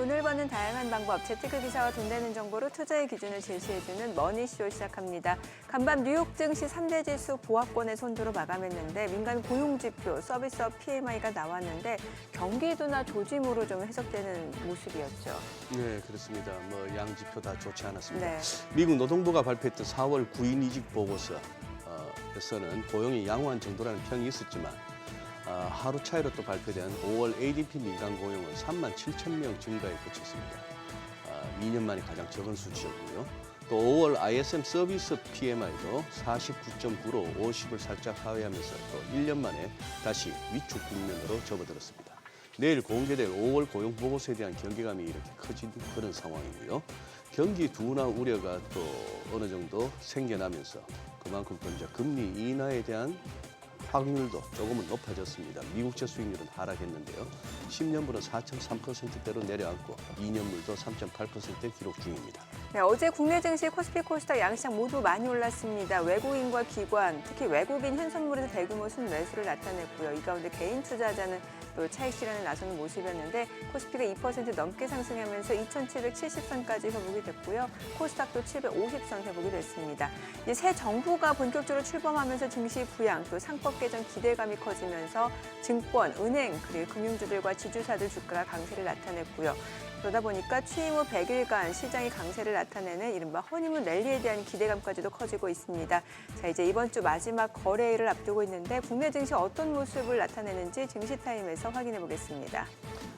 돈을 버는 다양한 방법, 재테크 기사와 돈 되는 정보로 투자의 기준을 제시해주는 머니쇼 시작합니다. 간밤 뉴욕 증시 3대 지수 보합권의 선두로 마감했는데 민간 고용지표, 서비스업 PMI가 나왔는데 경기도나 조짐으로 좀 해석되는 모습이었죠. 네, 그렇습니다. 양 지표 다 좋지 않았습니다. 네. 미국 노동부가 발표했던 4월 구인 이직 보고서에서는 고용이 양호한 정도라는 평이 있었지만 하루 차이로 또 발표된 5월 ADP 민간 고용은 3만 7천 명 증가에 그쳤습니다. 2년 만에 가장 적은 수치였고요. 또 5월 ISM 서비스 PMI도 49.9로 50을 살짝 하회하면서 또 1년 만에 다시 위축 국면으로 접어들었습니다. 내일 공개될 5월 고용 보고서에 대한 경계감이 이렇게 커진 그런 상황이고요. 경기 둔화 우려가 또 어느 정도 생겨나면서 그만큼 또 이제 금리 인하에 대한 확률도 조금은 높아졌습니다. 미국채 수익률은 하락했는데요. 10년물은 4.3%대로 내려앉고 2년물도 3.8%대 기록 중입니다. 네, 어제 국내 증시 코스피 코스닥 양시장 모두 많이 올랐습니다. 외국인과 기관, 특히 외국인 현선물에서 대규모 순매수를 나타냈고요. 이 가운데 개인 투자자는 또 차익 실현에 나서는 모습이었는데 코스피가 2% 넘게 상승하면서 2,770선까지 회복이 됐고요. 코스닥도 750선 회복이 됐습니다. 이제 새 정부가 본격적으로 출범하면서 증시 부양, 또 상법 개정 기대감이 커지면서 증권, 은행, 그리고 금융주들과 지주사들 주가가 강세를 나타냈고요. 그러다 보니까 취임 후 100일간 시장이 강세를 나타내는 이른바 허니문 랠리에 대한 기대감까지도 커지고 있습니다. 자, 이제 이번 주 마지막 거래일을 앞두고 있는데 국내 증시 어떤 모습을 나타내는지 증시타임에서 확인해 보겠습니다.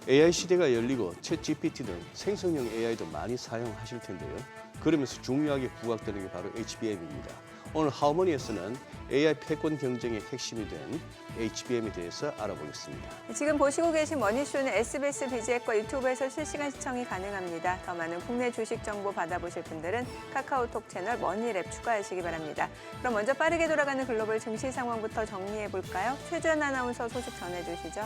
AI 시대가 열리고 챗 GPT 등 생성형 AI도 많이 사용하실 텐데요. 그러면서 중요하게 부각되는 게 바로 HBM입니다. 오늘 하우머니에서는 AI 패권 경쟁의 핵심이 된 HBM에 대해서 알아보겠습니다. 지금 보시고 계신 머니쇼는 SBS 비즈앱과 유튜브에서 실시간 시청이 가능합니다. 더 많은 국내 주식 정보 받아보실 분들은 카카오톡 채널 머니랩 추가하시기 바랍니다. 그럼 먼저 빠르게 돌아가는 글로벌 증시 상황부터 정리해 볼까요? 최주연 아나운서 소식 전해주시죠.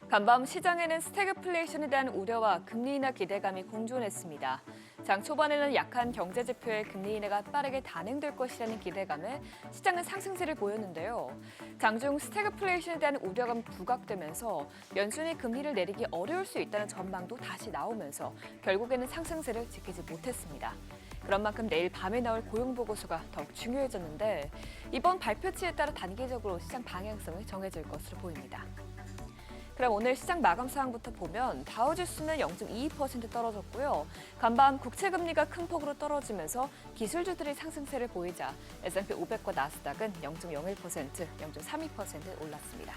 간밤 시장에는 스태그플레이션에 대한 우려와 금리 인하 기대감이 공존했습니다. 장 초반에는 약한 경제 지표의 금리 인하가 빠르게 단행될 것이라는 기대감에 시장은 상승세를 보였는데요. 장중 스태그플레이션에 대한 우려감이 부각되면서 연준이 금리를 내리기 어려울 수 있다는 전망도 다시 나오면서 결국에는 상승세를 지키지 못했습니다. 그런 만큼 내일 밤에 나올 고용 보고서가 더욱 중요해졌는데 이번 발표치에 따라 단기적으로 시장 방향성이 정해질 것으로 보입니다. 그럼 오늘 시장 마감 상황부터 보면 다우지수는 0.22% 떨어졌고요. 간밤 국채금리가 큰 폭으로 떨어지면서 기술주들이 상승세를 보이자 S&P 500과 나스닥은 0.01%, 0.32% 올랐습니다.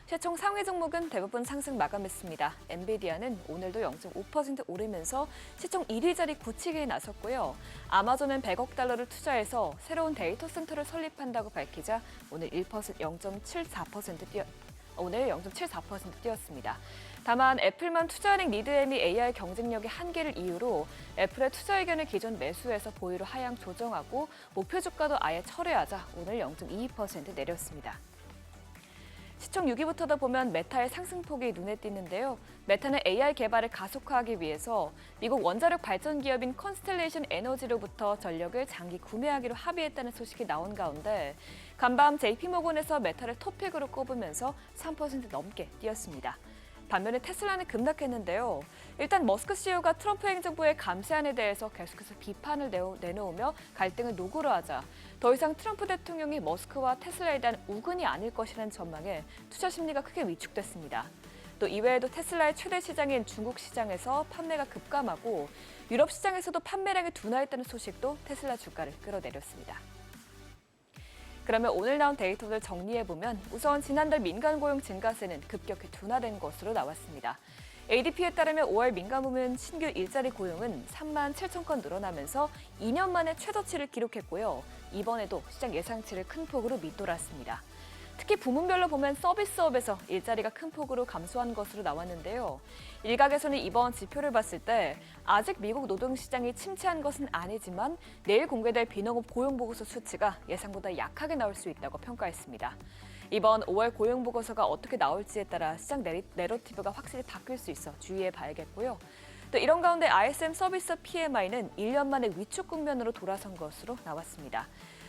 시총 상위 종목은 대부분 상승 마감했습니다. 엔비디아는 오늘도 0.5% 오르면서 시총 1위 자리 굳히기에 나섰고요. 아마존은 100억 달러를 투자해서 새로운 데이터 센터를 설립한다고 밝히자 오늘 0.74% 뛰었습니다. 다만 애플만 투자은행 리드엠이 AI 경쟁력의 한계를 이유로 애플의 투자 의견을 기존 매수에서 보유로 하향 조정하고 목표 주가도 아예 철회하자 오늘 0.22% 내렸습니다. 시총 6위부터도 보면 메타의 상승폭이 눈에 띄는데요. 메타는 AI 개발을 가속화하기 위해서 미국 원자력 발전 기업인 컨스텔레이션 에너지로부터 전력을 장기 구매하기로 합의했다는 소식이 나온 가운데 간밤 JP모건에서 메타를 톱픽으로 꼽으면서 3% 넘게 뛰었습니다. 반면에 테슬라는 급락했는데요. 일단 머스크 CEO가 트럼프 행정부의 감세안에 대해서 계속해서 비판을 내놓으며 갈등을 노골화하자 더 이상 트럼프 대통령이 머스크와 테슬라에 대한 우근이 아닐 것이라는 전망에 투자 심리가 크게 위축됐습니다. 또 이외에도 테슬라의 최대 시장인 중국 시장에서 판매가 급감하고 유럽 시장에서도 판매량이 둔화했다는 소식도 테슬라 주가를 끌어내렸습니다. 그러면 오늘 나온 데이터를 정리해보면 우선 지난달 민간 고용 증가세는 급격히 둔화된 것으로 나왔습니다. ADP에 따르면 5월 민간 부문 신규 일자리 고용은 3만 7천 건 늘어나면서 2년 만에 최저치를 기록했고요. 이번에도 시장 예상치를 큰 폭으로 밑돌았습니다. 특히 부문별로 보면 서비스업에서 일자리가 큰 폭으로 감소한 것으로 나왔는데요. 일각에서는 이번 지표를 봤을 때 아직 미국 노동시장이 침체한 것은 아니지만 내일 공개될 비농업 고용보고서 수치가 예상보다 약하게 나올 수 있다고 평가했습니다. 이번 5월 고용보고서가 어떻게 나올지에 따라 시장 내러티브가 확실히 바뀔 수 있어 주의해 봐야겠고요. 또 이런 가운데 ISM 서비스 PMI는 1년 만에 위축 국면으로 돌아선 것으로 나왔습니다.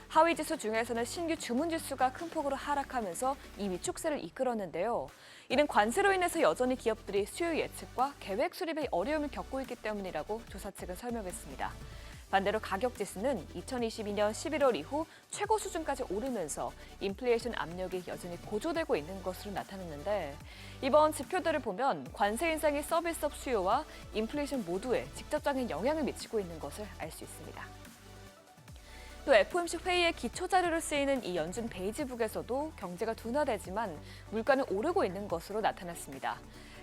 하위 지수 중에서는 신규 주문 지수가 큰 폭으로 하락하면서 이 위축세를 이끌었는데요. 이는 관세로 인해서 여전히 기업들이 수요 예측과 계획 수립에 어려움을 겪고 있기 때문이라고 조사 측은 설명했습니다. 반대로 가격 지수는 2022년 11월 이후 최고 수준까지 오르면서 인플레이션 압력이 여전히 고조되고 있는 것으로 나타났는데 이번 지표들을 보면 관세 인상이 서비스업 수요와 인플레이션 모두에 직접적인 영향을 미치고 있는 것을 알 수 있습니다. 또 FOMC 회의의 기초 자료로 쓰이는 이 연준 베이지북에서도 경제가 둔화되지만 물가는 오르고 있는 것으로 나타났습니다.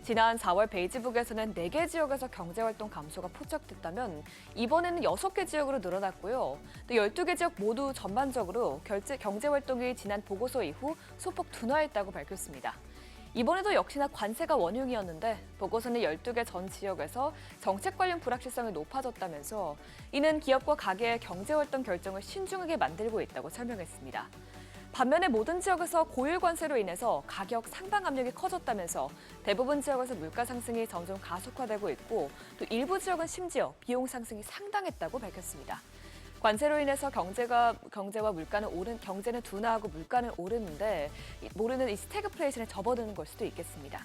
지난 4월 베이지북에서는 4개 지역에서 경제활동 감소가 포착됐다면 이번에는 6개 지역으로 늘어났고요. 또 12개 지역 모두 전반적으로 경제활동이 지난 보고서 이후 소폭 둔화했다고 밝혔습니다. 이번에도 역시나 관세가 원흉이었는데 보고서는 12개 전 지역에서 정책 관련 불확실성이 높아졌다면서 이는 기업과 가계의 경제활동 결정을 신중하게 만들고 있다고 설명했습니다. 반면에 모든 지역에서 고율 관세로 인해서 가격 상당 압력이 커졌다면서 대부분 지역에서 물가 상승이 점점 가속화되고 있고 또 일부 지역은 심지어 비용 상승이 상당했다고 밝혔습니다. 관세로 인해서 경제와 물가는 경제는 둔화하고 물가는 오르는데 모르는 이 스태그플레이션에 접어드는 걸 수도 있겠습니다.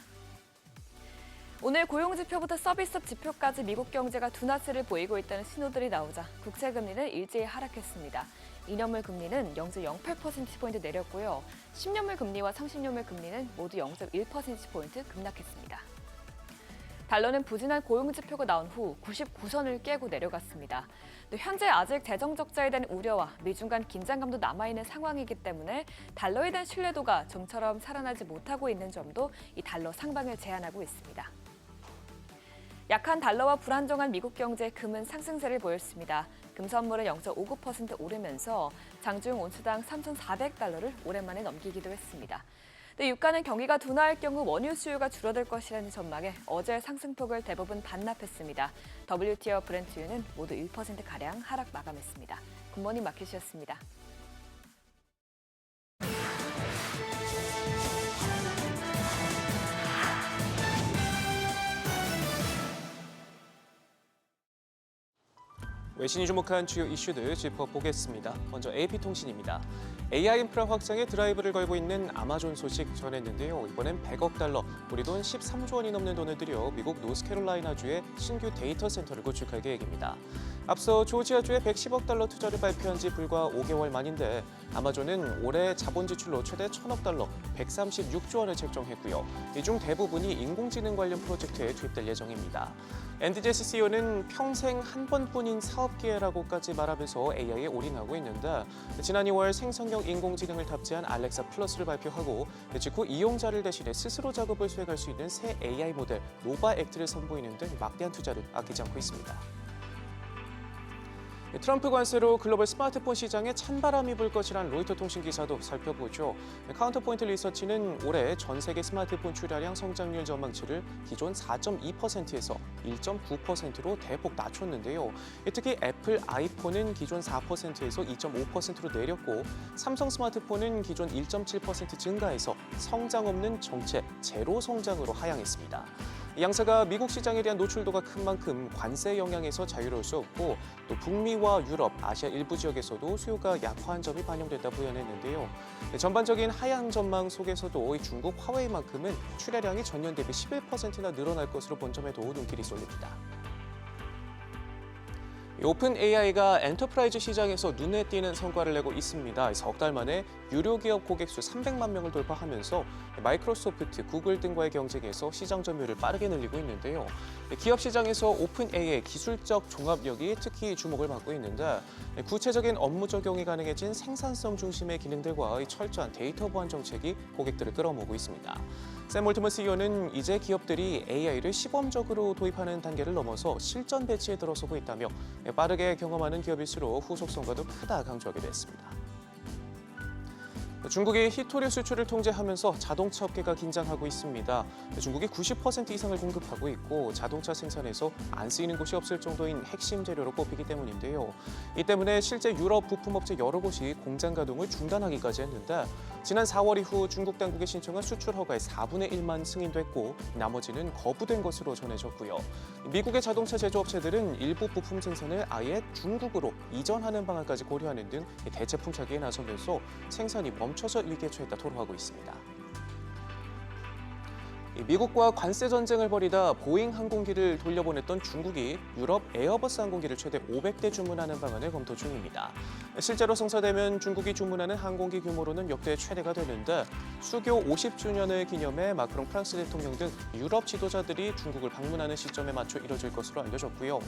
오늘 고용지표부터 서비스업 지표까지 미국 경제가 둔화세를 보이고 있다는 신호들이 나오자 국채금리는 일제히 하락했습니다. 2년물 금리는 0.08%포인트 내렸고요. 10년물 금리와 30년물 금리는 모두 0.1%포인트 급락했습니다. 달러는 부진한 고용지표가 나온 후 99선을 깨고 내려갔습니다. 또 현재 아직 재정 적자에 대한 우려와 미중 간 긴장감도 남아있는 상황이기 때문에 달러에 대한 신뢰도가 좀처럼 살아나지 못하고 있는 점도 이 달러 상방을 제한하고 있습니다. 약한 달러와 불안정한 미국 경제에 금은 상승세를 보였습니다. 금 선물은 0.59% 오르면서 장중 온수당 3,400달러를 오랜만에 넘기기도 했습니다. 또 유가는 경기가 둔화할 경우 원유 수요가 줄어들 것이라는 전망에 어제 상승폭을 대부분 반납했습니다. WTI와 브렌트유는 모두 1%가량 하락 마감했습니다. 굿모닝 마켓이었습니다. 외신이 주목한 주요 이슈들 짚어보겠습니다. 먼저 AP통신입니다. AI 인프라 확장에 드라이브를 걸고 있는 아마존 소식 전했는데요. 이번엔 100억 달러, 우리 돈 13조 원이 넘는 돈을 들여 미국 노스캐롤라이나주에 신규 데이터 센터를 구축할 계획입니다. 앞서 조지아주에 110억 달러 투자를 발표한 지 불과 5개월 만인데 아마존은 올해 자본 지출로 최대 1,000억 달러, 136조 원을 책정했고요. 이 중 대부분이 인공지능 관련 프로젝트에 투입될 예정입니다. 앤드제시 CEO는 평생 한 번뿐인 사업 기회라고까지 말하면서 AI에 올인하고 있는데 지난 2월 생성형 인공지능을 탑재한 알렉사 플러스를 발표하고 직후 이용자를 대신해 스스로 작업을 수행할 수 있는 새 AI 모델 노바 액트를 선보이는 등 막대한 투자를 아끼지 않고 있습니다. 트럼프 관세로 글로벌 스마트폰 시장에 찬바람이 불 것이란 로이터 통신 기사도 살펴보죠. 카운터포인트 리서치는 올해 전 세계 스마트폰 출하량 성장률 전망치를 기존 4.2%에서 1.9%로 대폭 낮췄는데요. 특히 애플 아이폰은 기존 4%에서 2.5%로 내렸고 삼성 스마트폰은 기존 1.7% 증가해서 성장 없는 정체 제로 성장으로 하향했습니다. 양사가 미국 시장에 대한 노출도가 큰 만큼 관세 영향에서 자유로울 수 없고 또 북미와 유럽, 아시아 일부 지역에서도 수요가 약화한 점이 반영됐다 부연했는데요. 전반적인 하향 전망 속에서도 중국 화웨이만큼은 출하량이 전년 대비 11%나 늘어날 것으로 본점에도 눈길이 쏠립니다. 오픈 AI가 엔터프라이즈 시장에서 눈에 띄는 성과를 내고 있습니다. 석 달 만에 유료 기업 고객 수 300만 명을 돌파하면서 마이크로소프트, 구글 등과의 경쟁에서 시장 점유율을 빠르게 늘리고 있는데요. 기업 시장에서 오픈 AI 기술적 종합력이 특히 주목을 받고 있는데 구체적인 업무 적용이 가능해진 생산성 중심의 기능들과 철저한 데이터 보안 정책이 고객들을 끌어모으고 있습니다. 샘 올트먼 CEO는 이제 기업들이 AI를 시범적으로 도입하는 단계를 넘어서 실전 배치에 들어서고 있다며 빠르게 경험하는 기업일수록 후속성과도 크다 강조하기도 했습니다. 중국이 히토류 수출을 통제하면서 자동차 업계가 긴장하고 있습니다. 중국이 90% 이상을 공급하고 있고 자동차 생산에서 안 쓰이는 곳이 없을 정도인 핵심 재료로 꼽히기 때문인데요. 이 때문에 실제 유럽 부품업체 여러 곳이 공장 가동을 중단하기까지 했는데 지난 4월 이후 중국 당국의 신청한 수출 허가의 4분의 1만 승인됐고 나머지는 거부된 것으로 전해졌고요. 미국의 자동차 제조업체들은 일부 부품 생산을 아예 중국으로 이전하는 방안까지 고려하는 등 대체 품착에 나서면서 생산이 멈춰서 위기에 처했다 토로하고 있습니다. 미국과 관세 전쟁을 벌이다 보잉 항공기를 돌려보냈던 중국이 유럽 에어버스 항공기를 최대 500대 주문하는 방안을 검토 중입니다. 실제로 성사되면 중국이 주문하는 항공기 규모로는 역대 최대가 되는데 수교 50주년을 기념해 마크롱 프랑스 대통령 등 유럽 지도자들이 중국을 방문하는 시점에 맞춰 이뤄질 것으로 알려졌고요.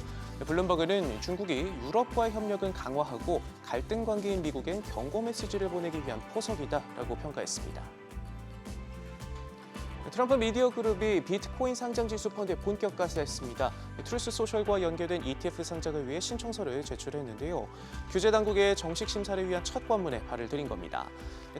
블룸버그는 중국이 유럽과의 협력은 강화하고 갈등 관계인 미국엔 경고 메시지를 보내기 위한 포석이다라고 평가했습니다. 트럼프 미디어 그룹이 비트코인 상장 지수 펀드에 본격 가세했습니다. 트루스 소셜과 연계된 ETF 상장을 위해 신청서를 제출했는데요. 규제 당국의 정식 심사를 위한 첫 관문에 발을 들인 겁니다.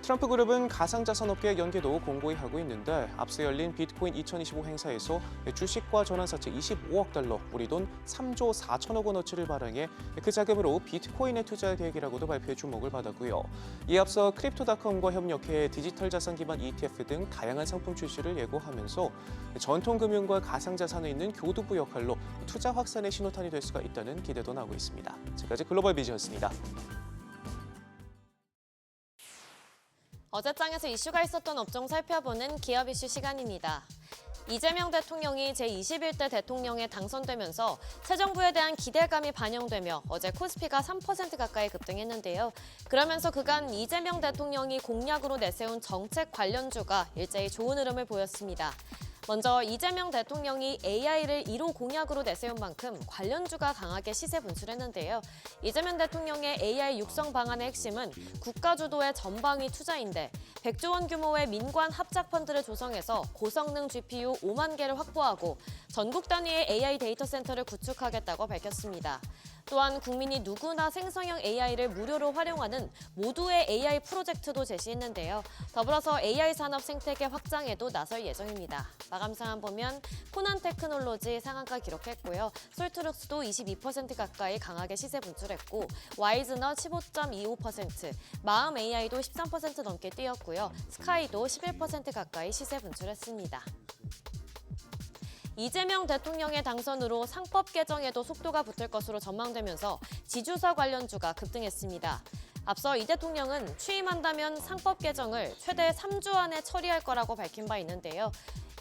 트럼프 그룹은 가상자산업계의 연계도 공고히 하고 있는데 앞서 열린 비트코인 2025 행사에서 주식과 전환사채 25억 달러, 우리 돈 3조 4천억 원어치를 발행해 그 자금으로 비트코인에 투자할 계획이라고도 발표해 주목을 받았고요. 이에 앞서 크립토닷컴과 협력해 디지털 자산 기반 ETF 등 다양한 상품 출시를 예고하면서 전통 금융과 가상자산에 있는 교두부 역할로 투자 확산의 신호탄이 될 수가 있다는 기대도 나오고 있습니다. 지금까지 글로벌 비즈였습니다. 어제장에서 이슈가 있었던 업종 살펴보는 기업 이슈 시간입니다. 이재명 대통령이 제21대 대통령에 당선되면서 새 정부에 대한 기대감이 반영되며 어제 코스피가 3% 가까이 급등했는데요. 그러면서 그간 이재명 대통령이 공약으로 내세운 정책 관련주가 일제히 좋은 흐름을 보였습니다. 먼저 이재명 대통령이 AI를 1호 공약으로 내세운 만큼 관련주가 강하게 시세 분출했는데요. 이재명 대통령의 AI 육성 방안의 핵심은 국가 주도의 전방위 투자인데 100조 원 규모의 민관 합작 펀드를 조성해서 고성능 GPU 5만 개를 확보하고 전국 단위의 AI 데이터 센터를 구축하겠다고 밝혔습니다. 또한 국민이 누구나 생성형 AI를 무료로 활용하는 모두의 AI 프로젝트도 제시했는데요. 더불어서 AI 산업 생태계 확장에도 나설 예정입니다. 마감 상황 보면 코난 테크놀로지 상한가 기록했고요. 솔트룩스도 22% 가까이 강하게 시세 분출했고 와이즈너 15.25%, 마음 AI도 13% 넘게 뛰었고요. 스카이도 11% 가까이 시세 분출했습니다. 이재명 대통령의 당선으로 상법 개정에도 속도가 붙을 것으로 전망되면서 지주사 관련주가 급등했습니다. 앞서 이 대통령은 취임한다면 상법 개정을 최대 3주 안에 처리할 거라고 밝힌 바 있는데요.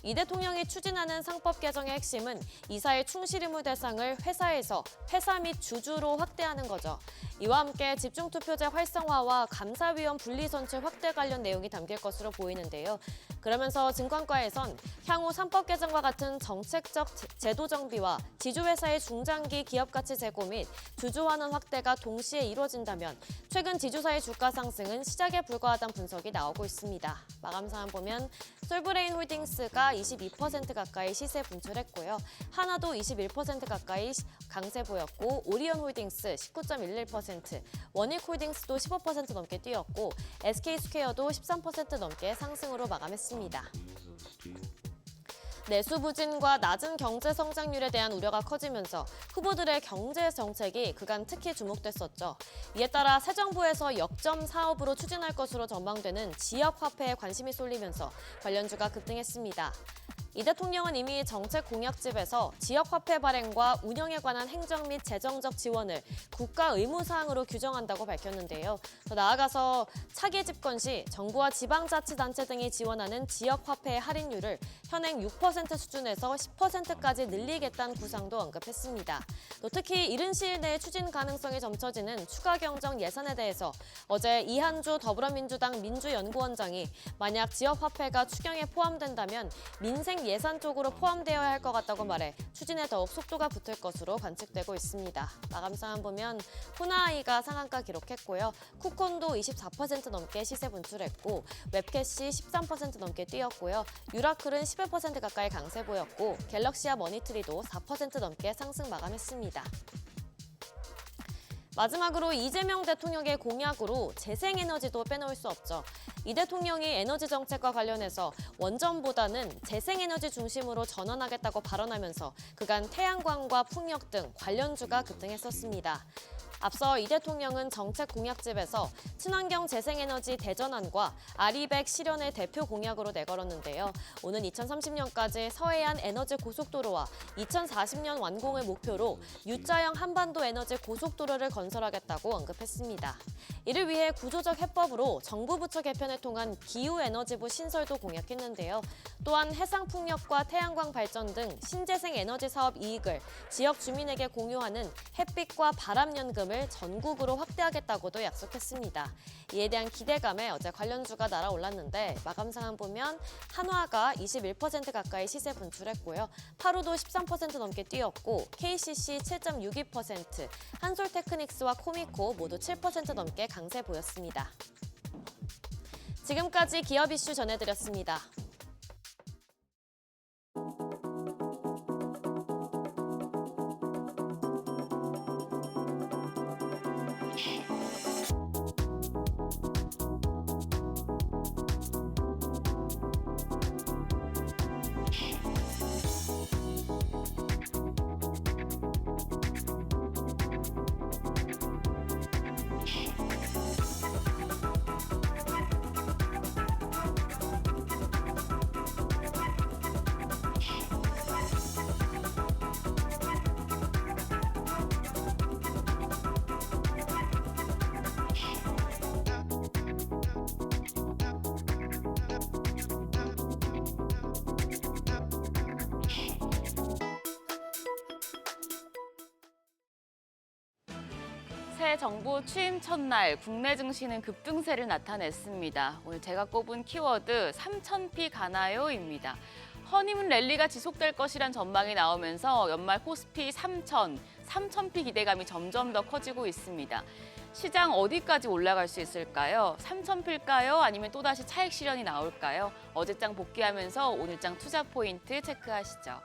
이 대통령이 추진하는 상법 개정의 핵심은 이사의 충실 의무 대상을 회사에서 회사 및 주주로 확대하는 거죠. 이와 함께 집중투표제 활성화와 감사위원 분리선출 확대 관련 내용이 담길 것으로 보이는데요. 그러면서 증권가에선 향후 상법 개정과 같은 정책적 제도 정비와 지주회사의 중장기 기업가치 제고 및 주주환원 확대가 동시에 이루어진다면 최근 지주사의 주가 상승은 시작에 불과하다는 분석이 나오고 있습니다. 마감 상황 보면 솔브레인 홀딩스가 22% 가까이 시세 분출했고요. 하나도 21% 가까이 강세 보였고 오리온 홀딩스 19.11%, 원익홀딩스도 15% 넘게 뛰었고 SK스퀘어도 13% 넘게 상승으로 마감했습니다. 내수 부진과 낮은 경제 성장률에 대한 우려가 커지면서 후보들의 경제 정책이 그간 특히 주목됐었죠. 이에 따라 새 정부에서 역점 사업으로 추진할 것으로 전망되는 지역 화폐에 관심이 쏠리면서 관련주가 급등했습니다. 이 대통령은 이미 정책 공약집에서 지역화폐 발행과 운영에 관한 행정 및 재정적 지원을 국가 의무사항으로 규정한다고 밝혔는데요. 더 나아가서 차기 집권 시 정부와 지방자치단체 등이 지원하는 지역화폐의 할인율을 현행 6% 수준에서 10%까지 늘리겠다는 구상도 언급했습니다. 또 특히 이른 시일 내에 추진 가능성이 점쳐지는 추가 경정 예산에 대해서 어제 이한주 더불어민주당 민주연구원장이 만약 지역화폐가 추경에 포함된다면 민생 예산 쪽으로 포함되어야 할 것 같다고 말해 추진에 더욱 속도가 붙을 것으로 관측되고 있습니다. 마감 상황 보면 후나아이가 상한가 기록했고요. 쿠콘도 24% 넘게 시세 분출했고 웹캐시 13% 넘게 뛰었고요. 유라클은 11% 가까이 강세 보였고 갤럭시와 머니트리도 4% 넘게 상승 마감했습니다. 마지막으로 이재명 대통령의 공약으로 재생에너지도 빼놓을 수 없죠. 이 대통령이 에너지 정책과 관련해서 원전보다는 재생에너지 중심으로 전환하겠다고 발언하면서 그간 태양광과 풍력 등 관련주가 급등했었습니다. 앞서 이 대통령은 정책 공약집에서 친환경 재생에너지 대전환과 아리백 실현의 대표 공약으로 내걸었는데요. 오는 2030년까지 서해안 에너지 고속도로와 2040년 완공을 목표로 U자형 한반도 에너지 고속도로를 건설하겠다고 언급했습니다. 이를 위해 구조적 해법으로 정부 부처 개편을 통한 기후에너지부 신설도 공약했는데요. 또한 해상풍력과 태양광 발전 등 신재생 에너지 사업 이익을 지역 주민에게 공유하는 햇빛과 바람연금을 전국으로 확대하겠다고도 약속했습니다. 이에 대한 기대감에 어제 관련주가 날아올랐는데 마감 상황 보면 한화가 21% 가까이 시세 분출했고요. 파루도 13% 넘게 뛰었고 KCC 7.62%, 한솔테크닉스와 코미코 모두 7% 넘게 강세 보였습니다. 지금까지 기업 이슈 전해드렸습니다. 새 정부 취임 첫날 국내 증시는 급등세를 나타냈습니다. 오늘 제가 꼽은 키워드 3,000피 가나요입니다. 허니문 랠리가 지속될 것이란 전망이 나오면서 연말 코스피 3,000피 기대감이 점점 더 커지고 있습니다. 시장 어디까지 올라갈 수 있을까요? 3,000피일까요? 아니면 또다시 차익 실현이 나올까요? 어제장 복귀하면서 오늘장 투자 포인트 체크하시죠.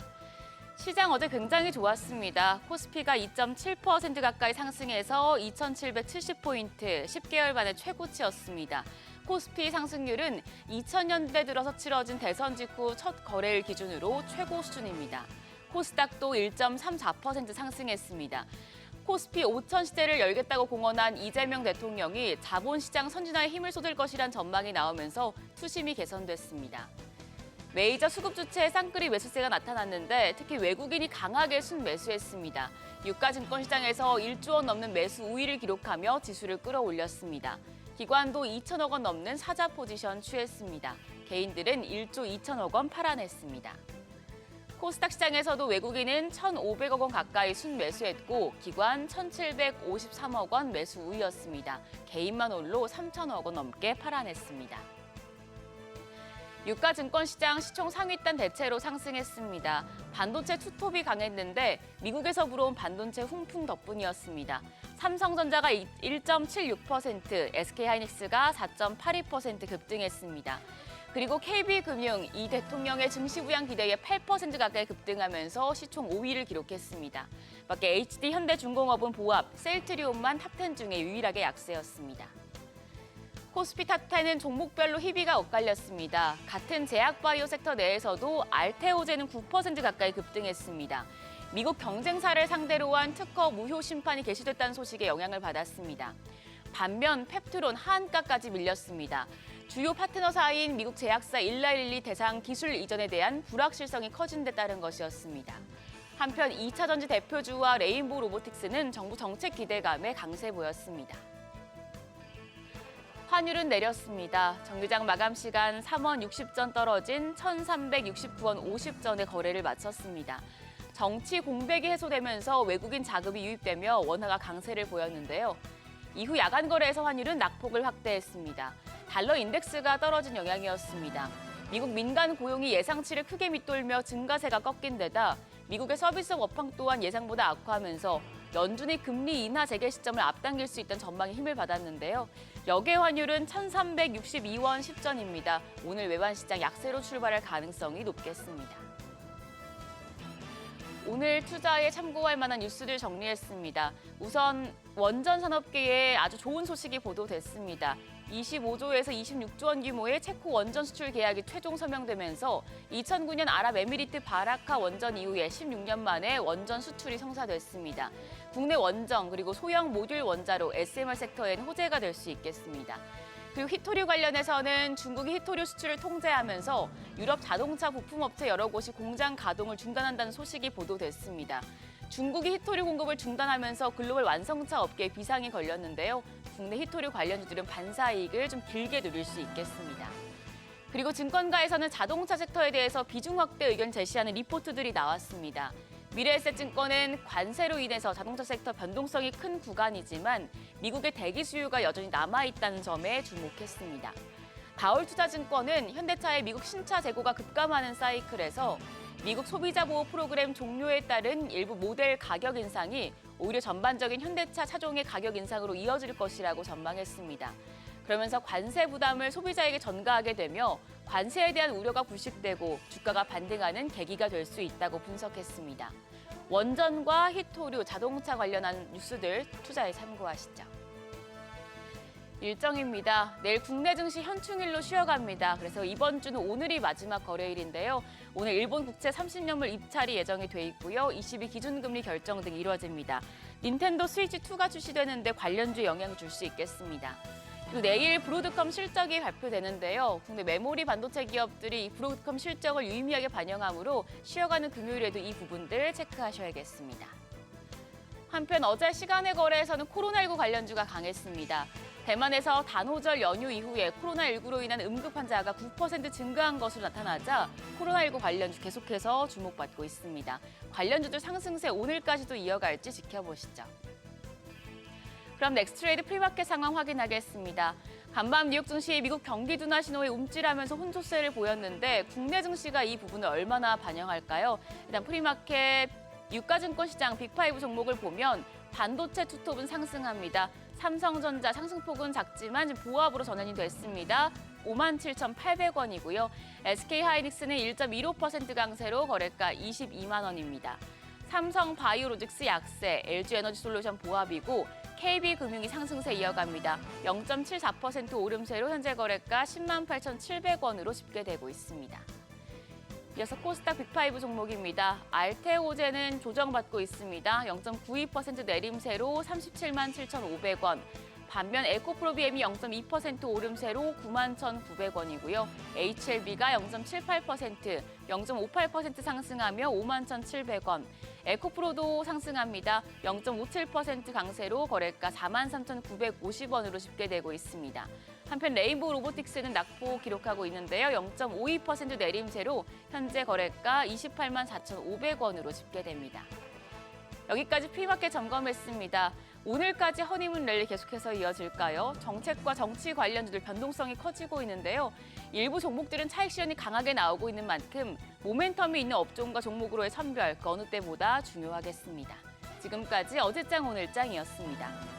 시장 어제 굉장히 좋았습니다. 코스피가 2.7% 가까이 상승해서 2,770포인트, 10개월 만에 최고치였습니다. 코스피 상승률은 2000년대 들어서 치러진 대선 직후 첫 거래일 기준으로 최고 수준입니다. 코스닥도 1.34% 상승했습니다. 코스피 5천 시대를 열겠다고 공언한 이재명 대통령이 자본시장 선진화에 힘을 쏟을 것이란 전망이 나오면서 투심이 개선됐습니다. 메이저 수급 주체의 쌍끌이 매수세가 나타났는데 특히 외국인이 강하게 순매수했습니다. 유가증권 시장에서 1조 원 넘는 매수 우위를 기록하며 지수를 끌어올렸습니다. 기관도 2천억 원 넘는 사자 포지션 취했습니다. 개인들은 1조 2천억 원 팔아냈습니다. 코스닥 시장에서도 외국인은 1,500억 원 가까이 순매수했고 기관 1,753억 원 매수 우위였습니다. 개인만 홀로 3천억 원 넘게 팔아냈습니다. 유가증권 시장 시총 상위단 대체로 상승했습니다. 반도체 투톱이 강했는데 미국에서 불어온 반도체 훈풍 덕분이었습니다. 삼성전자가 1.76%, SK하이닉스가 4.82% 급등했습니다. 그리고 KB금융 이 대통령의 증시 부양 기대에 8% 가까이 급등하면서 시총 5위를 기록했습니다. 밖에 HD 현대중공업은 보합, 셀트리온만 탑10 중에 유일하게 약세였습니다. 코스피 탑10은 종목별로 희비가 엇갈렸습니다. 같은 제약바이오 섹터 내에서도 알테오제는 9% 가까이 급등했습니다. 미국 경쟁사를 상대로 한 특허 무효 심판이 개시됐다는 소식에 영향을 받았습니다. 반면 펩트론, 한가까지 밀렸습니다. 주요 파트너사인 미국 제약사 일라일리 대상 기술 이전에 대한 불확실성이 커진 데 따른 것이었습니다. 한편 2차 전지 대표주와 레인보우 로보틱스는 정부 정책 기대감에 강세 보였습니다. 환율은 내렸습니다. 정유장 마감 시간 3원 60전 떨어진 1,369원 50전에 거래를 마쳤습니다. 정치 공백이 해소되면서 외국인 자금이 유입되며 원화가 강세를 보였는데요. 이후 야간 거래에서 환율은 낙폭을 확대했습니다. 달러 인덱스가 떨어진 영향이었습니다. 미국 민간 고용이 예상치를 크게 밑돌며 증가세가 꺾인 데다 미국의 서비스업 업황 또한 예상보다 악화하면서 연준이 금리 인하 재개 시점을 앞당길 수 있다는 전망에 힘을 받았는데요. 역외 환율은 1,362원 10전입니다. 오늘 외환시장 약세로 출발할 가능성이 높겠습니다. 오늘 투자에 참고할 만한 뉴스들 정리했습니다. 우선 원전 산업계에 아주 좋은 소식이 보도됐습니다. 25조에서 26조 원 규모의 체코 원전 수출 계약이 최종 서명되면서 2009년 아랍에미리트 바라카 원전 이후에 16년 만에 원전 수출이 성사됐습니다. 국내 원전 그리고 소형 모듈 원자로 SMR 섹터에는 호재가 될 수 있겠습니다. 그리고 히토류 관련해서는 중국이 히토류 수출을 통제하면서 유럽 자동차 부품업체 여러 곳이 공장 가동을 중단한다는 소식이 보도됐습니다. 중국이 히토류 공급을 중단하면서 글로벌 완성차 업계에 비상이 걸렸는데요. 국내 히토류 관련주들은 반사이익을 좀 길게 누릴 수 있겠습니다. 그리고 증권가에서는 자동차 섹터에 대해서 비중 확대 의견 제시하는 리포트들이 나왔습니다. 미래에셋증권은 관세로 인해서 자동차 섹터 변동성이 큰 구간이지만 미국의 대기 수요가 여전히 남아있다는 점에 주목했습니다. 다올투자증권은 현대차의 미국 신차 재고가 급감하는 사이클에서 미국 소비자 보호 프로그램 종료에 따른 일부 모델 가격 인상이 오히려 전반적인 현대차 차종의 가격 인상으로 이어질 것이라고 전망했습니다. 그러면서 관세 부담을 소비자에게 전가하게 되며 관세에 대한 우려가 불식되고 주가가 반등하는 계기가 될 수 있다고 분석했습니다. 원전과 히토류, 자동차 관련한 뉴스들 투자에 참고하시죠. 일정입니다. 내일 국내 증시 현충일로 쉬어갑니다. 그래서 이번 주는 오늘이 마지막 거래일인데요. 오늘 일본 국채 30년물 입찰이 예정이 돼 있고요. 22 기준금리 결정 등이 이루어집니다. 닌텐도 스위치2가 출시되는데 관련주에 영향을 줄 수 있겠습니다. 그리고 내일 브로드컴 실적이 발표되는데요. 국내 메모리 반도체 기업들이 이 브로드컴 실적을 유의미하게 반영하므로 쉬어가는 금요일에도 이 부분들 체크하셔야겠습니다. 한편 어제 시간의 거래에서는 코로나19 관련주가 강했습니다. 대만에서 단오절 연휴 이후에 코로나19로 인한 응급 환자가 9% 증가한 것으로 나타나자 코로나19 관련주 계속해서 주목받고 있습니다. 관련주들 상승세 오늘까지도 이어갈지 지켜보시죠. 그럼 넥스트레이드 프리마켓 상황 확인하겠습니다. 간밤 뉴욕 증시 미국 경기 둔화 신호에 움찔하면서 혼조세를 보였는데 국내 증시가 이 부분을 얼마나 반영할까요? 일단 프리마켓 유가증권 시장 빅5 종목을 보면 반도체 투톱은 상승합니다. 삼성전자 상승폭은 작지만 보합으로 전환이 됐습니다. 57,800원이고요. SK하이닉스는 1.15% 강세로 거래가 22만 원입니다. 삼성바이오로직스 약세, LG에너지솔루션 보합이고 KB금융이 상승세 이어갑니다. 0.74% 오름세로 현재 거래가 108,700원으로 집계되고 있습니다. 이어서 코스닥 빅5 종목입니다. 알테오제는 조정받고 있습니다. 0.92% 내림세로 377,500원. 반면 에코프로비엠이 0.2% 오름세로 91,900원이고요. HLB가 0.78%, 0.58% 상승하며 51,700원. 에코프로도 상승합니다. 0.57% 강세로 거래가 43,950원으로 집계되고 있습니다. 한편 레인보우 로보틱스는 낙폭 기록하고 있는데요. 0.52% 내림세로 현재 거래가 284,500원으로 집계됩니다. 여기까지 프리마켓 점검했습니다. 오늘까지 허니문 랠리 계속해서 이어질까요? 정책과 정치 관련주들 변동성이 커지고 있는데요. 일부 종목들은 차익 실현이 강하게 나오고 있는 만큼 모멘텀이 있는 업종과 종목으로의 선별, 그 어느 때보다 중요하겠습니다. 지금까지 어제장 오늘장이었습니다.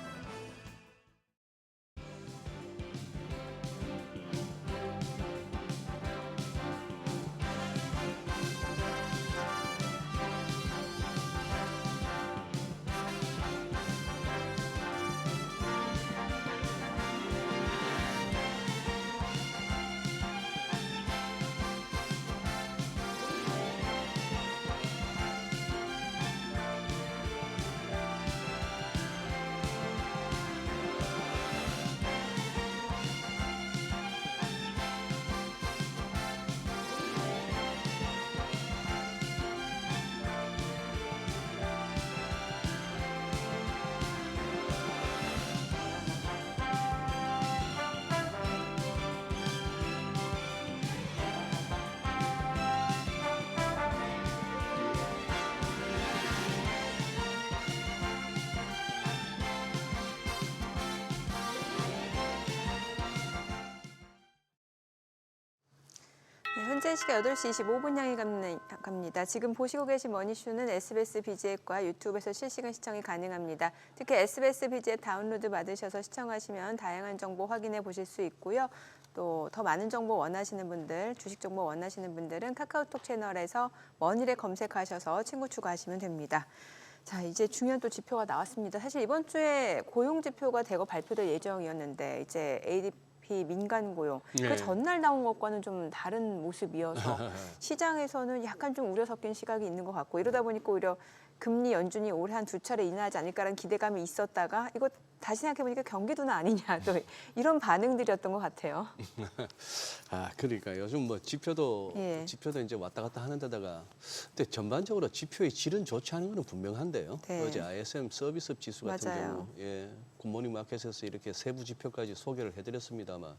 현재 시각 8시 25분 향해 갑니다. 지금 보시고 계신 머니쇼는 SBS BG앱과 유튜브에서 실시간 시청이 가능합니다. 특히 SBS BG앱 다운로드 받으셔서 시청하시면 다양한 정보 확인해 보실 수 있고요. 또 더 많은 정보 원하시는 분들, 주식 정보 원하시는 분들은 카카오톡 채널에서 머니를 검색하셔서 친구 추가하시면 됩니다. 자, 이제 중요한 또 지표가 나왔습니다. 사실 이번 주에 고용 지표가 대거 발표될 예정이었는데 이제 ADP ADP 민간 고용 네. 그 전날 나온 것과는 좀 다른 모습이어서 시장에서는 약간 좀 우려 섞인 시각이 있는 것 같고 이러다 보니까 오히려 금리 연준이 올해 한 2차례 인하하지 않을까라는 기대감이 있었다가 이거 다시 생각해보니까 경기도는 아니냐 또 이런 반응들이었던 것 같아요. 아, 그러니까 요즘 뭐 지표도 예. 이제 왔다 갔다 하는 데다가 근데 전반적으로 지표의 질은 좋지 않은 건 분명한데요. 네. 어제 ISM 서비스 지수 같은 맞아요. 경우 굿모닝 마켓에서 이렇게 세부 지표까지 소개를 해드렸습니다만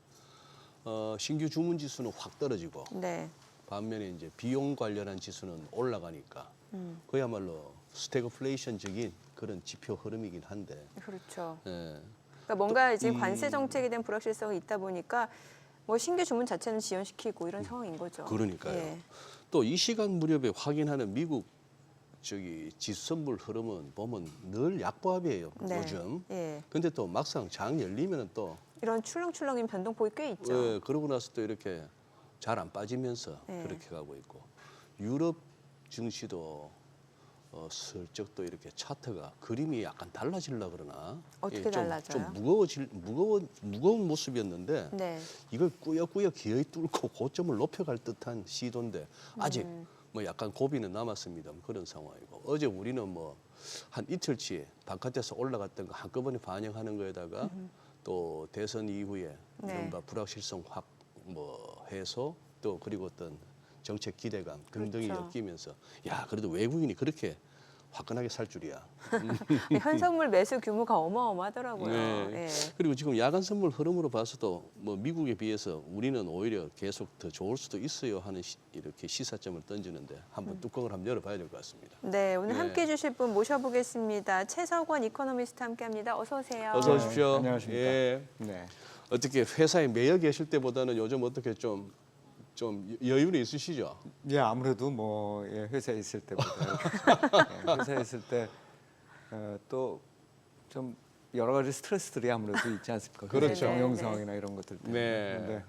신규 주문 지수는 확 떨어지고 네. 반면에 이제 비용 관련한 지수는 올라가니까 그야말로 스태그플레이션적인 그런 지표 흐름이긴 한데 그렇죠. 예. 그러니까 뭔가 이제 관세 정책에 대한 불확실성이 있다 보니까 뭐 신규 주문 자체는 지연시키고 이런 상황인 거죠. 그러니까요. 예. 또 이 시간 무렵에 확인하는 미국 지수 선물 흐름은 보면 늘 약보합이에요. 네. 요즘. 예. 근데 또 막상 장 열리면 또 이런 출렁출렁인 변동폭이 꽤 있죠. 그러고 나서 또 이렇게 잘 안 빠지면서 네. 그렇게 가고 있고 유럽 증시도 슬쩍 또 이렇게 차트가 그림이 약간 달라지려 그러나 어떻게 좀 달라져요? 무거운 모습이었는데 네. 이걸 꾸역꾸역 기어이 뚫고 고점을 높여갈 듯한 시도인데 아직 뭐 약간 고비는 남았습니다. 그런 상황이고 어제 우리는 뭐 한 이틀치 바깥에서 올라갔던 거 한꺼번에 반영하는 거에다가 또 대선 이후에 네. 이른바 불확실성 확 뭐 해소 또 그리고 어떤 정책 기대감 등등이 그렇죠. 엮이면서 야 그래도 외국인이 그렇게 화끈하게 살 줄이야. 현선물 매수 규모가 어마어마하더라고요. 네. 예. 그리고 지금 야간 선물 흐름으로 봐서도 뭐 미국에 비해서 우리는 오히려 계속 더 좋을 수도 있어요 하는 이렇게 시사점을 던지는데 한번 뚜껑을 한번 열어봐야 될 것 같습니다. 네, 오늘 네. 함께해 주실 분 모셔보겠습니다. 최석원 이코노미스트 함께합니다. 어서 오세요. 어서 오십시오. 안녕하십니까. 예. 네. 어떻게 회사에 매여 계실 때보다는 요즘 어떻게 좀 여유는 있으시죠? 예, 아무래도 뭐 회사에 있을 때보다 회사에 있을 때 또 좀 여러 가지 스트레스들이 아무래도 있지 않습니까? 그렇죠. 경영 네, 상황이나 이런 것들 때문에. 네. 그런데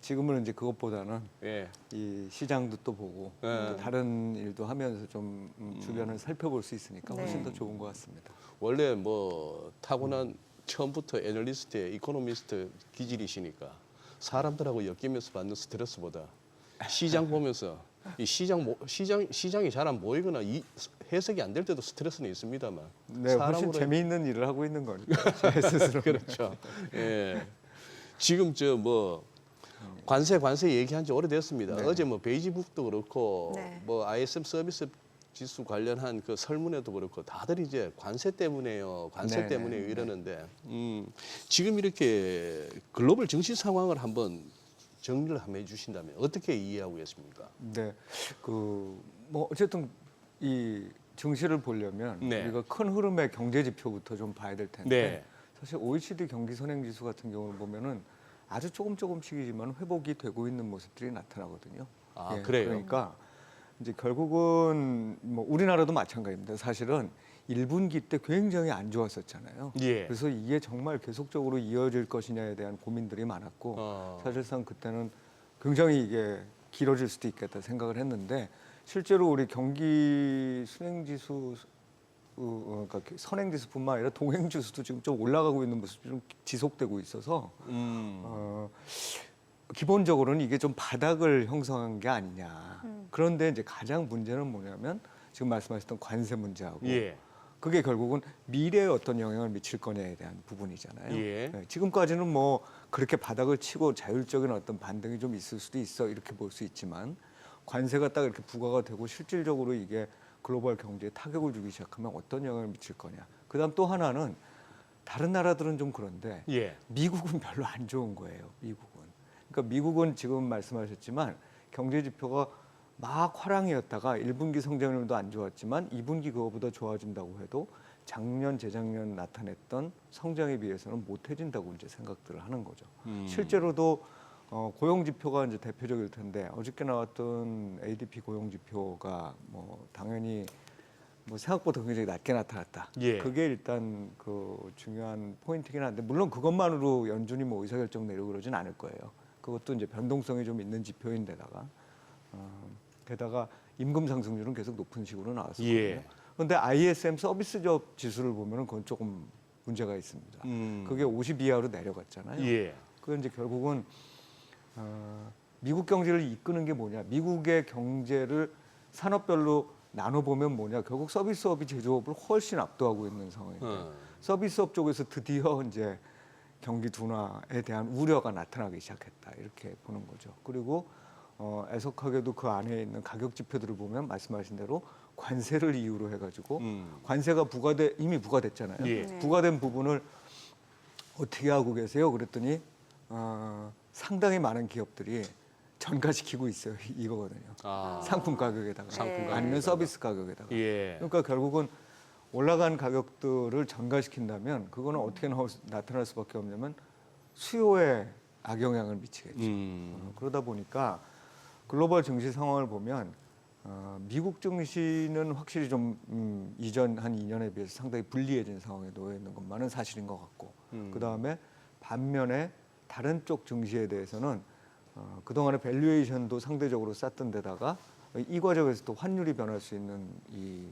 지금은 이제 그것보다는 예. 이 시장도 또 보고 네. 또 다른 일도 하면서 좀 주변을 살펴볼 수 있으니까 훨씬 네. 더 좋은 것 같습니다. 원래 뭐 타고난 처음부터 애널리스트의 이코노미스트 기질이시니까 사람들하고 엮이면서 받는 스트레스보다 시장 보면서 이 시장이 잘 안 보이거나 해석이 안 될 때도 스트레스는 있습니다만 네, 훨씬 사람으로- 재미있는 일을 하고 있는 거니까 제 스스로. 그렇죠. 예. 지금 저 뭐 관세 얘기한 지 오래됐습니다. 네. 어제 뭐 베이지북도 그렇고 네. 뭐 ISM 서비스 지수 관련한 그 설문에도 그렇고 다들 이제 관세 때문에요. 관세 네, 때문에요 네, 이러는데 지금 이렇게 글로벌 증시 상황을 한번 정리를 한번 해주신다면 어떻게 이해하고 계십니까? 네, 뭐 어쨌든 이 증시를 보려면 네. 우리가 큰 흐름의 경제 지표부터 좀 봐야 될 텐데 네. 사실 OECD 경기 선행 지수 같은 경우를 보면은 아주 조금씩이지만 회복이 되고 있는 모습들이 나타나거든요. 아, 그래요? 그러니까 이제 결국은 뭐 우리나라도 마찬가지입니다. 사실은 1분기 때 굉장히 안 좋았었잖아요. 예. 그래서 이게 정말 계속적으로 이어질 것이냐에 대한 고민들이 많았고 어. 사실상 그때는 굉장히 이게 길어질 수도 있겠다 생각을 했는데 실제로 우리 경기 순행지수 그러니까 선행지수뿐만 아니라 동행지수도 지금 좀 올라가고 있는 모습이 좀 지속되고 있어서 기본적으로는 이게 좀 바닥을 형성한 게 아니냐. 그런데 이제 가장 문제는 뭐냐면 지금 말씀하셨던 관세 문제하고 예. 그게 결국은 미래에 어떤 영향을 미칠 거냐에 대한 부분이잖아요. 예. 네, 지금까지는 뭐 그렇게 바닥을 치고 자율적인 어떤 반등이 좀 있을 수도 있어 이렇게 볼 수 있지만 관세가 딱 이렇게 부과가 되고 실질적으로 이게 글로벌 경제에 타격을 주기 시작하면 어떤 영향을 미칠 거냐. 그다음 또 하나는 다른 나라들은 좀 그런데 예. 미국은 별로 안 좋은 거예요. 미국은. 그러니까 미국은 지금 말씀하셨지만 경제 지표가 막 화랑이었다가 1분기 성장률도 안 좋았지만 2분기 그거보다 좋아진다고 해도 작년, 재작년 나타냈던 성장에 비해서는 못해진다고 이제 생각들을 하는 거죠. 실제로도 고용 지표가 이제 대표적일 텐데 어저께 나왔던 ADP 고용 지표가 뭐 당연히 뭐 생각보다 굉장히 낮게 나타났다. 예. 그게 일단 그 중요한 포인트긴 한데 물론 그것만으로 연준이 뭐 의사결정 내리고 그러진 않을 거예요. 그것도 이제 변동성이 좀 있는 지표인데다가 게다가 임금 상승률은 계속 높은 식으로 나왔었거든요. 예. 그런데 ISM 서비스업 지수를 보면은 그건 조금 문제가 있습니다. 그게 50 이하로 내려갔잖아요. 예. 그건 이제 결국은 미국 경제를 이끄는 게 뭐냐? 미국의 경제를 산업별로 나눠보면 뭐냐? 결국 서비스업이 제조업을 훨씬 압도하고 있는 상황인데 서비스업 쪽에서 드디어 이제 경기 둔화에 대한 우려가 나타나기 시작했다 이렇게 보는 거죠. 그리고 애석하게도 그 안에 있는 가격 지표들을 보면 말씀하신 대로 관세를 이유로 해가지고 관세가 이미 부과됐잖아요. 예. 네. 부과된 부분을 어떻게 하고 계세요? 그랬더니 상당히 많은 기업들이 전가시키고 있어요. 이거거든요. 아, 상품 가격에다가 상품 아니면 가격에다가. 서비스 가격에다가. 예. 그러니까 결국은 올라간 가격들을 전가시킨다면 그거는 어떻게 나타날 수밖에 없냐면 수요에 악영향을 미치겠죠. 그러다 보니까 글로벌 증시 상황을 보면 미국 증시는 확실히 좀 이전 한 2년에 비해서 상당히 불리해진 상황에 놓여 있는 것만은 사실인 것 같고 그 다음에 반면에 다른 쪽 증시에 대해서는 그동안의 밸류에이션도 상대적으로 쌌던 데다가 이 과정에서 또 환율이 변할 수 있는 이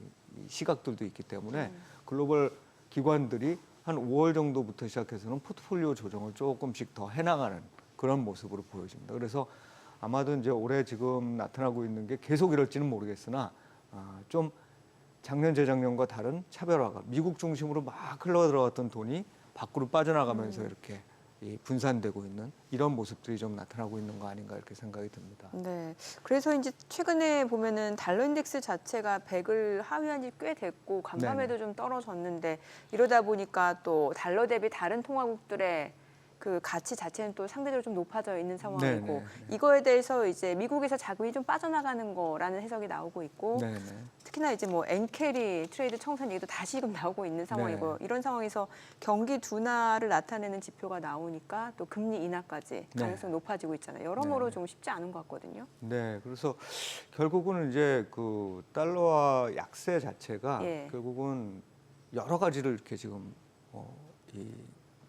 시각들도 있기 때문에 글로벌 기관들이 한 5월 정도부터 시작해서는 포트폴리오 조정을 조금씩 더 해나가는 그런 모습으로 보여집니다. 그래서 아마도 이제 올해 지금 나타나고 있는 게 계속 이럴지는 모르겠으나 좀 작년 재작년과 다른 차별화가 미국 중심으로 막 흘러 들어갔던 돈이 밖으로 빠져나가면서 이렇게 분산되고 있는 이런 모습들이 좀 나타나고 있는 거 아닌가 이렇게 생각이 듭니다. 네. 그래서 이제 최근에 보면은 달러 인덱스 자체가 100을 하회한 지 꽤 됐고 간밤에도 좀 떨어졌는데 이러다 보니까 또 달러 대비 다른 통화국들의 그 가치 자체는 또 상대적으로 좀 높아져 있는 상황이고 네네. 이거에 대해서 이제 미국에서 자금이 좀 빠져나가는 거라는 해석이 나오고 있고 네네. 특히나 이제 뭐 엔캐리 트레이드 청산 얘기도 다시 지금 나오고 있는 상황이고 이런 상황에서 경기 둔화를 나타내는 지표가 나오니까 또 금리 인하까지 가능성이 높아지고 있잖아요. 여러모로 좀 쉽지 않은 것 같거든요. 네, 그래서 결국은 이제 그 달러와 약세 자체가 예. 결국은 여러 가지를 이렇게 지금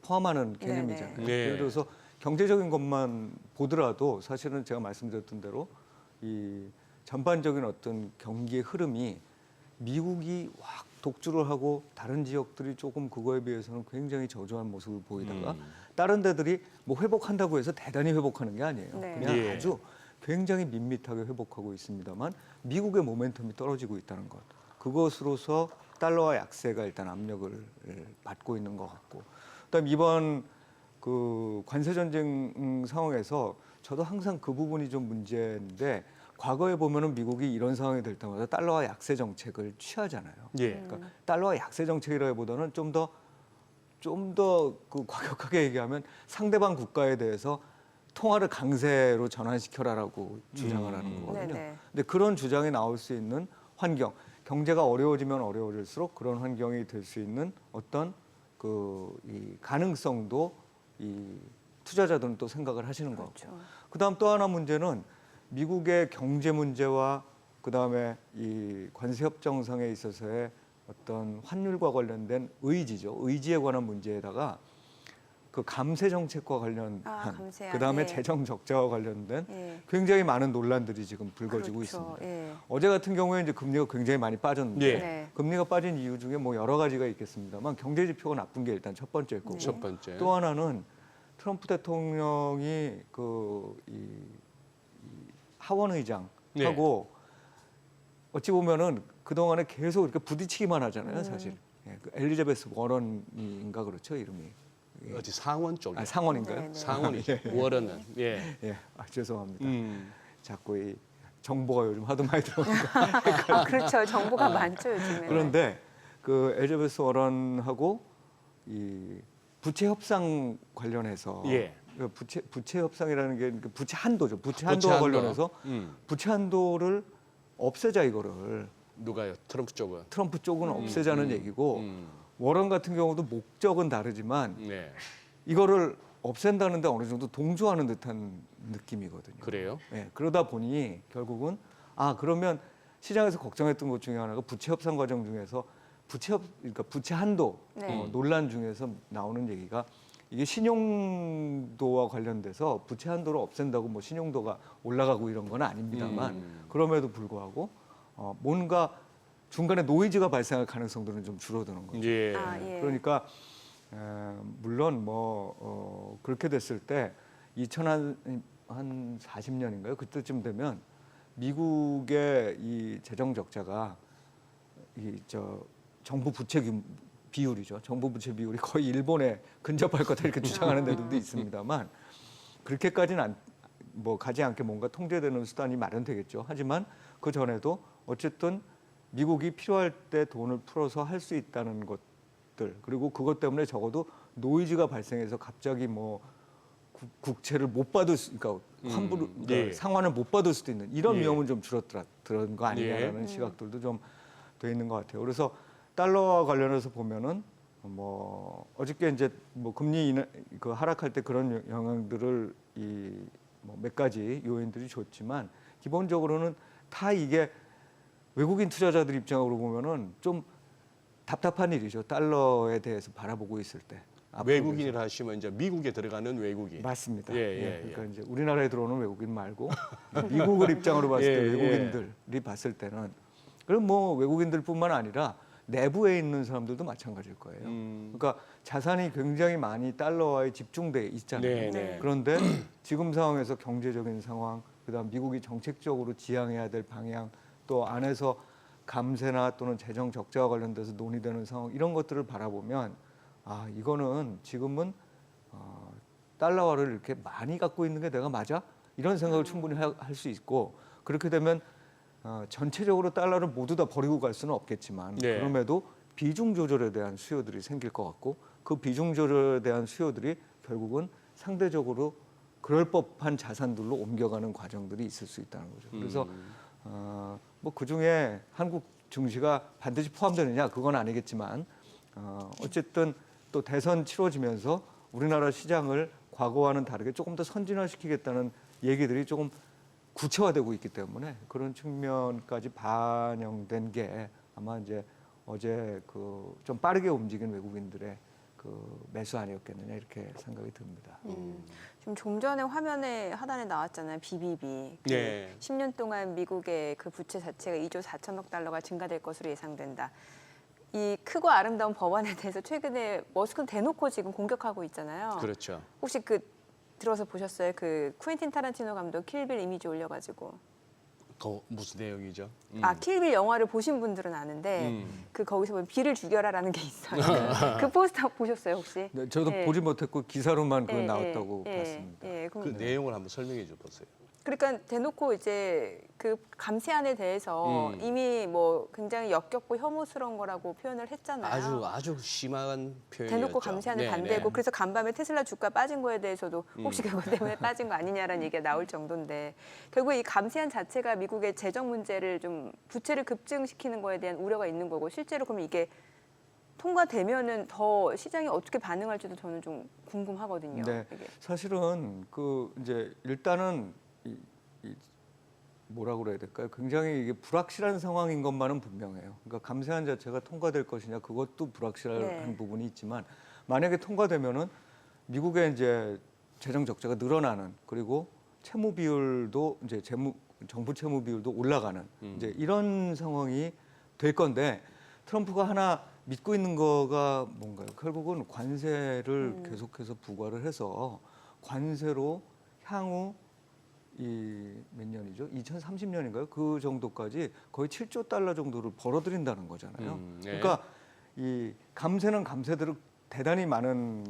포함하는 개념이잖아요. 네네. 네. 예를 들어서 경제적인 것만 보더라도 사실은 제가 말씀드렸던 대로 이 전반적인 어떤 경기의 흐름이 미국이 확 독주를 하고 다른 지역들이 조금 그거에 비해서는 굉장히 저조한 모습을 보이다가 다른 데들이 뭐 회복한다고 해서 대단히 회복하는 게 아니에요. 네. 그냥 예. 아주 굉장히 밋밋하게 회복하고 있습니다만 미국의 모멘텀이 떨어지고 있다는 것. 그것으로서 달러와 약세가 일단 압력을 받고 있는 것 같고 그다음 이번 그 관세 전쟁 상황에서 저도 항상 그 부분이 좀 문제인데 과거에 보면은 미국이 이런 상황이 될 때마다 달러와 약세 정책을 취하잖아요. 예. 그러니까 달러와 약세 정책이라기보다는 좀 더 그 과격하게 얘기하면 상대방 국가에 대해서 통화를 강세로 전환시켜라라고 주장을 하는 거거든요. 네네. 근데 그런 주장이 나올 수 있는 환경, 경제가 어려워지면 어려워질수록 그런 환경이 될 수 있는 어떤 이 가능성도 이 투자자들은 또 생각을 하시는 것 같고. 그다음 또 하나 문제는 미국의 경제 문제와 그다음에 이 관세 협정상에 있어서의 어떤 환율과 관련된 의지죠. 의지에 관한 문제에다가 그 감세 정책과 관련한 감세안, 그다음에 예. 재정 적자와 관련된 예. 굉장히 많은 논란들이 지금 불거지고 그렇죠. 있습니다. 예. 어제 같은 경우에 이제 금리가 굉장히 많이 빠졌는데 예. 네. 금리가 빠진 이유 중에 뭐 여러 가지가 있겠습니다만 경제 지표가 나쁜 게 일단 첫 번째고 첫 번째. 또 하나는 트럼프 대통령이 이 하원 의장하고 어찌 보면은 그동안에 계속 이렇게 부딪히기만 하잖아요, 사실. 예, 그 엘리자베스 워런인가 그렇죠, 이름이. 예. 어디 상원 쪽에. 상원인가요? 네, 네. 상원이 워런은. 예. 예, 죄송합니다. 음. 자꾸 이 정보가 요즘 하도 많이 들어오니까. 그렇죠. 정보가 많죠, 요즘에. 그런데 그 엘리자베스 워런하고 이 부채 협상 관련해서 예. 그 부채 협상이라는 게 부채 한도죠. 부채 한도와 한도. 관련해서 부채 한도를 없애자 이거를 누가요? 트럼프 쪽은. 트럼프 쪽은 없애자는 얘기고 워런 같은 경우도 목적은 다르지만 네. 이거를 없앤다는데 어느 정도 동조하는 듯한 느낌이거든요. 그래요? 네, 그러다 보니 결국은 그러면 시장에서 걱정했던 것 중에 하나가 부채 협상 과정 중에서 그러니까 부채 한도 네. 논란 중에서 나오는 얘기가 이게 신용도와 관련돼서 부채 한도를 없앤다고 뭐 신용도가 올라가고 이런 건 아닙니다만 그럼에도 불구하고 뭔가 중간에 노이즈가 발생할 가능성들은 좀 줄어드는 거죠. 예. 예. 그러니까 물론 뭐 그렇게 됐을 때 2040년인가요? 그때쯤 되면 미국의 이 재정 적자가 정부 부채 비율이죠. 정부 부채 비율이 거의 일본에 근접할 거다 이렇게 주장하는 데들도 있습니다만 그렇게까지는 뭐 가지 않게 뭔가 통제되는 수단이 마련되겠죠. 하지만 그 전에도 어쨌든 미국이 필요할 때 돈을 풀어서 할 수 있다는 것들 그리고 그것 때문에 적어도 노이즈가 발생해서 갑자기 뭐 국채를 못 받을 그러니까 환불 예. 상환을 못 받을 수도 있는 이런 예. 위험은 좀 줄었던 거 아니냐라는 예. 시각들도 좀 돼 있는 것 같아요. 그래서 달러와 관련해서 보면은 뭐 어저께 이제 뭐 금리 그 하락할 때 그런 영향들을 뭐 몇 가지 요인들이 줬지만 기본적으로는 다 이게 외국인 투자자들 입장으로 보면은 좀 답답한 일이죠. 달러에 대해서 바라보고 있을 때. 외국인이라 하시면 이제 미국에 들어가는 외국인. 맞습니다. 예. 그러니까 이제 우리나라에 들어오는 외국인 말고 미국을 입장으로 봤을 때 예, 외국인들이 봤을 때는 그럼 뭐 외국인들뿐만 아니라 내부에 있는 사람들도 마찬가지일 거예요. 그러니까 자산이 굉장히 많이 달러와에 집중돼 있잖아요. 네. 그런데 지금 상황에서 경제적인 상황, 그다음 미국이 정책적으로 지향해야 될 방향, 또 안에서 감세나 또는 재정 적자와 관련돼서 논의되는 상황 이런 것들을 바라보면 아 이거는 지금은 달러화를 이렇게 많이 갖고 있는 게 내가 맞아? 이런 생각을 충분히 할 수 있고 그렇게 되면 전체적으로 달러를 모두 다 버리고 갈 수는 없겠지만 네. 그럼에도 비중 조절에 대한 수요들이 생길 것 같고 그 비중 조절에 대한 수요들이 결국은 상대적으로 그럴 법한 자산들로 옮겨가는 과정들이 있을 수 있다는 거죠. 그래서 뭐 그중에 한국 증시가 반드시 포함되느냐 그건 아니겠지만 어쨌든 또 대선 치러지면서 우리나라 시장을 과거와는 다르게 조금 더 선진화시키겠다는 얘기들이 조금 구체화되고 있기 때문에 그런 측면까지 반영된 게 아마 이제 어제 그 좀 빠르게 움직인 외국인들의 그 매수 아니었겠느냐 이렇게 생각이 듭니다. 지금 좀 전에 화면에 하단에 나왔잖아요. BBB. 그 네. 10년 동안 미국의 그 부채 자체가 2조 4천억 달러가 증가될 것으로 예상된다. 이 크고 아름다운 법안에 대해서 최근에 머스크는 대놓고 지금 공격하고 있잖아요. 그렇죠. 혹시 그 들어서 보셨어요? 그 쿠엔틴 타란티노 감독 킬빌 이미지 올려가지고. 그 무슨 내용이죠? 아 킬빌 영화를 보신 분들은 아는데 그 거기서 보면 비를 죽여라라는 게 있어요. 그 포스터 보셨어요 혹시? 네, 저도 예. 보지 못했고 기사로만 그거 예, 나왔다고 예, 봤습니다. 예, 그 그럼 내용을 한번 설명해 줘 보세요. 그러니까 대놓고 이제 그 감세안에 대해서 이미 뭐 굉장히 역겹고 혐오스러운 거라고 표현을 했잖아요. 아주 심한 표현이었죠. 대놓고 감세안을 네, 반대고 네. 그래서 간밤에 테슬라 주가 빠진 거에 대해서도 혹시 그것 때문에 빠진 거 아니냐라는 얘기가 나올 정도인데 결국 이 감세안 자체가 미국의 재정 문제를 좀 부채를 급증시키는 거에 대한 우려가 있는 거고 실제로 그러면 이게 통과되면은 더 시장이 어떻게 반응할지도 저는 좀 궁금하거든요. 네, 이게. 사실은 그 이제 일단은 뭐라고 그래야 될까요? 굉장히 이게 불확실한 상황인 것만은 분명해요. 그러니까 감세안 자체가 통과될 것이냐 그것도 불확실한 네. 부분이 있지만 만약에 통과되면은 미국의 이제 재정 적자가 늘어나는 그리고 채무 비율도 이제 정부 채무 비율도 올라가는 이제 이런 상황이 될 건데 트럼프가 하나 믿고 있는 거가 뭔가요? 결국은 관세를 계속해서 부과를 해서 관세로 향후 이 몇 년이죠? 2030년인가요? 그 정도까지 거의 7조 달러 정도를 벌어들인다는 거잖아요. 네. 그러니까 이 감세는 감세대로 대단히 많은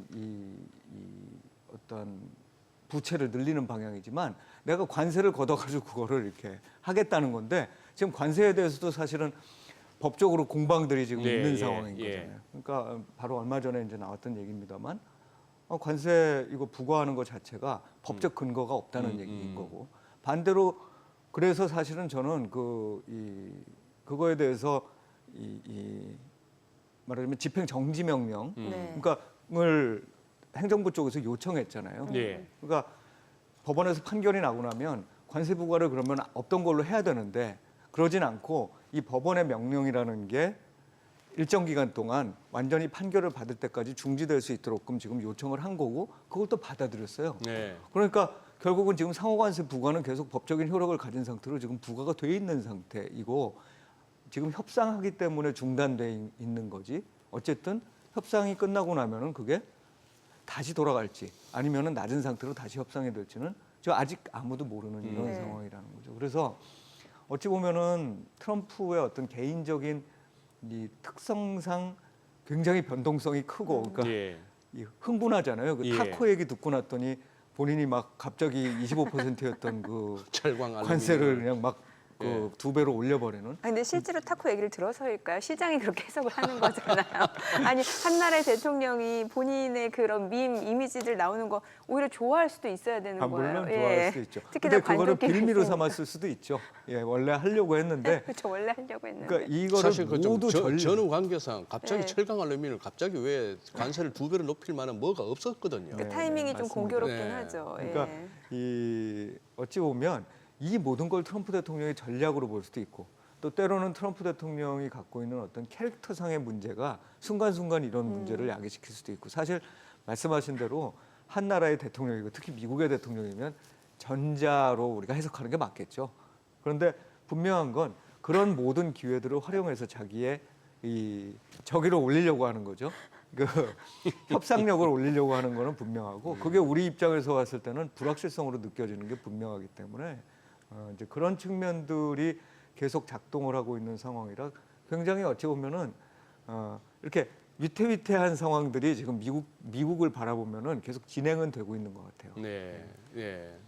어떤 부채를 늘리는 방향이지만 내가 관세를 걷어가지고 그거를 이렇게 하겠다는 건데 지금 관세에 대해서도 사실은 법적으로 공방들이 지금 예, 있는 예, 상황인 예. 거잖아요. 그러니까 바로 얼마 전에 이제 나왔던 얘기입니다만 관세 이거 부과하는 것 자체가 법적 근거가 없다는 얘기인 거고 반대로 그래서 사실은 저는 그거에 대해서 말하자면 집행 정지 명령 네. 그러니까를 행정부 쪽에서 요청했잖아요. 예. 그러니까 법원에서 판결이 나고 나면 관세 부과를 그러면 없던 걸로 해야 되는데 그러진 않고 이 법원의 명령이라는 게 일정 기간 동안 완전히 판결을 받을 때까지 중지될 수 있도록끔 지금 요청을 한 거고 그걸 또 받아들였어요. 네. 그러니까 결국은 지금 상호관세 부과는 계속 법적인 효력을 가진 상태로 지금 부과가 돼 있는 상태이고 지금 협상하기 때문에 중단돼 있는 거지. 어쨌든 협상이 끝나고 나면은 그게 다시 돌아갈지 아니면은 낮은 상태로 다시 협상이 될지는 저 아직 아무도 모르는 이런 네. 상황이라는 거죠. 그래서 어찌 보면은 트럼프의 어떤 개인적인 이 특성상 굉장히 변동성이 크고 그러니까 예. 이 흥분하잖아요. 그 예. 타코 얘기 듣고 났더니 본인이 막 갑자기 25%였던 그 철광 알루미늄. 관세를 그냥 막 그 예. 2배로 올려버리는. 아, 근데 실제로 타코 얘기를 들어서일까요? 시장이 그렇게 해석을 하는 거잖아요. 아니 한 나라의 대통령이 본인의 그런 밈 이미지들 나오는 거 오히려 좋아할 수도 있어야 되는 거예요. 물론 좋아할 수도 있죠. 특히 근데 나 그거를 관종끼리 빌미로 있으니까. 삼았을 수도 있죠. 예, 원래 하려고 했는데 그렇죠. 원래 하려고 했는데. 그러니까 이거를 사실 그좀 모두 전후 관계상 갑자기 네. 철강 알루미늄을 갑자기 왜 관세를 2배로 높일 만한 뭐가 없었거든요. 그 네, 타이밍이 좀 맞습니다. 공교롭긴 네. 하죠. 그러니까 예. 이 어찌 보면 이 모든 걸 트럼프 대통령의 전략으로 볼 수도 있고 또 때로는 트럼프 대통령이 갖고 있는 어떤 캐릭터상의 문제가 순간순간 이런 문제를 야기시킬 수도 있고 사실 말씀하신 대로 한 나라의 대통령이고 특히 미국의 대통령이면 전자로 우리가 해석하는 게 맞겠죠. 그런데 분명한 건 그런 모든 기회들을 활용해서 자기의 이 저기를 올리려고 하는 거죠. 그 협상력을 올리려고 하는 거는 분명하고 그게 우리 입장에서 봤을 때는 불확실성으로 느껴지는 게 분명하기 때문에 이제 그런 측면들이 계속 작동을 하고 있는 상황이라 굉장히 어찌 보면은 이렇게 위태위태한 상황들이 지금 미국을 바라보면은 계속 진행은 되고 있는 것 같아요. 네, 네.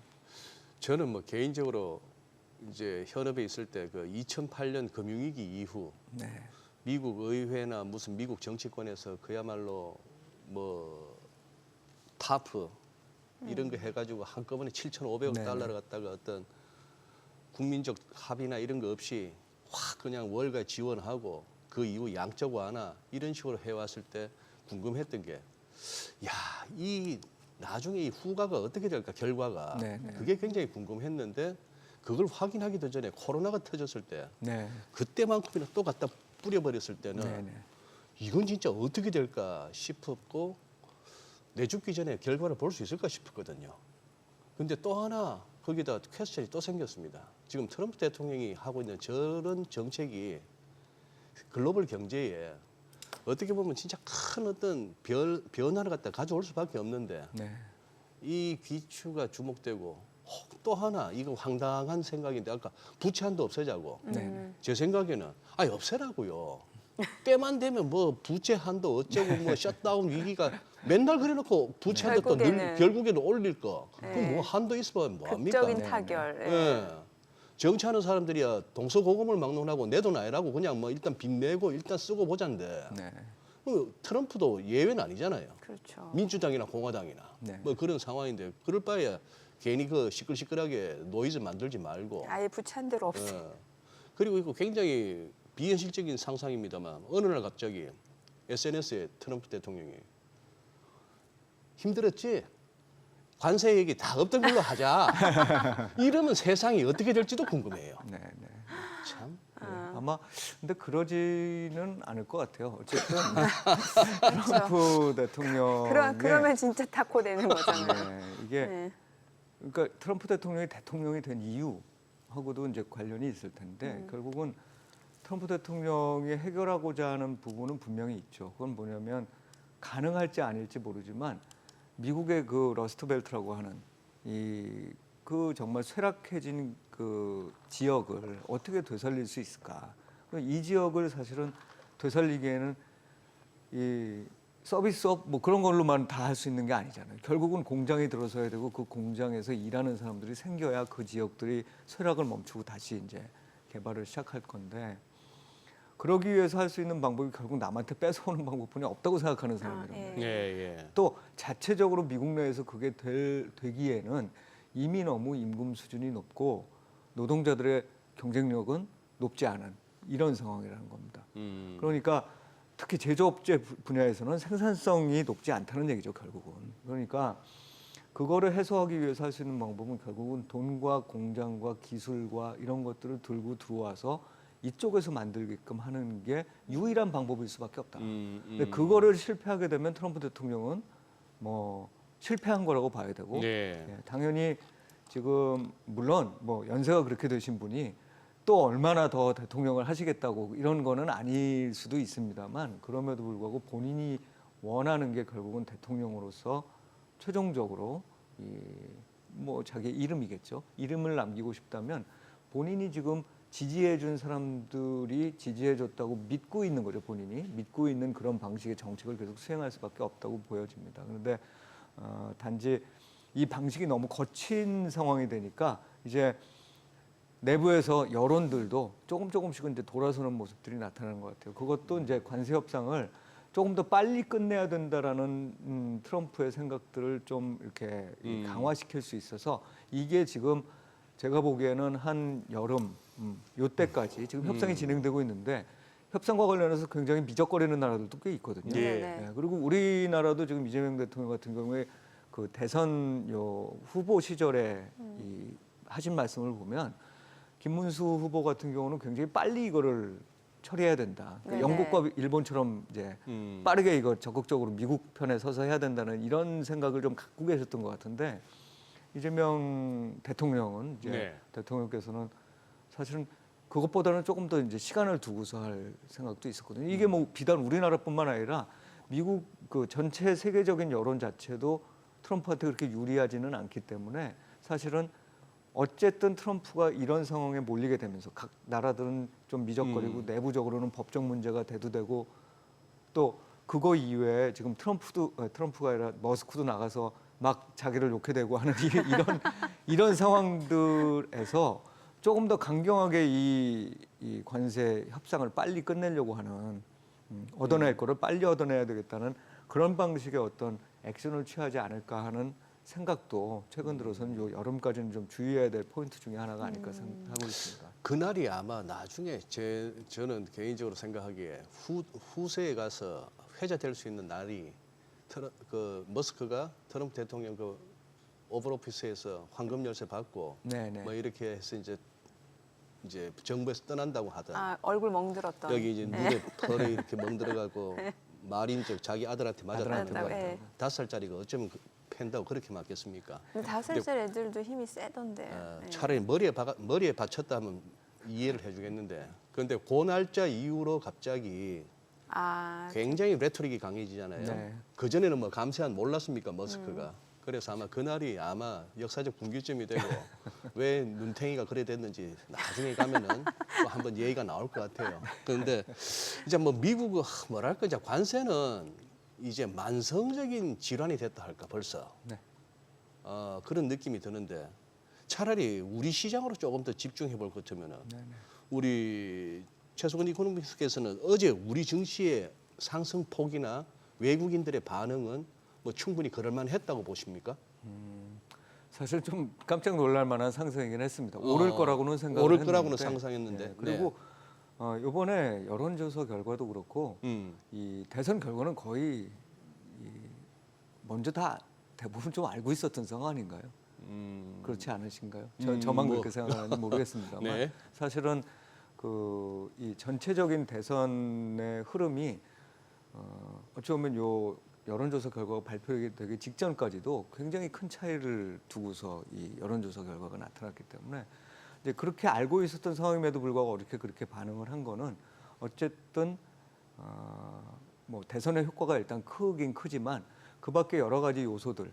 저는 뭐 개인적으로 이제 현업에 있을 때 그 2008년 금융위기 이후 네. 미국 의회나 무슨 미국 정치권에서 그야말로 뭐 타프 이런 거 해가지고 한꺼번에 7,500억 네네. 달러를 갖다가 어떤 국민적 합의나 이런 거 없이 확 그냥 월가 지원하고 그 이후 양적 완화 이런 식으로 해왔을 때 궁금했던 게 야, 이 나중에 이 후가가 어떻게 될까 결과가 네네. 그게 굉장히 궁금했는데 그걸 확인하기도 전에 코로나가 터졌을 때 네. 그때만큼이나 또 갖다 뿌려버렸을 때는 네네. 이건 진짜 어떻게 될까 싶었고 내 죽기 전에 결과를 볼 수 있을까 싶었거든요. 근데 또 하나 거기다 퀘스천이 또 생겼습니다. 지금 트럼프 대통령이 하고 있는 저런 정책이 글로벌 경제에 어떻게 보면 진짜 큰 어떤 변화를 갖다 가져올 수밖에 없는데 네. 이 귀추가 주목되고 또 하나 이거 황당한 생각인데 아까 부채 한도 없애자고 네. 제 생각에는 아니 없애라고요. 때만 되면 뭐 부채 한도 어쩌고 뭐 셧다운 위기가 맨날 그래놓고 부채 한도 또 결국에는 올릴 거. 그럼 뭐 한도 있으면 뭐합니까? 극적인 네, 타결. 예. 예. 정치하는 사람들이야 동서고금을 막론하고 내 돈 아니라고 그냥 뭐 일단 빚내고 일단 쓰고 보자인데 네. 트럼프도 예외는 아니잖아요. 그렇죠. 민주당이나 공화당이나 네. 뭐 그런 상황인데 그럴 바에야 괜히 그 시끌시끌하게 노이즈 만들지 말고 아예 부채한 대로 없애. 예. 그리고 이거 굉장히 비현실적인 상상입니다만 어느 날 갑자기 SNS에 트럼프 대통령이 힘들었지? 관세 얘기 다 없던 걸로 하자. 이러면 세상이 어떻게 될지도 궁금해요. 네. 네. 참. 아마 근데 그러지는 않을 것 같아요. 어쨌든 그렇죠. 트럼프 대통령 그러면 진짜 타코 되는 거잖아요. 네, 이게 네. 그러니까 트럼프 대통령이 된 이유하고도 이제 관련이 있을 텐데 결국은 트럼프 대통령이 해결하고자 하는 부분은 분명히 있죠. 그건 뭐냐면 가능할지 아닐지 모르지만 미국의 그 러스트벨트라고 하는 그 정말 쇠락해진 그 지역을 어떻게 되살릴 수 있을까? 이 지역을 사실은 되살리기에는 이 서비스업 뭐 그런 걸로만 다 할 수 있는 게 아니잖아요. 결국은 공장이 들어서야 되고 그 공장에서 일하는 사람들이 생겨야 그 지역들이 쇠락을 멈추고 다시 이제 개발을 시작할 건데 그러기 위해서 할 수 있는 방법이 결국 남한테 뺏어오는 방법뿐이 없다고 생각하는 사람이란 말이에요. 예. 또 자체적으로 미국 내에서 그게 되기에는 이미 너무 임금 수준이 높고 노동자들의 경쟁력은 높지 않은 이런 상황이라는 겁니다. 그러니까 특히 제조업체 분야에서는 생산성이 높지 않다는 얘기죠, 결국은. 그러니까 그거를 해소하기 위해서 할 수 있는 방법은 결국은 돈과 공장과 기술과 이런 것들을 들고 들어와서 이쪽에서 만들게끔 하는 게 유일한 방법일 수밖에 없다. 근데 그거를 실패하게 되면 트럼프 대통령은 뭐 실패한 거라고 봐야 되고 네. 당연히 지금 물론 뭐 연세가 그렇게 되신 분이 또 얼마나 더 대통령을 하시겠다고 이런 거는 아닐 수도 있습니다만 그럼에도 불구하고 본인이 원하는 게 결국은 대통령으로서 최종적으로 뭐 자기 이름이겠죠. 이름을 남기고 싶다면 본인이 지금 지지해준 사람들이 지지해줬다고 믿고 있는 거죠. 본인이 믿고 있는 그런 방식의 정책을 계속 수행할 수밖에 없다고 보여집니다. 그런데 단지 이 방식이 너무 거친 상황이 되니까 이제 내부에서 여론들도 조금씩은 이제 돌아서는 모습들이 나타나는 것 같아요. 그것도 이제 관세 협상을 조금 더 빨리 끝내야 된다라는 트럼프의 생각들을 좀 이렇게 강화시킬 수 있어서 이게 지금 제가 보기에는 한 여름 요때까지 지금 협상이 진행되고 있는데 협상과 관련해서 굉장히 미적거리는 나라들도 꽤 있거든요. 예. 네. 그리고 우리나라도 지금 이재명 대통령 같은 경우에 그 대선 후보 시절에 하신 말씀을 보면 김문수 후보 같은 경우는 굉장히 빨리 이거를 처리해야 된다. 그러니까 네네. 영국과 일본처럼 이제 빠르게 이거 적극적으로 미국 편에 서서 해야 된다는 이런 생각을 좀 갖고 계셨던 것 같은데 이재명 대통령은 이제 네. 대통령께서는 사실은 그것보다는 조금 더 이제 시간을 두고서 할 생각도 있었거든요. 이게 뭐 비단 우리나라뿐만 아니라 미국 그 전체 세계적인 여론 자체도 트럼프한테 그렇게 유리하지는 않기 때문에 사실은 어쨌든 트럼프가 이런 상황에 몰리게 되면서 각 나라들은 좀 미적거리고 내부적으로는 법적 문제가 대두되고 또 그거 이외에 지금 트럼프가 아니라 머스크도 나가서 막 자기를 욕해 대고 하는 이런 상황들에서 조금 더 강경하게 이 관세 협상을 빨리 끝내려고 하는 얻어낼 거를 빨리 얻어내야 되겠다는 그런 방식의 어떤 액션을 취하지 않을까 하는 생각도 최근 들어서는 요 여름까지는 좀 주의해야 될 포인트 중에 하나가 아닐까 생각하고 있습니다. 그날이 아마 나중에 저는 개인적으로 생각하기에 후세에 가서 회자될 수 있는 날이 그 머스크가 트럼프 대통령 그 오벌 오피스에서 황금 열쇠 받고 네네. 뭐 이렇게 해서 이제 정부에서 떠난다고 하던 얼굴 멍들었던. 여기 이제 눈에 털이 이렇게 멍들어가고 말인 적 자기 아들한테 맞았다고 맞았다고, 예. 5살짜리가 어쩌면 팬다고 그렇게 맞겠습니까? 근데 5살 애들도 힘이 세던데. 네. 차라리 머리에 받쳤다 하면 이해를 해주겠는데 그런데 그 날짜 이후로 갑자기 굉장히 레토릭이 강해지잖아요. 네. 그 전에는 뭐 감세한 몰랐습니까 머스크가. 그래서 아마 그날이 아마 역사적 분기점이 되고 왜 눈탱이가 그래 됐는지 나중에 가면은 또 한번 얘기가 나올 것 같아요. 그런데 이제 뭐 미국은 뭐랄까 이제 관세는 이제 만성적인 질환이 됐다 할까 벌써. 네. 그런 느낌이 드는데 차라리 우리 시장으로 조금 더 집중해 볼 것 같으면은 우리 최수근 이코노미스트께서는 어제 우리 증시의 상승 폭이나 외국인들의 반응은 뭐 충분히 그럴만했다고 보십니까? 사실 좀 깜짝 놀랄 만한 상승이긴 했습니다. 오를 거라고는 생각을 오를 했는데. 거라고는 상상했는데. 네, 그리고 이번에 여론조사 결과도 그렇고 이 대선 결과는 거의 먼저 다 대부분 좀 알고 있었던 상황 아닌가요? 그렇지 않으신가요? 저만 뭐. 그렇게 생각하는지 모르겠습니다만 네. 사실은 이 전체적인 대선의 흐름이 어쩌면 요 여론조사 결과가 발표되기 직전까지도 굉장히 큰 차이를 두고서 이 여론조사 결과가 나타났기 때문에 이제 그렇게 알고 있었던 상황임에도 불구하고 어떻게 그렇게 반응을 한 거는 어쨌든 뭐 대선의 효과가 일단 크긴 크지만 그밖에 여러 가지 요소들이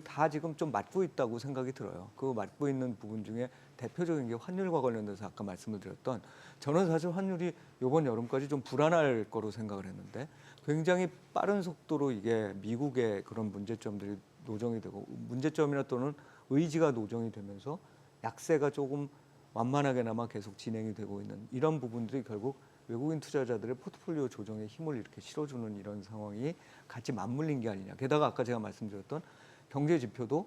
다 지금 좀 맞고 있다고 생각이 들어요. 그 맞고 있는 부분 중에 대표적인 게 환율과 관련돼서 아까 말씀을 드렸던 저는 사실 환율이 이번 여름까지 좀 불안할 거로 생각을 했는데 굉장히 빠른 속도로 이게 미국의 그런 문제점들이 노정이 되고 문제점이나 또는 의지가 노정이 되면서 약세가 조금 완만하게나마 계속 진행이 되고 있는 이런 부분들이 결국 외국인 투자자들의 포트폴리오 조정에 힘을 이렇게 실어주는 이런 상황이 같이 맞물린 게 아니냐. 게다가 아까 제가 말씀드렸던 경제 지표도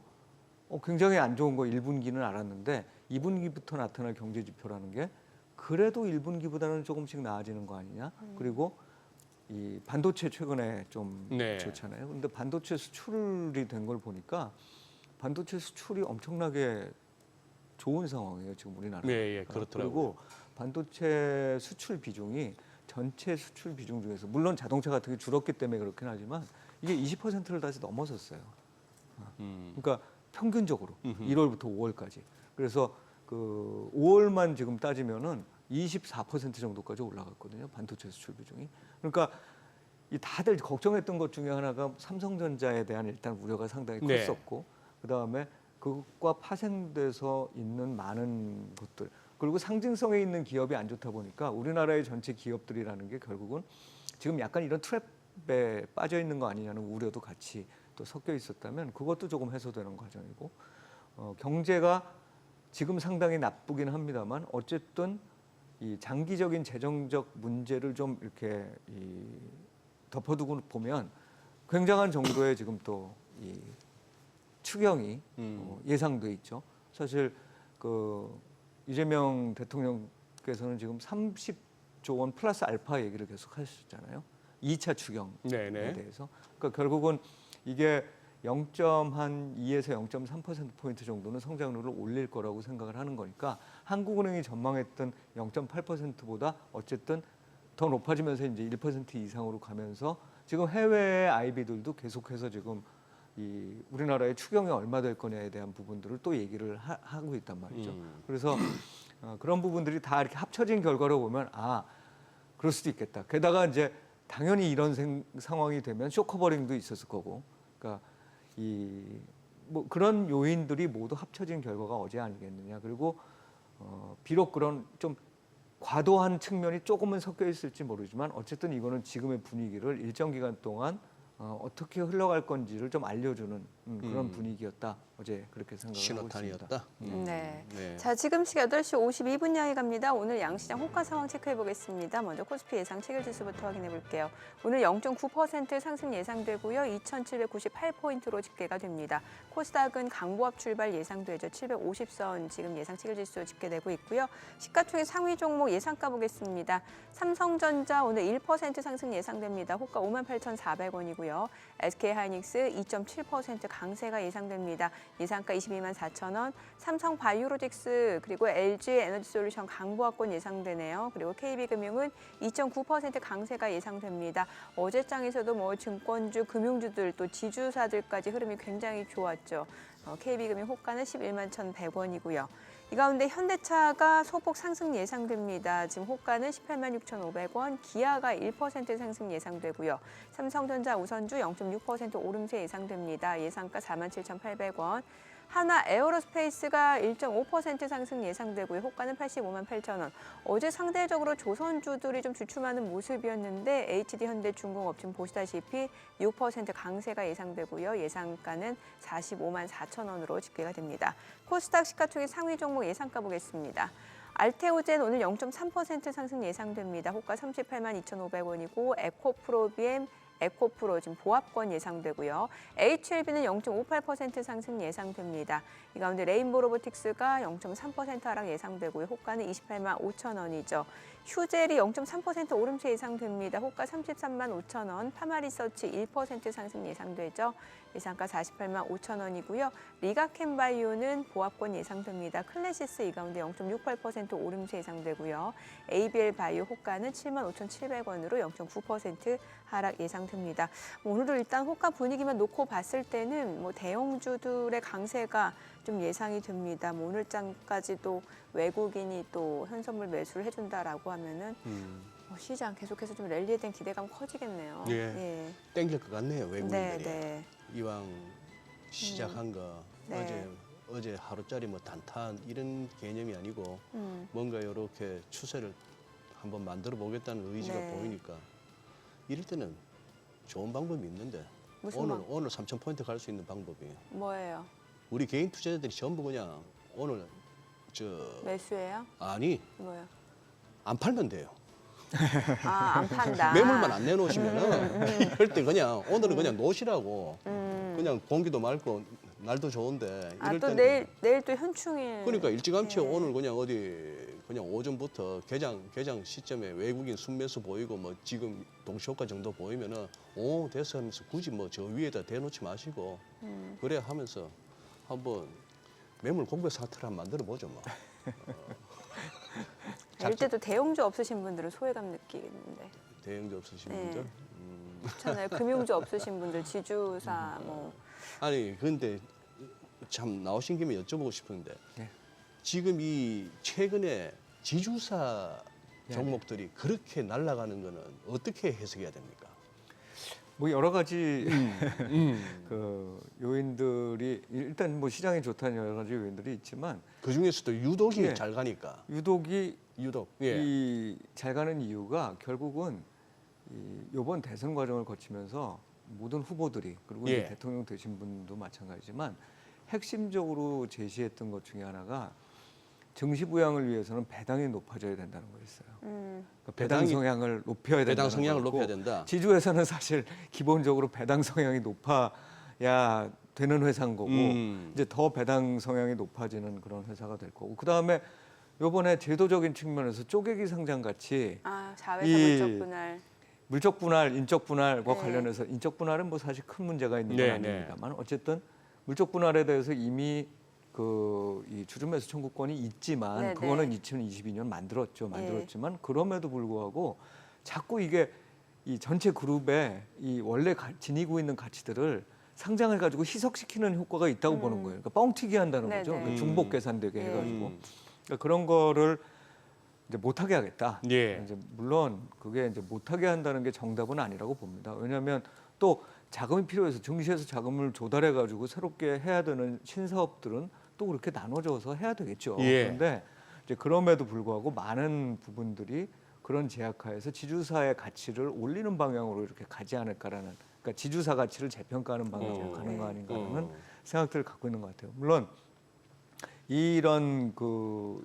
굉장히 안 좋은 거 1분기는 알았는데 2분기부터 나타날 경제 지표라는 게 그래도 1분기보다는 조금씩 나아지는 거 아니냐. 그리고 이 반도체 최근에 좀 네. 좋잖아요. 근데 반도체 수출이 된 걸 보니까 반도체 수출이 엄청나게 좋은 상황이에요. 지금 우리나라. 네, 예, 그렇더라고요. 그리고 반도체 수출 비중이 전체 수출 비중 중에서 물론 자동차 같은 게 줄었기 때문에 그렇긴 하지만 이게 20%를 다시 넘어섰어요. 그러니까 평균적으로 1월부터 5월까지. 그래서 그 5월만 지금 따지면은 24% 정도까지 올라갔거든요. 반도체 수출 비중이. 그러니까 이 다들 걱정했던 것 중에 하나가 삼성전자에 대한 일단 우려가 상당히 네. 컸었고, 그다음에 그것과 파생돼서 있는 많은 것들, 그리고 상징성에 있는 기업이 안 좋다 보니까 우리나라의 전체 기업들이라는 게 결국은 지금 약간 이런 트랩에 빠져 있는 거 아니냐는 우려도 같이 또 섞여 있었다면 그것도 조금 해소되는 과정이고, 경제가 지금 상당히 나쁘긴 합니다만 어쨌든 이 장기적인 재정적 문제를 좀 이렇게 덮어두고 보면 굉장한 정도의 지금 또 이 추경이 예상돼 있죠. 사실 그 이재명 대통령께서는 지금 30조 원 플러스 알파 얘기를 계속 하셨잖아요. 2차 추경에 네네. 대해서. 그러니까 결국은 이게 0.2에서 0.3%포인트 정도는 성장률을 올릴 거라고 생각을 하는 거니까 한국은행이 전망했던 0.8%보다 어쨌든 더 높아지면서 이제 1% 이상으로 가면서 지금 해외의 아이비들도 계속해서 지금 이 우리나라의 추경이 얼마 될 거냐에 대한 부분들을 또 얘기를 하고 있단 말이죠. 그래서 그런 부분들이 다 이렇게 합쳐진 결과로 보면 아, 그럴 수도 있겠다. 게다가 이제 당연히 이런 상황이 되면 쇼커버링도 있었을 거고, 그러니까 이 뭐 그런 요인들이 모두 합쳐진 결과가 어제 아니겠느냐. 그리고 비록 그런 좀 과도한 측면이 조금은 섞여 있을지 모르지만 어쨌든 이거는 지금의 분위기를 일정 기간 동안 어떻게 흘러갈 건지를 좀 알려주는 그런 분위기였다. 어제 그렇게 생각하고 있습니다. 신호탄이었다. 네. 네. 자, 지금 시각 8시 52분 향해 갑니다. 오늘 양시장 호가 상황 체크해 보겠습니다. 먼저 코스피 예상 체결 지수부터 확인해 볼게요. 오늘 0.9% 상승 예상되고요. 2,798포인트로 집계가 됩니다. 코스닥은 강보합 출발 예상되죠. 750선 지금 예상 체결 지수 집계되고 있고요. 시가총액 상위 종목 예상가 보겠습니다. 삼성전자 오늘 1% 상승 예상됩니다. 호가 58,400원이고요. SK하이닉스 2.7% 강세가 예상됩니다. 예상가 22만 4천 원. 삼성바이오로직스 그리고 LG에너지솔루션 강보합권 예상되네요. 그리고 KB금융은 2.9% 강세가 예상됩니다. 어제장에서도 뭐 증권주, 금융주들 또 지주사들까지 흐름이 굉장히 좋았죠. KB금융 호가는 11만 1,100원이고요. 이 가운데 현대차가 소폭 상승 예상됩니다. 지금 호가는 18만 6,500원, 기아가 1% 상승 예상되고요. 삼성전자 우선주 0.6% 오름세 예상됩니다. 예상가 4만 7,800원. 하나 에어로스페이스가 1.5% 상승 예상되고요. 호가는 85만 8천 원. 어제 상대적으로 조선주들이 좀 주춤하는 모습이었는데 HD현대중공업 지금 보시다시피 6% 강세가 예상되고요. 예상가는 45만 4천 원으로 집계가 됩니다. 코스닥 시가총액 상위 종목 예상가 보겠습니다. 알테오젠 오늘 0.3% 상승 예상됩니다. 호가 38만 2,500원이고 에코프로비엠 에코프로 지금 보합권 예상되고요. HLB는 0.58% 상승 예상됩니다. 이 가운데 레인보 로보틱스가 0.3% 하락 예상되고요. 호가는 28만 5천 원이죠. 휴젤이 0.3% 오름세 예상됩니다. 호가 33만 5천 원. 파마리서치 1% 상승 예상되죠. 예상가 48만 5천 원이고요. 리가캠바이오는 보합권 예상됩니다. 클래시스 이 가운데 0.68% 오름세 예상되고요. ABL 바이오 호가는 7만 5,700원으로 0.9% 하락 예상됩니다. 오늘도 일단 호가 분위기만 놓고 봤을 때는 뭐 대형주들의 강세가 좀 예상이 됩니다. 뭐 오늘장까지도 외국인이 또 현선물 매수를 해준다라고 하면은 시장 계속해서 좀 랠리에 대한 기대감 커지겠네요. 예. 땡길 것 같네요, 외국인들이. 네. 이왕 시작한 거 네. 어제 하루짜리 뭐 단탄 이런 개념이 아니고 뭔가 이렇게 추세를 한번 만들어 보겠다는 의지가 네. 보이니까 이럴 때는 좋은 방법이 있는데 무슨 오늘 3,000포인트 갈 수 있는 방법이 뭐예요? 우리 개인 투자자들이 전부 그냥 오늘 매수예요? 아니 뭐요? 안 팔면 돼요. 아, 안 판다. 매물만 안 내놓으시면은 그럴 때 그냥 오늘은 그냥 놓으시라고 그냥 공기도 맑고 날도 좋은데 아, 이럴 또 때는 내일 또 현충일. 그러니까 일찌감치 네. 오늘 그냥 어디 그냥 오전부터 개장 시점에 외국인 순매수 보이고 뭐 지금 동시효과 정도 보이면은 오 됐어 하면서 굳이 뭐 저 위에다 대놓지 마시고 그래 하면서 한번 매물 공백 사태를 한번 만들어 보죠 뭐. 이럴 때도 대형주 없으신 분들은 소외감 느끼겠는데. 대형주 없으신 네. 분들. 그렇잖아요. 금융주 없으신 분들, 지주사 뭐. 아니 근데 참 나오신 김에 여쭤보고 싶은데 네. 지금 이 최근에 지주사 종목들이 그렇게 날아가는 거는 어떻게 해석해야 됩니까? 뭐 여러 가지 그 요인들이 일단 뭐 시장이 좋다는 여러 가지 요인들이 있지만 그 중에서도 유독이 예. 잘 가니까. 유독 예. 이 잘 가는 이유가 결국은 이 이번 대선 과정을 거치면서 모든 후보들이 그리고 예. 이제 대통령 되신 분도 마찬가지지만 핵심적으로 제시했던 것 중에 하나가 증시 부양을 위해서는 배당이 높아져야 된다는 거였어요. 그러니까 배당 배당이- 성향을 높여야 된다는 배당 성향을 거였고 높여야 된다. 지주에서는 사실 기본적으로 배당 성향이 높아야 되는 회사인 거고 이제 더 배당 성향이 높아지는 그런 회사가 될 거고 그 다음에 이번에 제도적인 측면에서 쪼개기 상장 같이 아, 자회사 이- 물적 분할. 물적 분할, 인적 분할과 네. 관련해서 인적 분할은 뭐 사실 큰 문제가 있는 네, 건 아닙니다만 어쨌든 물적 분할에 대해서 이미 이 주주매수 청구권이 있지만 네, 그거는 네. 2022년 만들었지만 그럼에도 불구하고 자꾸 이게 이 전체 그룹에 이 원래 지니고 있는 가치들을 상장을 가지고 희석시키는 효과가 있다고 보는 거예요. 그러니까 뻥튀기 한다는 네, 거죠. 네. 그러니까 중복 계산되게 네. 해가지고 그러니까 그런 거를 이제 못하게 하겠다. 예. 이제 물론 그게 이제 못하게 한다는 게 정답은 아니라고 봅니다. 왜냐하면 또 자금이 필요해서 증시에서 자금을 조달해 가지고 새롭게 해야 되는 신사업들은 또 그렇게 나눠져서 해야 되겠죠. 예. 그런데 이제 그럼에도 불구하고 많은 부분들이 그런 제약하에서 지주사의 가치를 올리는 방향으로 이렇게 가지 않을까라는, 그러니까 지주사 가치를 재평가하는 방향으로 가는 거 아닌가라는 생각들을 갖고 있는 것 같아요. 물론 이런 뭐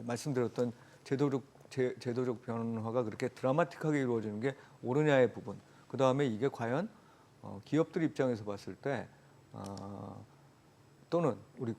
말씀드렸던 제도적 변화가 그렇게 드라마틱하게 이루어지는 게 옳으냐의 부분. 그 다음에 이게 과연 기업들 입장에서 봤을 때 또는 우리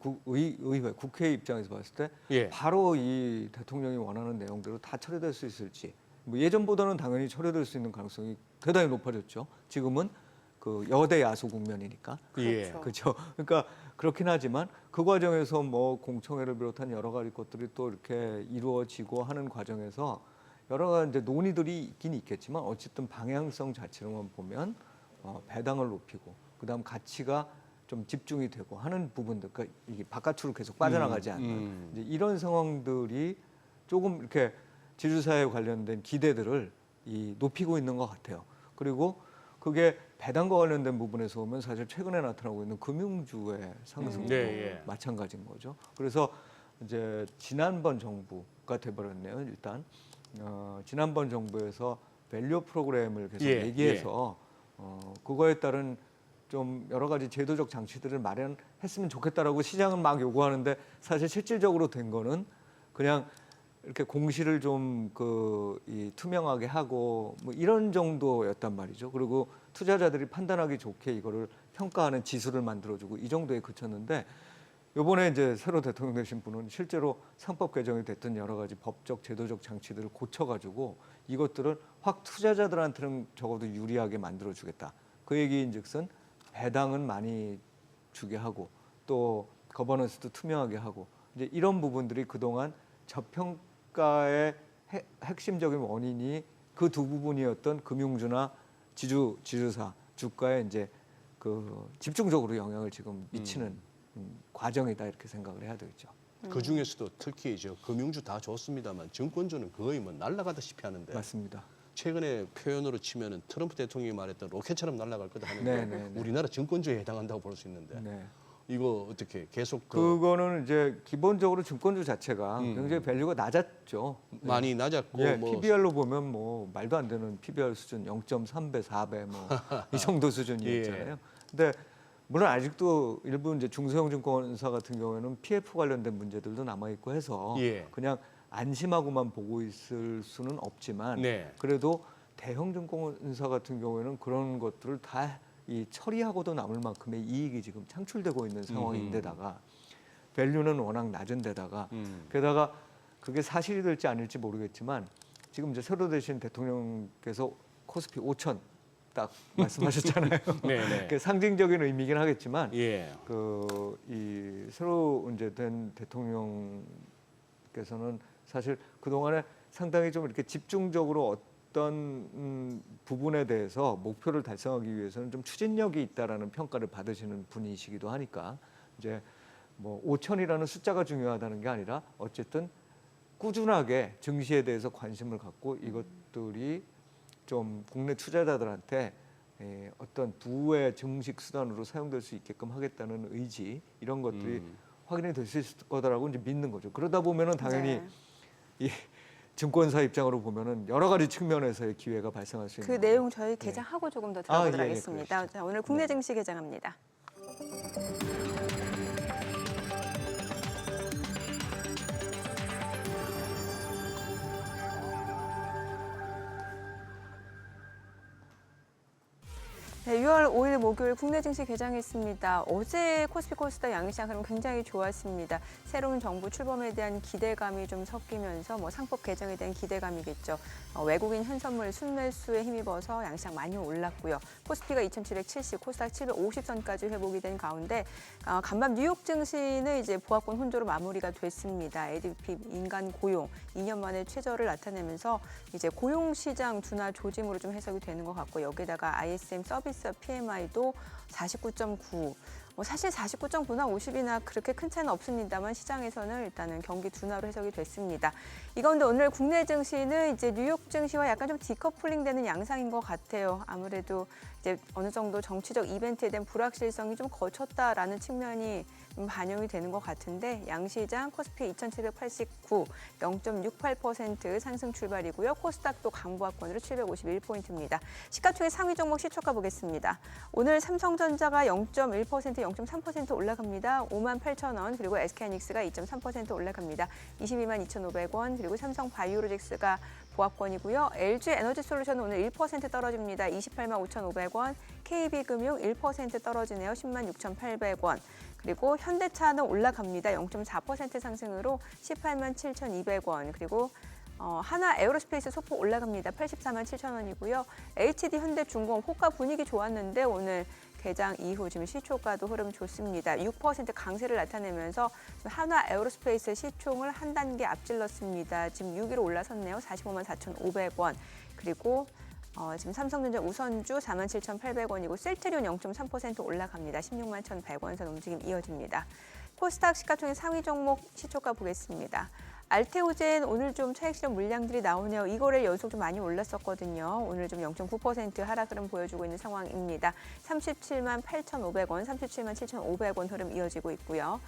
의회, 국회 입장에서 봤을 때 예. 바로 이 대통령이 원하는 내용대로 다 처리될 수 있을지. 뭐 예전보다는 당연히 처리될 수 있는 가능성이 대단히 높아졌죠. 지금은 그 여대 야소 국면이니까. 예. 그렇죠. 그러니까 그렇긴 하지만 그 과정에서 뭐 공청회를 비롯한 여러 가지 것들이 또 이렇게 이루어지고 하는 과정에서 여러 가지 이제 논의들이 있긴 있겠지만 어쨌든 방향성 자체로만 보면 배당을 높이고 그다음 가치가 좀 집중이 되고 하는 부분들, 그러니까 이게 바깥으로 계속 빠져나가지 않는 이제 이런 상황들이 조금 이렇게 지주사에 관련된 기대들을 높이고 있는 것 같아요. 그리고 그게 배당과 관련된 부분에서 보면 사실 최근에 나타나고 있는 금융주의 상승도 네, 예. 마찬가지인 거죠. 그래서 이제 지난번 정부가 돼버렸네요. 일단 지난번 정부에서 밸류 프로그램을 계속 예, 얘기해서 그거에 따른 좀 여러 가지 제도적 장치들을 마련했으면 좋겠다라고 시장은 막 요구하는데 사실 실질적으로 된 거는 그냥 이렇게 공시를 좀 투명하게 하고 뭐 이런 정도였단 말이죠. 그리고 투자자들이 판단하기 좋게 이거를 평가하는 지수를 만들어주고 이 정도에 그쳤는데 이번에 이제 새로 대통령 되신 분은 실제로 상법 개정이 됐던 여러 가지 법적 제도적 장치들을 고쳐가지고 이것들을 확 투자자들한테는 적어도 유리하게 만들어주겠다. 그 얘기인즉슨 배당은 많이 주게 하고 또 거버넌스도 투명하게 하고 이제 이런 부분들이 그동안 저평가의 핵심적인 원인이 그 두 부분이었던 금융주나 지주사 주가에 이제 집중적으로 영향을 지금 미치는 과정이다 이렇게 생각을 해야 되겠죠. 그 중에서도 특히 금융주 다 좋습니다만 증권주는 거의 뭐 날아가다시피 하는데 맞습니다. 최근에 표현으로 치면은 트럼프 대통령이 말했던 로켓처럼 날아갈 거다 하는데 네. 우리나라 증권주에 해당한다고 볼 수 있는데 네. 이거 어떻게 계속 그거는 이제 기본적으로 증권주 자체가 굉장히 밸류가 낮았죠. 많이 낮았고 예, 뭐 PBR로 보면 뭐 말도 안 되는 PBR 수준 0.3배, 4배 뭐 이 정도 수준이었잖아요. 근데 물론 아직도 일부 이제 중소형 증권사 같은 경우에는 PF 관련된 문제들도 남아 있고 해서 예. 그냥 안심하고만 보고 있을 수는 없지만 네. 그래도 대형 증권사 같은 경우에는 그런 것들을 다 처리하고도 남을 만큼의 이익이 지금 창출되고 있는 상황인데다가 밸류는 워낙 낮은 데다가 게다가 그게 사실이 될지 아닐지 모르겠지만 지금 이제 새로 되신 대통령께서 코스피 5천 딱 말씀하셨잖아요. 네네. 그 상징적인 의미긴 하겠지만 예. 이 새로 이제 된 대통령께서는 사실 그 동안에 상당히 좀 이렇게 집중적으로 어떤 부분에 대해서 목표를 달성하기 위해서는 좀 추진력이 있다라는 평가를 받으시는 분이시기도 하니까 이제 뭐 5천이라는 숫자가 중요하다는 게 아니라 어쨌든 꾸준하게 증시에 대해서 관심을 갖고 이것들이 좀 국내 투자자들한테 어떤 부의 증식 수단으로 사용될 수 있게끔 하겠다는 의지 이런 것들이 확인이 될 수 있을 거다라고 이제 믿는 거죠. 그러다 보면은 당연히 네. 이 증권사 입장으로 보면은 여러 가지 측면에서의 기회가 발생할 수 그 있는 내용 저희 개장하고 조금 더 들어보도록 예, 예, 하겠습니다. 그러시죠. 자, 오늘 국내 증시 개장합니다. 네, 6월 5일 목요일 국내 증시 개장했습니다. 어제 코스피 코스닥 양시장 흐름 굉장히 좋았습니다. 새로운 정부 출범에 대한 기대감이 좀 섞이면서 뭐 상법 개정에 대한 기대감이겠죠. 외국인 현선물 순매수에 힘입어서 양시장 많이 올랐고요. 코스피가 2,770, 코스닥 750선까지 회복이 된 가운데 간밤 뉴욕 증시는 이제 보합권 혼조로 마무리가 됐습니다. ADP 인간 고용 2년 만에 최저를 나타내면서 이제 고용 시장 둔화 조짐으로 좀 해석이 되는 것 같고 여기다가 ISM 서비스 PMI도 49.9. 사실 49.9나 50이나 그렇게 큰 차이는 없습니다만 시장에서는 일단은 경기 둔화로 해석이 됐습니다. 이 가운데 오늘 국내 증시는 이제 뉴욕 증시와 약간 좀 디커플링 되는 양상인 것 같아요. 아무래도 이제 어느 정도 정치적 이벤트에 대한 불확실성이 좀 거쳤다라는 측면이 반영이 되는 것 같은데 양시장 코스피 2,789, 0.68% 상승 출발이고요. 코스닥도 강보합권으로 751포인트입니다. 시가총액 상위 종목 시초가 보겠습니다. 오늘 삼성전자가 0.1%, 0.3% 올라갑니다. 58,000원, 그리고 SK하이닉스가 2.3% 올라갑니다. 222,250원, 그리고 삼성바이오로직스가 보합권이고요. LG에너지솔루션은 오늘 1% 떨어집니다. 285,500원, KB금융 1% 떨어지네요. 106,800원. 그리고 현대차는 올라갑니다. 0.4% 상승으로 187,200원. 그리고 하나 에어로스페이스 소폭 올라갑니다. 847,000원이고요. HD 현대중공업 호가 분위기 좋았는데 오늘 개장 이후 지금 시초가도 흐름 좋습니다. 6% 강세를 나타내면서 하나 에어로스페이스 시총을 한 단계 앞질렀습니다. 지금 6위로 올라섰네요. 454,500원. 그리고 지금 삼성전자 우선주 47,800원이고 셀트리온 0.3% 올라갑니다. 161,100원 선 움직임 이어집니다. 코스닥 시가총액 상위 종목 시초가 보겠습니다. 알테오젠 오늘 좀 차익 실현 물량들이 나오네요. 이거를 연속 좀 많이 올랐었거든요. 오늘 좀 0.9% 하락 흐름 보여주고 있는 상황입니다. 378,500원, 377,500원 흐름 이어지고 있고요.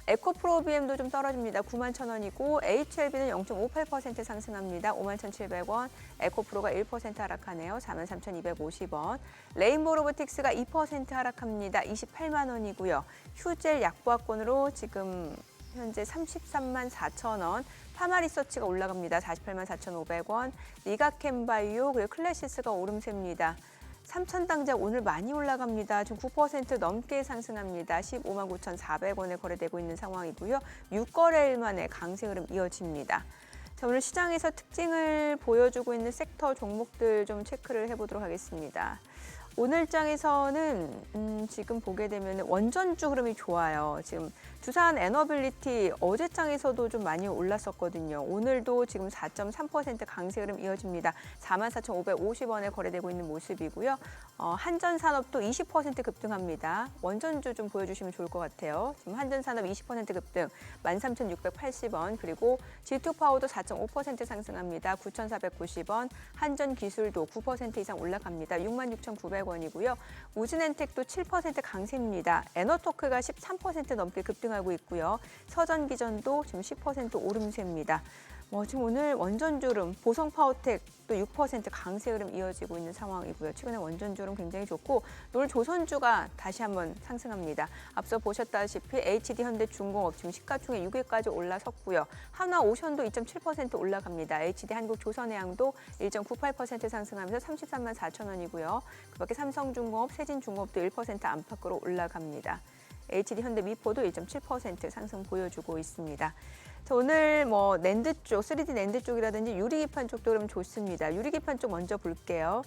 에코프로비엠도 좀 떨어집니다. 91,000원이고 HLB는 0.58% 상승합니다. 51,700원. 에코프로가 1% 하락하네요. 43,250원. 레인보우 로보틱스가 2% 하락합니다. 28만 원이고요. 휴젤 약보합권으로 지금 현재 334,000원. 파마리서치가 올라갑니다. 484,500원. 리가캠바이오 그리고 클래시스가 오름세입니다. 삼천당작 오늘 많이 올라갑니다. 지금 9% 넘게 상승합니다. 159,400원에 거래되고 있는 상황이고요. 6거래일 만에 강세 흐름 이어집니다. 자, 오늘 시장에서 특징을 보여주고 있는 섹터 종목들 좀 체크를 해보도록 하겠습니다. 오늘 장에서는 지금 보게 되면 원전주 흐름이 좋아요. 지금 두산 에너빌리티 어제 장에서도 좀 많이 올랐었거든요. 오늘도 지금 4.3% 강세 흐름 이어집니다. 44,550원에 거래되고 있는 모습이고요. 한전산업도 20% 급등합니다. 원전주 좀 보여주시면 좋을 것 같아요. 지금 한전산업 20% 급등, 13,680원. 그리고 G2파워도 4.5% 상승합니다. 9,490원. 한전기술도 9% 이상 올라갑니다. 66,900원이고요. 우진엔텍도 7% 강세입니다. 에너토크가 13% 넘게 급등하고 있고요. 서전기전도 지금 10% 오름세입니다. 지금 오늘 원전주름, 보성파워텍도 6% 강세 흐름 이어지고 있는 상황이고요. 최근에 원전주름 굉장히 좋고 오늘 조선주가 다시 한번 상승합니다. 앞서 보셨다시피 HD 현대중공업 지금 시가총액 6위까지 올라섰고요. 한화오션도 2.7% 올라갑니다. HD 한국조선해양도 1.98% 상승하면서 33만 4천 원이고요. 그밖에 삼성중공업, 세진중공업도 1% 안팎으로 올라갑니다. HD 현대미포도 1.7% 상승 보여주고 있습니다. 자, 오늘 낸드 쪽, 3D 낸드 쪽이라든지 유리기판 쪽도 그럼 좋습니다. 유리기판 쪽 먼저 볼게요.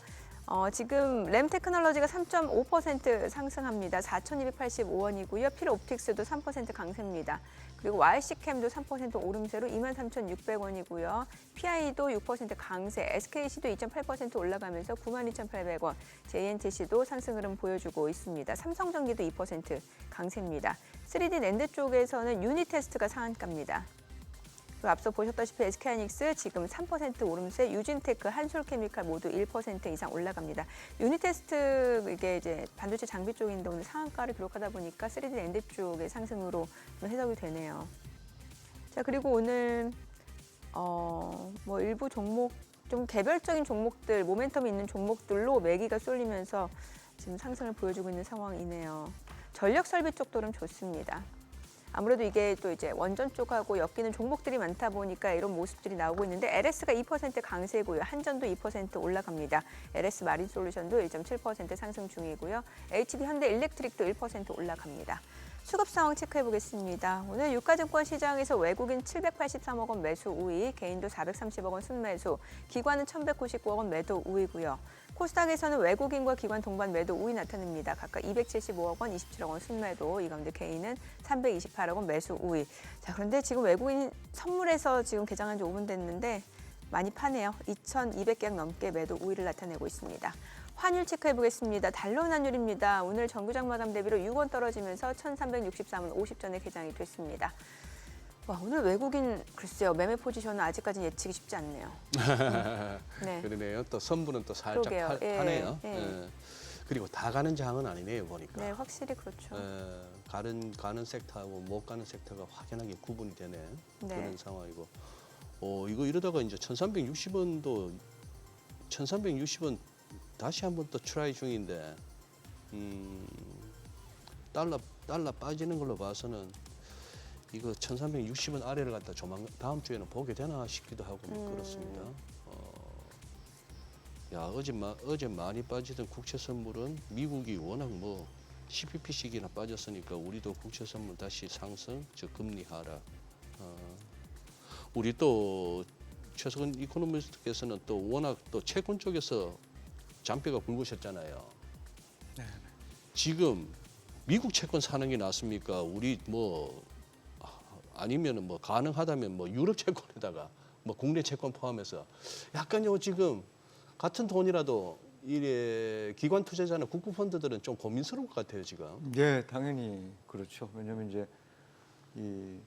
지금 램 테크놀로지가 3.5% 상승합니다. 4,285원이고요. 필옵틱스도 3% 강세입니다. 그리고 YC캠도 3% 오름세로 23,600원이고요. PI도 6% 강세, SKC도 2.8% 올라가면서 92,800원, JNTC도 상승 흐름 보여주고 있습니다. 삼성전기도 2% 강세입니다. 3D 낸드 쪽에서는 유니테스트가 상한가입니다. 그리고 앞서 보셨다시피 SK하이닉스 지금 3% 오름세, 유진테크, 한솔케미칼 모두 1% 이상 올라갑니다. 유니테스트 이게 이제 반도체 장비 쪽인데 오늘 상한가를 기록하다 보니까 3D 낸드 쪽의 상승으로 해석이 되네요. 자, 그리고 오늘 뭐 일부 종목 좀 개별적인 종목들, 모멘텀이 있는 종목들로 매기가 쏠리면서 지금 상승을 보여주고 있는 상황이네요. 전력 설비 쪽도 좀 좋습니다. 아무래도 이게 또 이제 원전 쪽하고 엮이는 종목들이 많다 보니까 이런 모습들이 나오고 있는데 LS가 2% 강세고요. 한전도 2% 올라갑니다. LS 마린솔루션도 1.7% 상승 중이고요. HD 현대일렉트릭도 1% 올라갑니다. 수급 상황 체크해 보겠습니다. 오늘 유가증권 시장에서 외국인 783억 원 매수 우위, 개인도 430억 원 순매수, 기관은 1,199억 원 매도 우위고요. 코스닥에서는 외국인과 기관 동반 매도 우위 나타납니다. 각각 275억 원, 27억 원 순매도, 이 가운데 개인은 328억 원 매수 우위. 자, 그런데 지금 외국인 선물에서 지금 개장한 지 5분 됐는데 많이 파네요. 2,200개 넘게 매도 우위를 나타내고 있습니다. 환율 체크해 보겠습니다. 달러 환율입니다. 오늘 정규장 마감 대비로 6원 떨어지면서 1,363원 50전에 개장이 됐습니다. 와, 오늘 외국인 글쎄요, 매매 포지션은 아직까지 예측이 쉽지 않네요. 네. 그러네요. 또 선분은 또 살짝 그러게요. 예, 파네요. 예. 예. 그리고 다 가는 장은 아니네요, 보니까. 네, 확실히 그렇죠. 가는 섹터하고 못 가는 섹터가 확연하게 구분이 되는 네. 그런 상황이고. 이거 이러다가 이제 1,360원도 1,360원 다시 한번 또 트라이 중인데 달러 빠지는 걸로 봐서는 이거 1,360원 아래를 갖다 조만간 다음 주에는 보게 되나 싶기도 하고 뭐 그렇습니다. 어제 많이 빠지던 국채 선물은 미국이 워낙 뭐 10pp씩이나 빠졌으니까 우리도 국채 선물 다시 상승, 즉 금리 하락. 우리 또 최석은 이코노미스트께서는 또 워낙 또 채권 쪽에서 잔뼈가 굵으셨잖아요. 네. 지금 미국 채권 사는 게 낫습니까? 우리 뭐 아니면은 뭐 가능하다면 뭐 유럽 채권에다가 뭐 국내 채권 포함해서 약간요 지금 같은 돈이라도 이래 기관 투자자나 국부 펀드들은 좀 고민스러울 것 같아요 지금. 네, 당연히 그렇죠. 왜냐하면 이제 이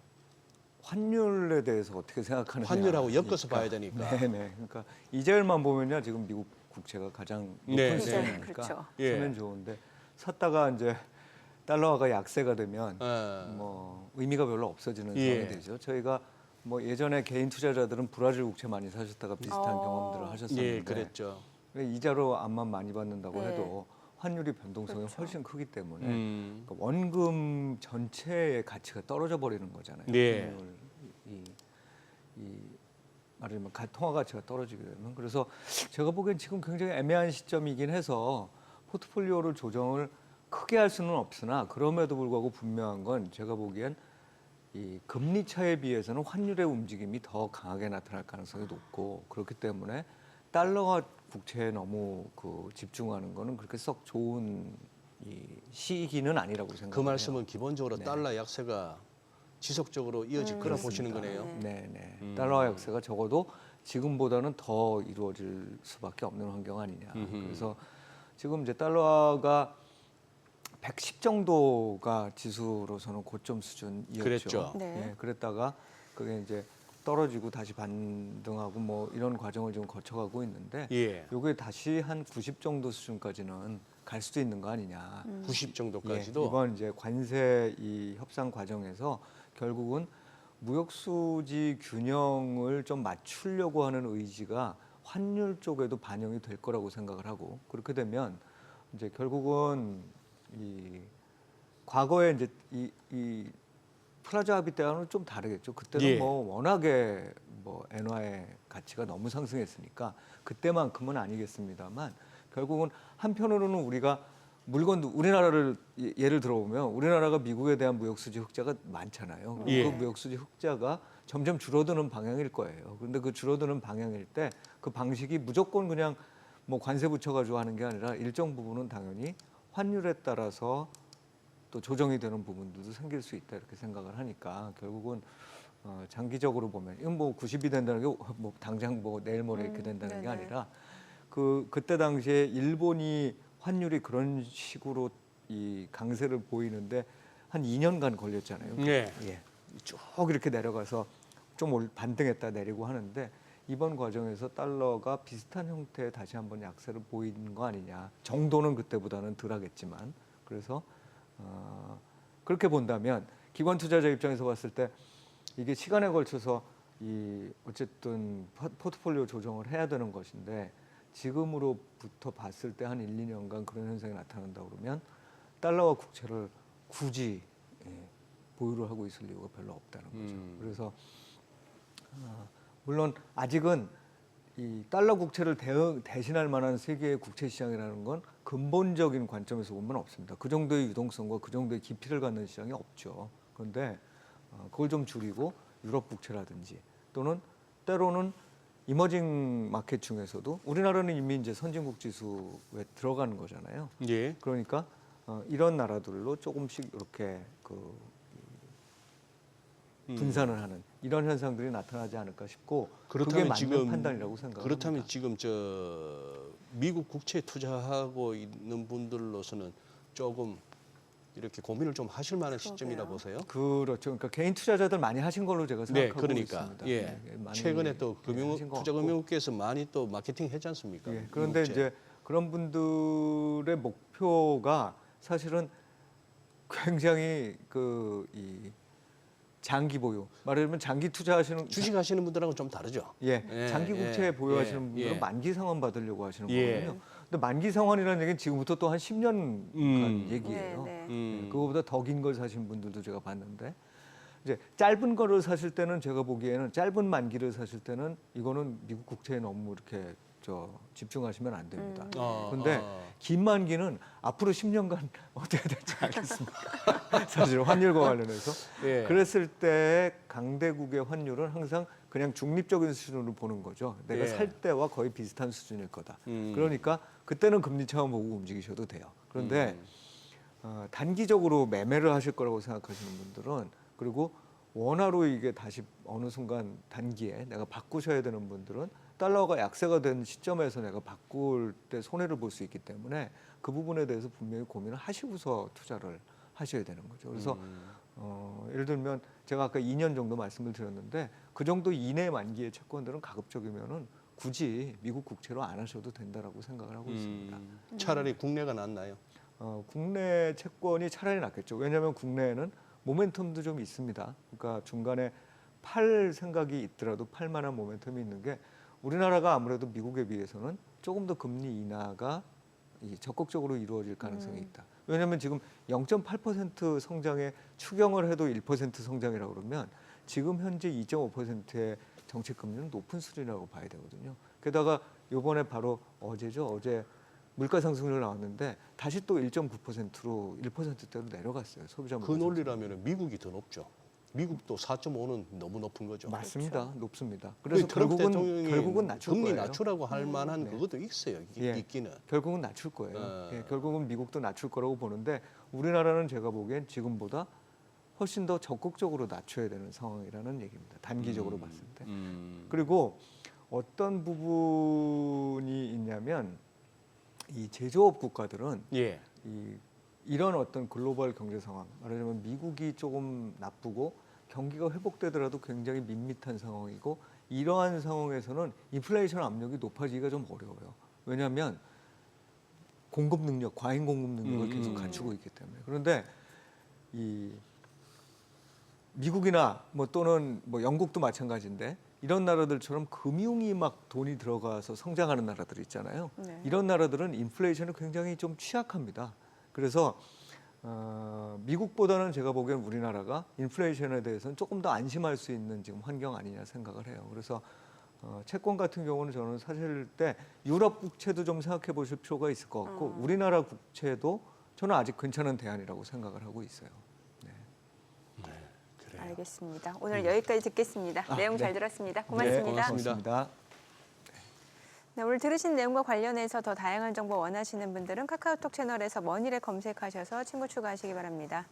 환율에 대해서 어떻게 생각하느냐. 환율하고 엮어서 봐야 되니까. 네네. 그러니까 이자율만 보면요, 지금 미국 국채가 가장 높은 네, 수준이니까 그렇죠. 예. 쓰면 좋은데 샀다가 이제 달러화가 약세가 되면 예. 뭐 의미가 별로 없어지는 예. 상황이 되죠. 저희가 뭐 예전에 개인 투자자들은 브라질 국채 많이 사셨다가 비슷한 경험들을 하셨었는데 예, 그랬죠. 이자로 암만 많이 받는다고 네. 해도 환율이 변동성이 그렇죠. 훨씬 크기 때문에 그러니까 음. 원금 전체의 가치가 떨어져 버리는 거잖아요. 네. 환율, 이 말하자면 통화 가치가 떨어지게 되면 그래서 제가 보기엔 지금 굉장히 애매한 시점이긴 해서 포트폴리오를 조정을 크게 할 수는 없으나 그럼에도 불구하고 분명한 건 제가 보기엔 이 금리 차에 비해서는 환율의 움직임이 더 강하게 나타날 가능성이 높고 그렇기 때문에 달러가 국채에 너무 집중하는 거는 그렇게 썩 좋은 이 시기는 아니라고 생각해요. 그 말씀은 기본적으로 네. 달러 약세가 지속적으로 이어질 거라 보시는 거네요. 네. 달러 약세가 적어도 지금보다는 더 이루어질 수밖에 없는 환경 아니냐. 그래서 지금 이제 달러가 110 정도가 지수로서는 고점 수준이었죠. 그랬죠. 네. 예, 그랬다가 그게 이제 떨어지고 다시 반등하고 뭐 이런 과정을 좀 거쳐가고 있는데 예. 요게 다시 한 90 정도 수준까지는 갈 수도 있는 거 아니냐. 90 정도까지도. 예, 이번 이제 관세 이 협상 과정에서 결국은 무역 수지 균형을 좀 맞추려고 하는 의지가 환율 쪽에도 반영이 될 거라고 생각을 하고 그렇게 되면 이제 결국은 이 과거에 이제 이 플라자 합의 때와는 좀 다르겠죠. 그때는 예. 뭐 워낙에 뭐 엔화의 가치가 너무 상승했으니까 그때만큼은 아니겠습니다만 결국은 한편으로는 우리가 물건도 우리나라를 예를 들어보면 우리나라가 미국에 대한 무역수지 흑자가 많잖아요. 예. 그 무역수지 흑자가 점점 줄어드는 방향일 거예요. 그런데 그 줄어드는 방향일 때 그 방식이 무조건 그냥 뭐 관세 붙여가지고 하는 게 아니라 일정 부분은 당연히 환율에 따라서 또 조정이 되는 부분들도 생길 수 있다 이렇게 생각을 하니까 결국은 장기적으로 보면 이건 뭐 90이 된다는 게 뭐 당장 뭐 내일 모레 이렇게 된다는 게 네네. 아니라 그때 당시에 일본이 환율이 그런 식으로 이 강세를 보이는데 한 2년간 걸렸잖아요. 네. 예. 쭉 이렇게 내려가서 좀 반등했다 내리고 하는데 이번 과정에서 달러가 비슷한 형태의 다시 한번 약세를 보이는 거 아니냐 정도는 그때보다는 덜하겠지만 그래서 그렇게 본다면 기관 투자자 입장에서 봤을 때 이게 시간에 걸쳐서 이 어쨌든 포트폴리오 조정을 해야 되는 것인데 지금으로부터 봤을 때 한 1, 2년간 그런 현상이 나타난다 그러면 달러와 국채를 굳이 보유를 하고 있을 이유가 별로 없다는 거죠. 그래서 물론 아직은 이 달러 국채를 대신할 만한 세계의 국채 시장이라는 건 근본적인 관점에서 보면 없습니다. 그 정도의 유동성과 그 정도의 깊이를 갖는 시장이 없죠. 그런데 그걸 좀 줄이고 유럽 국채라든지 또는 때로는 이머징 마켓 중에서도 우리나라는 이미 이제 선진국 지수에 들어가는 거잖아요. 예. 그러니까 이런 나라들로 조금씩 이렇게 분산을 하는 이런 현상들이 나타나지 않을까 싶고 그게 맞는 판단이라고 생각합니다. 그렇다면 지금 저 미국 국채에 투자하고 있는 분들로서는 조금 이렇게 고민을 좀 하실 만한 시점이라 보세요. 그렇죠. 그러니까 개인 투자자들 많이 하신 걸로 제가 네, 생각하고 그러니까 있습니다. 예. 네, 많이 최근에 또 하신 것 같고. 투자금융업계에서 많이 또 마케팅 했지 않습니까? 예, 그런데 국채. 이제 그런 분들의 목표가 사실은 굉장히 이 장기 보유, 말하자면 장기 투자하시는 주식하시는 분들하고 좀 다르죠. 예, 예, 장기 국채 예, 보유하시는 예, 분들은 예. 만기 상환 받으려고 하시는 예. 거거든요. 근데 만기 상환이라는 얘기는 지금부터 또 한 10년간 얘기예요. 네, 예, 그거보다 더 긴 걸 사신 분들도 제가 봤는데 이제 짧은 거를 사실 때는 제가 보기에는 짧은 만기를 사실 때는 이거는 미국 국채에 너무 이렇게 집중하시면 안 됩니다. 그런데 긴 만기는 앞으로 10년간 어떻게 될지 알겠습니까? 사실 환율과 관련해서 예. 그랬을 때 강대국의 환율은 항상 그냥 중립적인 수준으로 보는 거죠. 내가 예. 살 때와 거의 비슷한 수준일 거다. 그러니까 그때는 금리 차원 보고 움직이셔도 돼요. 그런데 단기적으로 매매를 하실 거라고 생각하시는 분들은 그리고 원화로 이게 다시 어느 순간 단기에 내가 바꾸셔야 되는 분들은 달러가 약세가 된 시점에서 내가 바꿀 때 손해를 볼 수 있기 때문에 그 부분에 대해서 분명히 고민을 하시고서 투자를 하셔야 되는 거죠. 그래서 예를 들면 제가 아까 2년 정도 말씀을 드렸는데 그 정도 이내 만기의 채권들은 가급적이면은 굳이 미국 국채로 안 하셔도 된다라고 생각을 하고 있습니다. 차라리 국내가 낫나요? 국내 채권이 차라리 낫겠죠. 왜냐하면 국내에는 모멘텀도 좀 있습니다. 그러니까 중간에 팔 생각이 있더라도 팔 만한 모멘텀이 있는 게 우리나라가 아무래도 미국에 비해서는 조금 더 금리 인하가 적극적으로 이루어질 가능성이 있다. 왜냐하면 지금 0.8% 성장에 추경을 해도 1% 성장이라고 그러면 지금 현재 2.5%의 정책 금리는 높은 수준이라고 봐야 되거든요. 게다가 이번에 바로 어제 물가 상승률 나왔는데 다시 또 1.9%로 1%대로 내려갔어요. 소비자 물가 그 논리라면 미국이 더 높죠. 미국도 4.5는 너무 높은 거죠. 맞습니다. 높습니다. 그래서 트럼프 대통령이 결국은 낮출 금리 거예요. 낮추라고 할 만한 네. 그것도 있어요. 예. 있기는. 결국은 낮출 거예요. 예, 결국은 미국도 낮출 거라고 보는데 우리나라는 제가 보기엔 지금보다 훨씬 더 적극적으로 낮춰야 되는 상황이라는 얘기입니다. 단기적으로 봤을 때. 그리고 어떤 부분이 있냐면 이 제조업 국가들은 예. 이런 어떤 글로벌 경제 상황, 말하자면 미국이 조금 나쁘고 경기가 회복되더라도 굉장히 밋밋한 상황이고 이러한 상황에서는 인플레이션 압력이 높아지기가 좀 어려워요. 왜냐하면 공급 능력, 과잉 공급 능력을 계속 갖추고 있기 때문에. 그런데 이 미국이나 또는 영국도 마찬가지인데 이런 나라들처럼 금융이 막 돈이 들어가서 성장하는 나라들 있잖아요. 네. 이런 나라들은 인플레이션을 굉장히 좀 취약합니다. 그래서 미국보다는 제가 보기엔 우리나라가 인플레이션에 대해서는 조금 더 안심할 수 있는 지금 환경 아니냐 생각을 해요. 그래서 채권 같은 경우는 저는 사실 때 유럽 국채도 좀 생각해 보실 필요가 있을 것 같고 우리나라 국채도 저는 아직 괜찮은 대안이라고 생각을 하고 있어요. 그래요. 알겠습니다. 오늘 여기까지 듣겠습니다. 내용 잘 들었습니다. 고맙습니다. 네, 고맙습니다. 네, 오늘 들으신 내용과 관련해서 더 다양한 정보 원하시는 분들은 카카오톡 채널에서 머니를 검색하셔서 친구 추가하시기 바랍니다.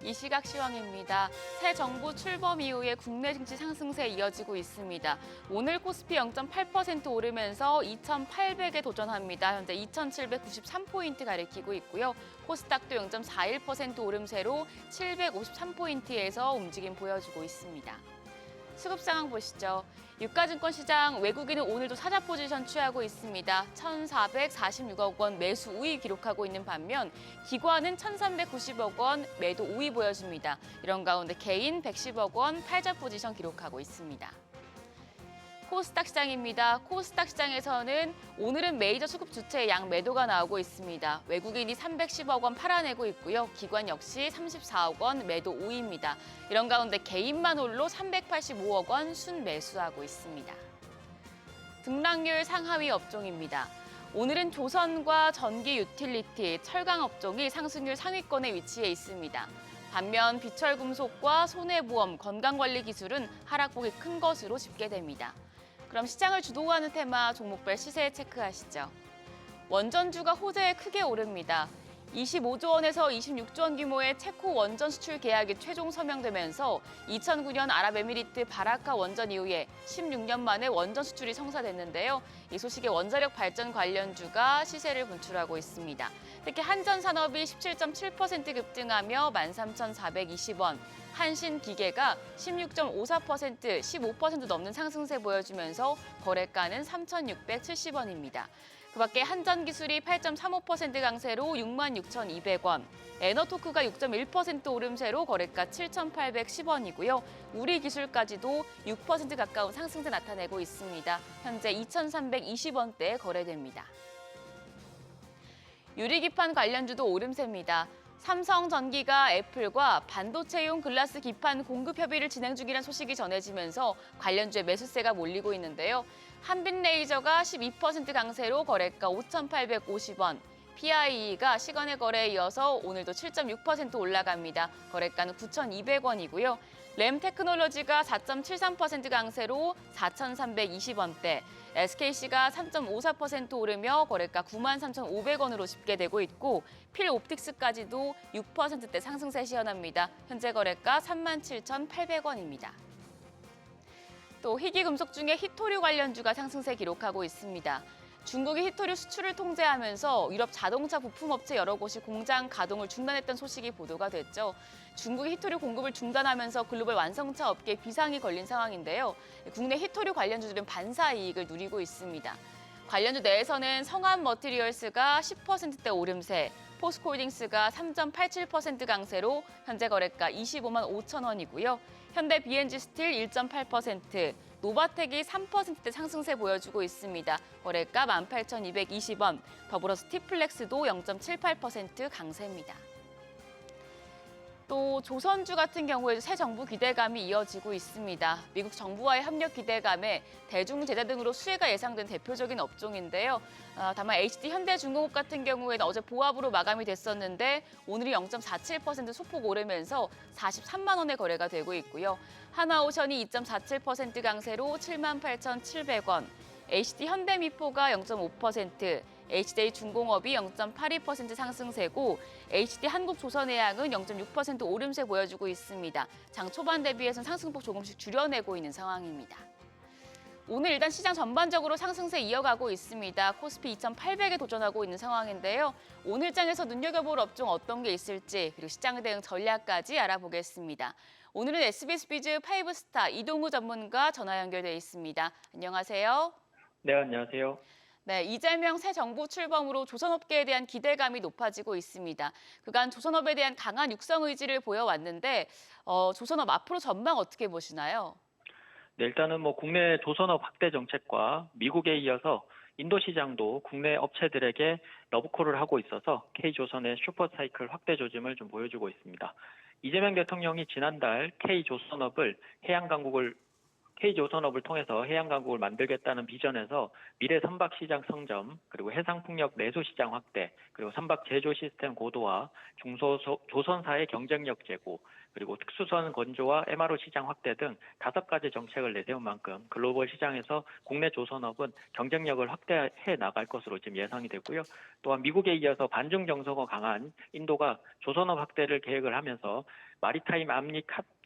이 시각 시황입니다. 새 정부 출범 이후에 국내 증시 상승세 이어지고 있습니다. 오늘 코스피 0.8% 오르면서 2,800에 도전합니다. 현재 2,793포인트 가리키고 있고요. 코스닥도 0.41% 오름세로 753포인트에서 움직임 보여주고 있습니다. 수급 상황 보시죠. 유가증권 시장 외국인은 오늘도 사자 포지션 취하고 있습니다. 1,446억 원 매수 우위 기록하고 있는 반면 기관은 1,390억 원 매도 우위 보여줍니다. 이런 가운데 개인 110억 원 팔자 포지션 기록하고 있습니다. 코스닥 시장입니다. 코스닥 시장에서는 오늘은 메이저 수급 주체의 양 매도가 나오고 있습니다. 외국인이 310억 원 팔아내고 있고요. 기관 역시 34억 원 매도 우위입니다. 이런 가운데 개인만 홀로 385억 원 순매수하고 있습니다. 등락률 상하위 업종입니다. 오늘은 조선과 전기 유틸리티, 철강 업종이 상승률 상위권에 위치해 있습니다. 반면 비철금속과 손해보험, 건강관리 기술은 하락폭이 큰 것으로 집계됩니다. 그럼 시장을 주도하는 테마 종목별 시세 체크하시죠. 원전주가 호재에 크게 오릅니다. 25조 원에서 26조 원 규모의 체코 원전 수출 계약이 최종 서명되면서 2009년 아랍에미리트 바라카 원전 이후에 16년 만에 원전 수출이 성사됐는데요. 이 소식에 원자력 발전 관련주가 시세를 분출하고 있습니다. 특히 한전산업이 17.7% 급등하며 13,420원, 한신기계가 16.54%, 15% 넘는 상승세 보여주면서 거래가는 3,670원입니다. 그밖에 한전기술이 8.35% 강세로 66,200원, 에너토크가 6.1% 오름세로 거래가 7,810원이고요. 우리기술까지도 6% 가까운 상승세 나타내고 있습니다. 현재 2,320원대에 거래됩니다. 유리기판 관련주도 오름세입니다. 삼성전기가 애플과 반도체용 글라스 기판 공급 협의를 진행 중이라는 소식이 전해지면서 관련주에 매수세가 몰리고 있는데요. 한빛레이저가 12% 강세로 거래가 5,850원, PIE가 시간의 거래에 이어서 오늘도 7.6% 올라갑니다. 거래가는 9,200원이고요. 램테크놀로지가 4.73% 강세로 4,320원대, SKC가 3.54% 오르며 거래가 93,500원으로 집계되고 있고 필옵틱스까지도 6%대 상승세 시현합니다. 현재 거래가 37,800원입니다. 또 희귀금속 중에 히토류 관련주가 상승세 기록하고 있습니다. 중국이 히토류 수출을 통제하면서 유럽 자동차 부품업체 여러 곳이 공장 가동을 중단했던 소식이 보도가 됐죠. 중국이 히토류 공급을 중단하면서 글로벌 완성차 업계에 비상이 걸린 상황인데요. 국내 히토류 관련주들은 반사 이익을 누리고 있습니다. 관련주 내에서는 성한 머티리얼스가 10%대 오름세, 포스코홀딩스가 3.87% 강세로 현재 거래가 25만 5천 원이고요. 현대 BNG 스틸 1.8%, 노바텍이 3%대 상승세 보여주고 있습니다. 거래가 18,220원, 더불어 스티플렉스도 0.78% 강세입니다. 또 조선주 같은 경우에도 새 정부 기대감이 이어지고 있습니다. 미국 정부와의 협력 기대감에 대중제재 등으로 수혜가 예상된 대표적인 업종인데요. 다만 HD 현대중공업 같은 경우에는 어제 보합으로 마감이 됐었는데 오늘이 0.47% 소폭 오르면서 43만 원에 거래가 되고 있고요. 하나오션이 2.47% 강세로 78,700원, HD 현대미포가 0.5%, HD 중공업이 0.82% 상승세고 HD 한국조선해양은 0.6% 오름세 보여주고 있습니다. 장 초반 대비해서는 상승폭 조금씩 줄여내고 있는 상황입니다. 오늘 일단 시장 전반적으로 상승세 이어가고 있습니다. 코스피 2,800에 도전하고 있는 상황인데요. 오늘 장에서 눈여겨볼 업종 어떤 게 있을지 그리고 시장 대응 전략까지 알아보겠습니다. 오늘은 SBS 비즈 5스타 이동우 전문가 전화 연결돼 있습니다. 안녕하세요. 네, 안녕하세요. 네, 이재명 새 정부 출범으로 조선업계에 대한 기대감이 높아지고 있습니다. 그간 조선업에 대한 강한 육성 의지를 보여왔는데 조선업 앞으로 전망 어떻게 보시나요? 네, 일단은 국내 조선업 확대 정책과 미국에 이어서 인도 시장도 국내 업체들에게 러브콜을 하고 있어서 K조선의 슈퍼사이클 확대 조짐을 좀 보여주고 있습니다. 이재명 대통령이 지난달 K조선업을 통해서 해양 강국을 만들겠다는 비전에서 미래 선박 시장 성점, 그리고 해상 풍력 내수 시장 확대, 그리고 선박 제조 시스템 고도화, 조선사의 경쟁력 제고, 그리고 특수선 건조와 MRO 시장 확대 등 5가지 정책을 내세운 만큼 글로벌 시장에서 국내 조선업은 경쟁력을 확대해 나갈 것으로 지금 예상이 되고요. 또한 미국에 이어서 반중 정서가 강한 인도가 조선업 확대를 계획을 하면서 마리타임 압리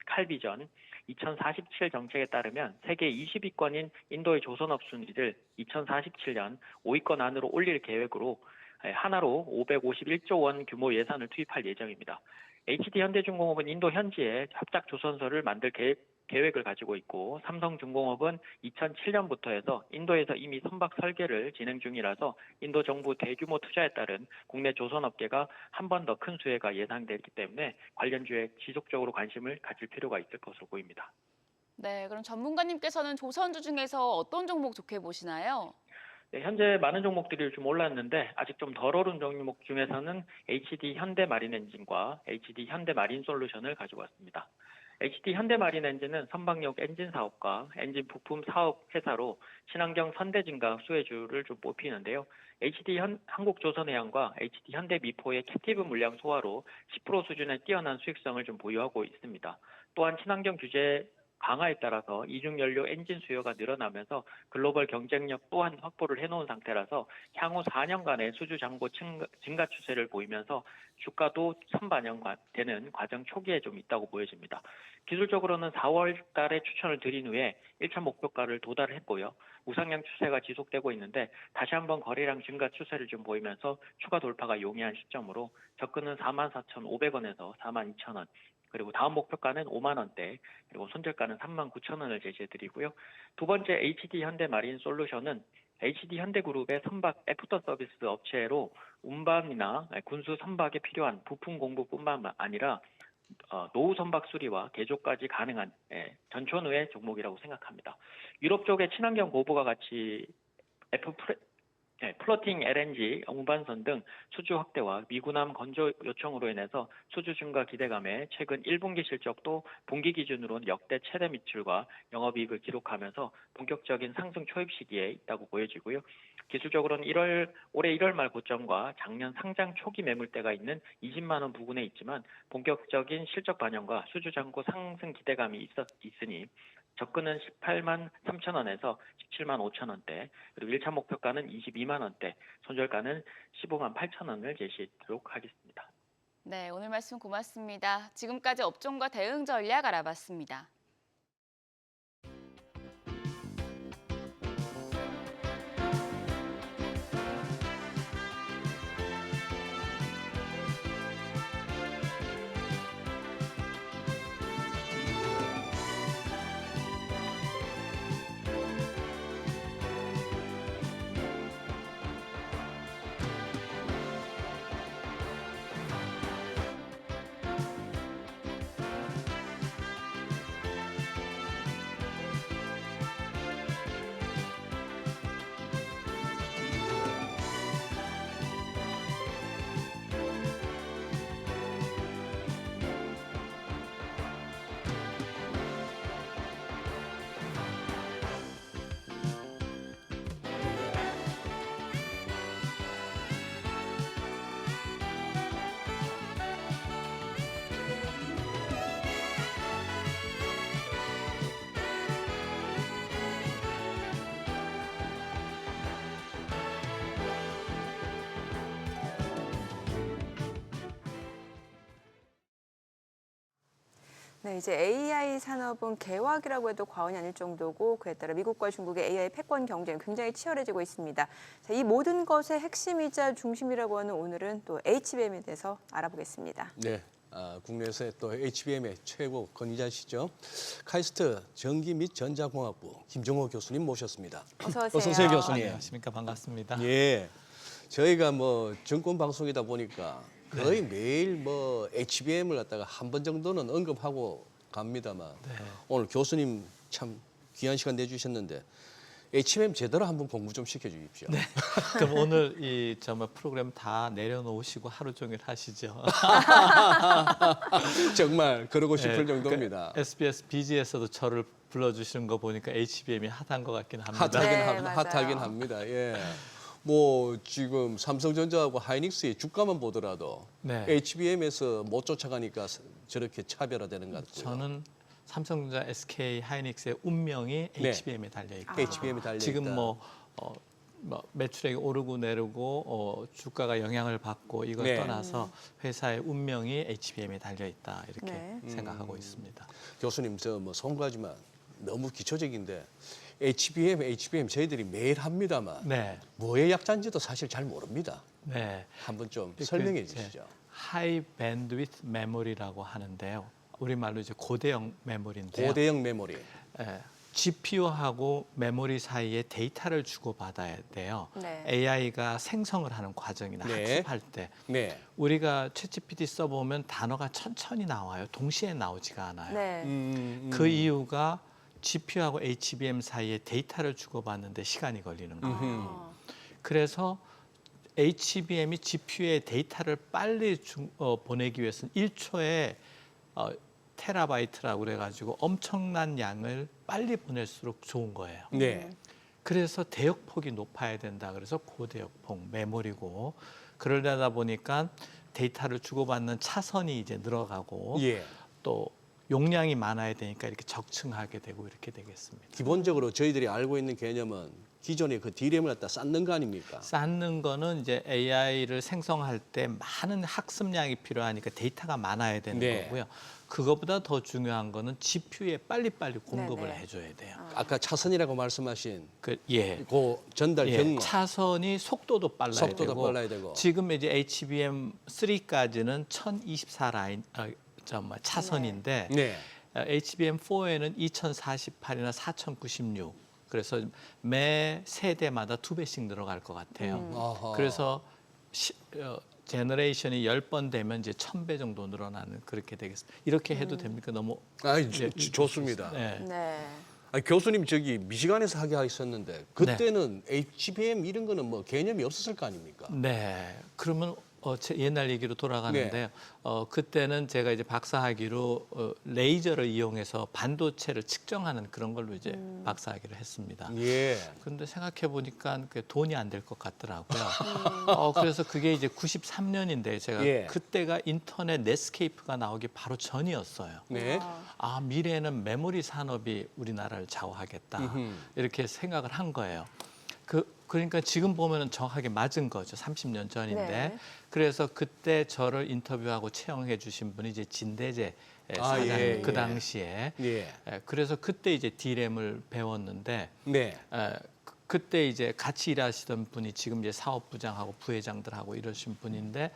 칼비전 2047 정책에 따르면 세계 20위권인 인도의 조선업 순위를 2047년 5위권 안으로 올릴 계획으로 하나로 551조 원 규모 예산을 투입할 예정입니다. HD 현대중공업은 인도 현지에 합작 조선소를 만들 계획을 가지고 있고, 삼성중공업은 2007년부터 해서 인도에서 이미 선박 설계를 진행 중이라서 인도 정부 대규모 투자에 따른 국내 조선업계가 한 번 더 큰 수혜가 예상되기 때문에 관련주에 지속적으로 관심을 가질 필요가 있을 것으로 보입니다. 네, 그럼 전문가님께서는 조선주 중에서 어떤 종목 좋게 보시나요? 네, 현재 많은 종목들이 좀 올랐는데 아직 좀 덜 오른 종목 중에서는 HD 현대마린엔진과 HD 현대마린솔루션을 가지고 왔습니다. HD 현대마린엔진은 선박용 엔진 사업과 엔진 부품 사업 회사로 친환경 선대진과 수혜주를 좀 뽑히는데요. HD 한국조선해양과 HD 현대미포의 캡티브 물량 소화로 10% 수준의 뛰어난 수익성을 좀 보유하고 있습니다. 또한 친환경 규제 강화에 따라서 이중연료 엔진 수요가 늘어나면서 글로벌 경쟁력 또한 확보를 해놓은 상태라서 향후 4년간의 수주 잔고 증가 추세를 보이면서 주가도 선반영되는 과정 초기에 좀 있다고 보여집니다. 기술적으로는 4월 달에 추천을 드린 후에 1차 목표가를 도달했고요. 우상향 추세가 지속되고 있는데 다시 한번 거래량 증가 추세를 좀 보이면서 추가 돌파가 용이한 시점으로 접근은 44,500원에서 42,000원. 그리고 다음 목표가는 5만 원대, 그리고 손절가는 3만 9천 원을 제시해드리고요. 두 번째 HD 현대마린 솔루션은 HD 현대그룹의 선박 애프터 서비스 업체로 운반이나 군수 선박에 필요한 부품 공부뿐만 아니라 노후 선박 수리와 개조까지 가능한 전천후의 종목이라고 생각합니다. 유럽 쪽의 친환경 고부가 같이 플로팅 LNG, 운반선 등 수주 확대와 미군함 건조 요청으로 인해서 수주 증가 기대감에 최근 1분기 실적도 분기 기준으로는 역대 최대 매출과 영업이익을 기록하면서 본격적인 상승 초입 시기에 있다고 보여지고요. 기술적으로는 올해 1월 말 고점과 작년 상장 초기 매물대가 있는 20만 원 부근에 있지만 본격적인 실적 반영과 수주 잔고 상승 기대감이 있으니 접근은 18만 3천 원에서 17만 5천 원대, 그리고 1차 목표가는 22만 원대, 손절가는 15만 8천 원을 제시하도록 하겠습니다. 네, 오늘 말씀 고맙습니다. 지금까지 업종과 대응 전략 알아봤습니다. 네, 이제 AI 산업은 개화기라고 해도 과언이 아닐 정도고 그에 따라 미국과 중국의 AI 패권 경쟁 굉장히 치열해지고 있습니다. 자, 이 모든 것의 핵심이자 중심이라고 하는 오늘은 또 HBM에 대해서 알아보겠습니다. 네, 국내에서의 또 HBM의 최고 권위자시죠. 카이스트 전기 및 전자공학부 김정호 교수님 모셨습니다. 어서 오세요. 어서 오세요, 교수님. 안녕하십니까. 반갑습니다. 예, 저희가 뭐 정권 방송이다 보니까 거의 매일 뭐 HBM을 갖다가 한 번 정도는 언급하고 갑니다만 오늘 교수님 참 귀한 시간 내주셨는데 HBM 제대로 한번 공부 좀 시켜주십시오. 네. 그럼 오늘 이 정말 프로그램 다 내려놓으시고 하루 종일 하시죠. 정말 그러고 싶을 정도입니다. SBS BG에서도 저를 불러주시는 거 보니까 HBM이 핫한 것 같긴 합니다. 네, 맞아요. 핫하긴 합니다. 예. 뭐 지금 삼성전자하고 하이닉스의 주가만 보더라도 네. HBM에서 못 쫓아가니까 저렇게 차별화되는 것 같고요. 저는 삼성전자, SK, 하이닉스의 운명이 네. HBM에 달려 있고 HBM이 달려 있다. 지금 뭐 매출액이 오르고 내리고 주가가 영향을 받고 이걸 네. 떠나서 회사의 운명이 HBM에 달려 있다 이렇게 네. 생각하고 있습니다. 교수님 저 뭐 송구하지만 너무 기초적인데 HBM 저희들이 매일 합니다만 네, 뭐의 약자인지도 사실 잘 모릅니다. 네. 한번 좀 이렇게 설명해 이제 주시죠. 하이 밴드위드 메모리라고 하는데요. 우리말로 이제 고대형 메모리인데요. 고대형 메모리. GPU하고 메모리 사이에 데이터를 주고받아야 돼요. 네. AI가 생성을 하는 과정이나 네. 학습할 때 네. 우리가 챗GPT 써보면 단어가 천천히 나와요. 동시에 나오지가 않아요. 네. 그 이유가 GPU하고 HBM 사이에 데이터를 주고받는데 시간이 걸리는 거예요. 그래서 HBM이 GPU에 데이터를 빨리 보내기 위해서는 1초에 테라바이트라고 그래가지고 엄청난 양을 빨리 보낼수록 좋은 거예요. 네. 그래서 대역폭이 높아야 된다. 그래서 고대역폭 메모리고 그러려다 보니까 데이터를 주고받는 차선이 이제 늘어가고 예. 또 용량이 많아야 되니까 이렇게 적층하게 되고 이렇게 되겠습니다. 기본적으로 저희들이 알고 있는 개념은 기존의 그 D램을 갖다 쌓는 거 아닙니까? 쌓는 거는 이제 AI를 생성할 때 많은 학습량이 필요하니까 데이터가 많아야 되는 네. 거고요. 그거보다 더 중요한 거는 GPU에 빨리빨리 공급을 네네. 해줘야 돼요. 아까 차선이라고 말씀하신 예. 그 전달 경로, 차선이 속도도 빨라야 속도도 되고 빨라야 되고. 지금 이제 HBM3까지는 1024 라인 차선인데 네. HBM4에는 2048이나 4096 그래서 매 세대마다 2배씩 늘어갈 것 같아요. 아하. 그래서 제너레이션이 10번 되면 이제 1000배 정도 늘어나는 그렇게 되겠습니다. 이렇게 해도 됩니까? 너무 아이, 예, 좋습니다. 네. 네. 아니, 교수님 저기 미시간에서 하게 하셨는데 그때는 HBM 이런 거는 뭐 개념이 없었을 거 아닙니까? 네. 그러면 제 옛날 얘기로 돌아가는데요. 그때는 제가 이제 박사학위로 레이저를 이용해서 반도체를 측정하는 그런 걸로 이제 박사학위를 했습니다. 예. 그런데 생각해 보니까 돈이 안 될 것 같더라고요. 그래서 그게 이제 93년인데 제가 예. 그때가 인터넷 넷스케이프가 나오기 바로 전이었어요. 네. 아, 미래에는 메모리 산업이 우리나라를 좌우하겠다. 이렇게 생각을 한 거예요. 그러니까 지금 보면은 정확하게 맞은 거죠. 30년 전인데. 네. 그래서 그때 저를 인터뷰하고 채용해 주신 분이 이제 진대재 아, 사장 예, 그 예. 당시에. 예. 그래서 그때 이제 D램을 배웠는데 네. 그때 이제 같이 일하시던 분이 지금 이제 사업부장하고 부회장들하고 이러신 분인데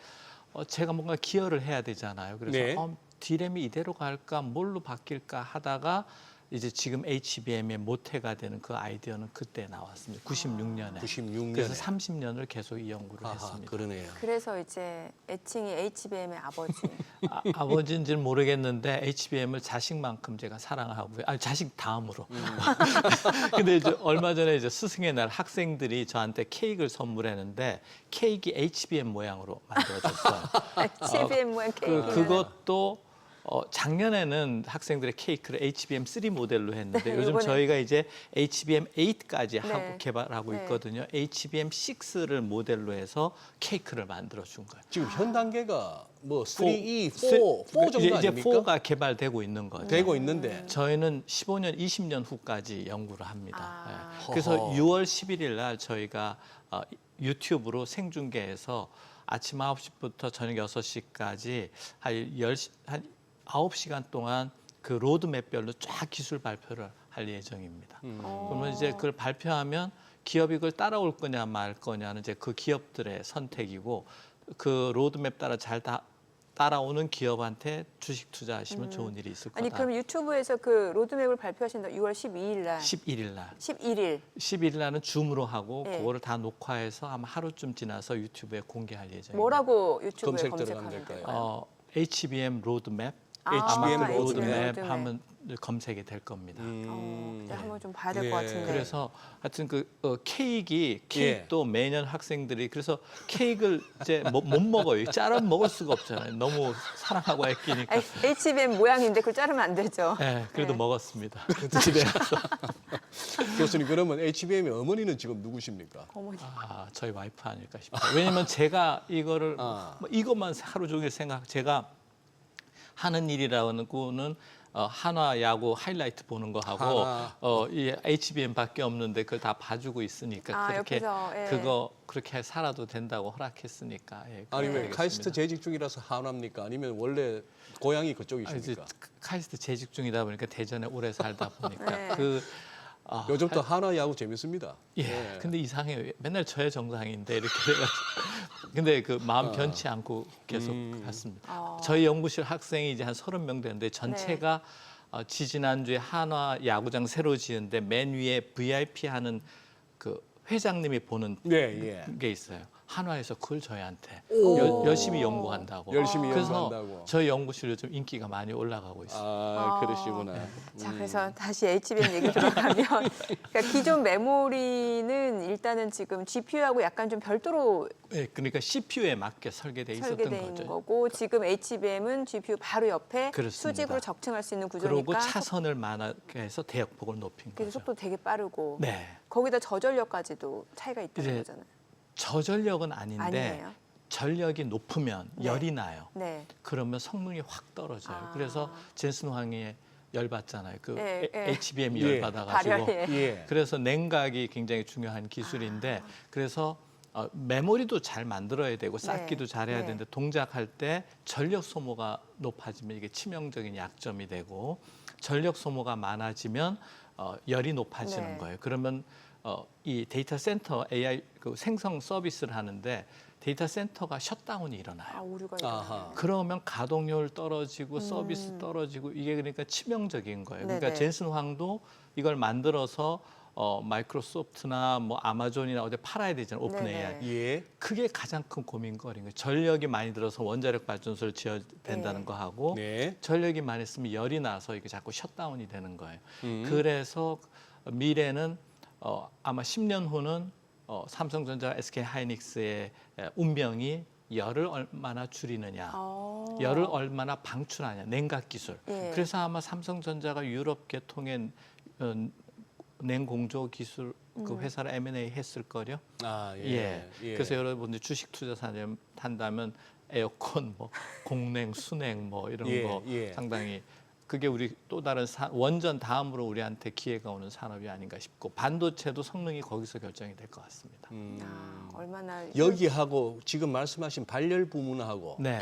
제가 뭔가 기여를 해야 되잖아요. 그래서 네. D램이 이대로 갈까 뭘로 바뀔까 하다가 이제 지금 HBM의 모태가 되는 그 아이디어는 그때 나왔습니다. 96년에. 96년에. 그래서 30년을 계속 이 연구를 했습니다. 그러네요. 그래서 이제 애칭이 HBM의 아버지. 아버지인지는 모르겠는데 HBM을 자식만큼 제가 사랑하고요. 아니 자식 다음으로. 근데 이제 얼마 전에 이제 스승의 날 학생들이 저한테 케이크를 선물했는데 케이크 HBM 모양으로 만들어졌어요. HBM 모양 케이크. 그것도 작년에는 학생들의 케이크를 HBM3 모델로 했는데 네, 요즘 이번에- 저희가 이제 HBM8까지 하고 네. 개발하고 네. 있거든요. HBM6를 모델로 해서 케이크를 만들어 준 거예요. 지금 현 단계가 뭐 3E, 4 정도 이제 아닙니까? 4가 개발되고 있는 거죠. 되고 있는데. 저희는 15년, 20년 후까지 연구를 합니다. 아. 예. 그래서 허허. 6월 11일 날 저희가 유튜브로 생중계해서 아침 9시부터 저녁 6시까지 한 9시간 동안 그 로드맵별로 쫙 기술 발표를 할 예정입니다. 그러면 이제 그걸 발표하면 기업이 그걸 따라올 거냐 말 거냐는 이제 그 기업들의 선택이고 그 로드맵 따라 잘 다 따라오는 기업한테 주식 투자하시면 좋은 일이 있을 거다. 아니 그럼 유튜브에서 그 로드맵을 발표하신다. 6월 12일 날. 11일 날. 11일. 11일 날은 줌으로 하고 네. 그거를 다 녹화해서 아마 하루쯤 지나서 유튜브에 공개할 예정입니다. 뭐라고 유튜브에 검색 검색하면 들어가면 될까요? 될까요? HBM 로드맵. HBM 아마 로드맵. 로드맵 하면 검색이 될 겁니다. 네, 한번 좀 봐야 될 것 예. 같은데. 그래서 하여튼 케이크도 매년 학생들이 그래서 케이크를 이제 못 먹어요. 자르 먹을 수가 없잖아요. 너무 사랑하고 아끼니까. 아니, HBM 모양인데 그걸 자르면 안 되죠. 네, 그래도 네. 먹었습니다. 집에 가서. 교수님 그러면 HBM의 어머니는 지금 누구십니까? 어머니. 저희 와이프 아닐까 싶어요. 왜냐면 제가 이거를 아. 뭐 이것만 하루 종일 제가 하는 일이라고는 한화 야구 하이라이트 보는 거 하고 이 HBM밖에 없는데 그걸 다 봐주고 있으니까 그렇게 옆에서, 예. 그렇게 살아도 된다고 허락했으니까. 예, 아니 왜 그렇게 카이스트 하겠습니다. 재직 중이라서 한화입니까? 아니면 원래 고향이 이제 그쪽이십니까? 카이스트 재직 중이다 보니까 대전에 오래 살다 보니까 네. 요즘 또 한화 야구 재밌습니다. 예. 네. 근데 이상해요. 맨날 저의 정상인데 이렇게 돼가지고. 근데 그 마음 변치 않고 계속 갔습니다. 저희 연구실 학생이 이제 한 30명 되는데 전체가 지지난주에 한화 야구장 새로 지은데 맨 위에 VIP 하는 그 회장님이 보는 네, 예. 게 있어요. 한화에서 그걸 저희한테 오. 열심히 연구한다고. 열심히 그래서 연구한다고. 저희 연구실 요즘 인기가 많이 올라가고 있습니다. 그러시구나. 자, 그래서 다시 HBM 얘기 들어가면 그러니까 기존 메모리는 일단은 지금 GPU하고 약간 좀 별도로 네, 그러니까 CPU에 맞게 설계돼 있었던 설계되어 있는 거죠. 거고 지금 HBM은 GPU 바로 옆에 그렇습니다. 수직으로 적층할 수 있는 그리고 구조니까 차선을 많게 해서 대역폭을 높인 그래서 거죠. 속도 되게 빠르고 네. 거기다 저전력까지도 차이가 있다는 이제 거잖아요. 저전력은 아닌데 아니에요. 전력이 높으면 네. 열이 나요. 네. 그러면 성능이 확 떨어져요. 아. 그래서 젠슨 황이 열받잖아요. 그 예, 예. HBM이 예. 열받아가지고. 발열에. 예. 그래서 냉각이 굉장히 중요한 기술인데 그래서 메모리도 잘 만들어야 되고 쌓기도 잘해야 네. 되는데 동작할 때 전력 소모가 높아지면 이게 치명적인 약점이 되고 전력 소모가 많아지면 열이 높아지는 네. 거예요. 그러면 이 데이터 센터 AI 그 생성 서비스를 하는데 데이터 센터가 셧다운이 일어나요. 오류가 아하. 있어요. 그러면 가동률 떨어지고 서비스 떨어지고 이게 그러니까 치명적인 거예요. 그러니까 네네. 젠슨 황도 이걸 만들어서 마이크로소프트나 뭐 아마존이나 어디 팔아야 되잖아요. 오픈 네네. AI. 예. 그게 가장 큰 고민거리인 거예요. 전력이 많이 들어서 원자력 발전소를 지어야 된다는 네. 거 하고 네. 전력이 많이 쓰면 열이 나서 이게 자꾸 셧다운이 되는 거예요. 음. 그래서 미래는 아마 10년 후는 삼성전자, SK 하이닉스의 운명이 열을 얼마나 줄이느냐, 열을 얼마나 방출하냐, 냉각 기술. 예. 그래서 아마 삼성전자가 유럽 계통의 냉공조 기술 그 회사를 M&A 했을 거요. 예. 그래서 여러분들 주식 투자 한다면 에어컨, 뭐 공냉, 수냉 뭐 이런 예, 거 예. 상당히 그게 우리 또 다른 원전 다음으로 우리한테 기회가 오는 산업이 아닌가 싶고 반도체도 성능이 거기서 결정이 될 것 같습니다. 얼마나 여기하고 지금 말씀하신 발열 부분하고 네.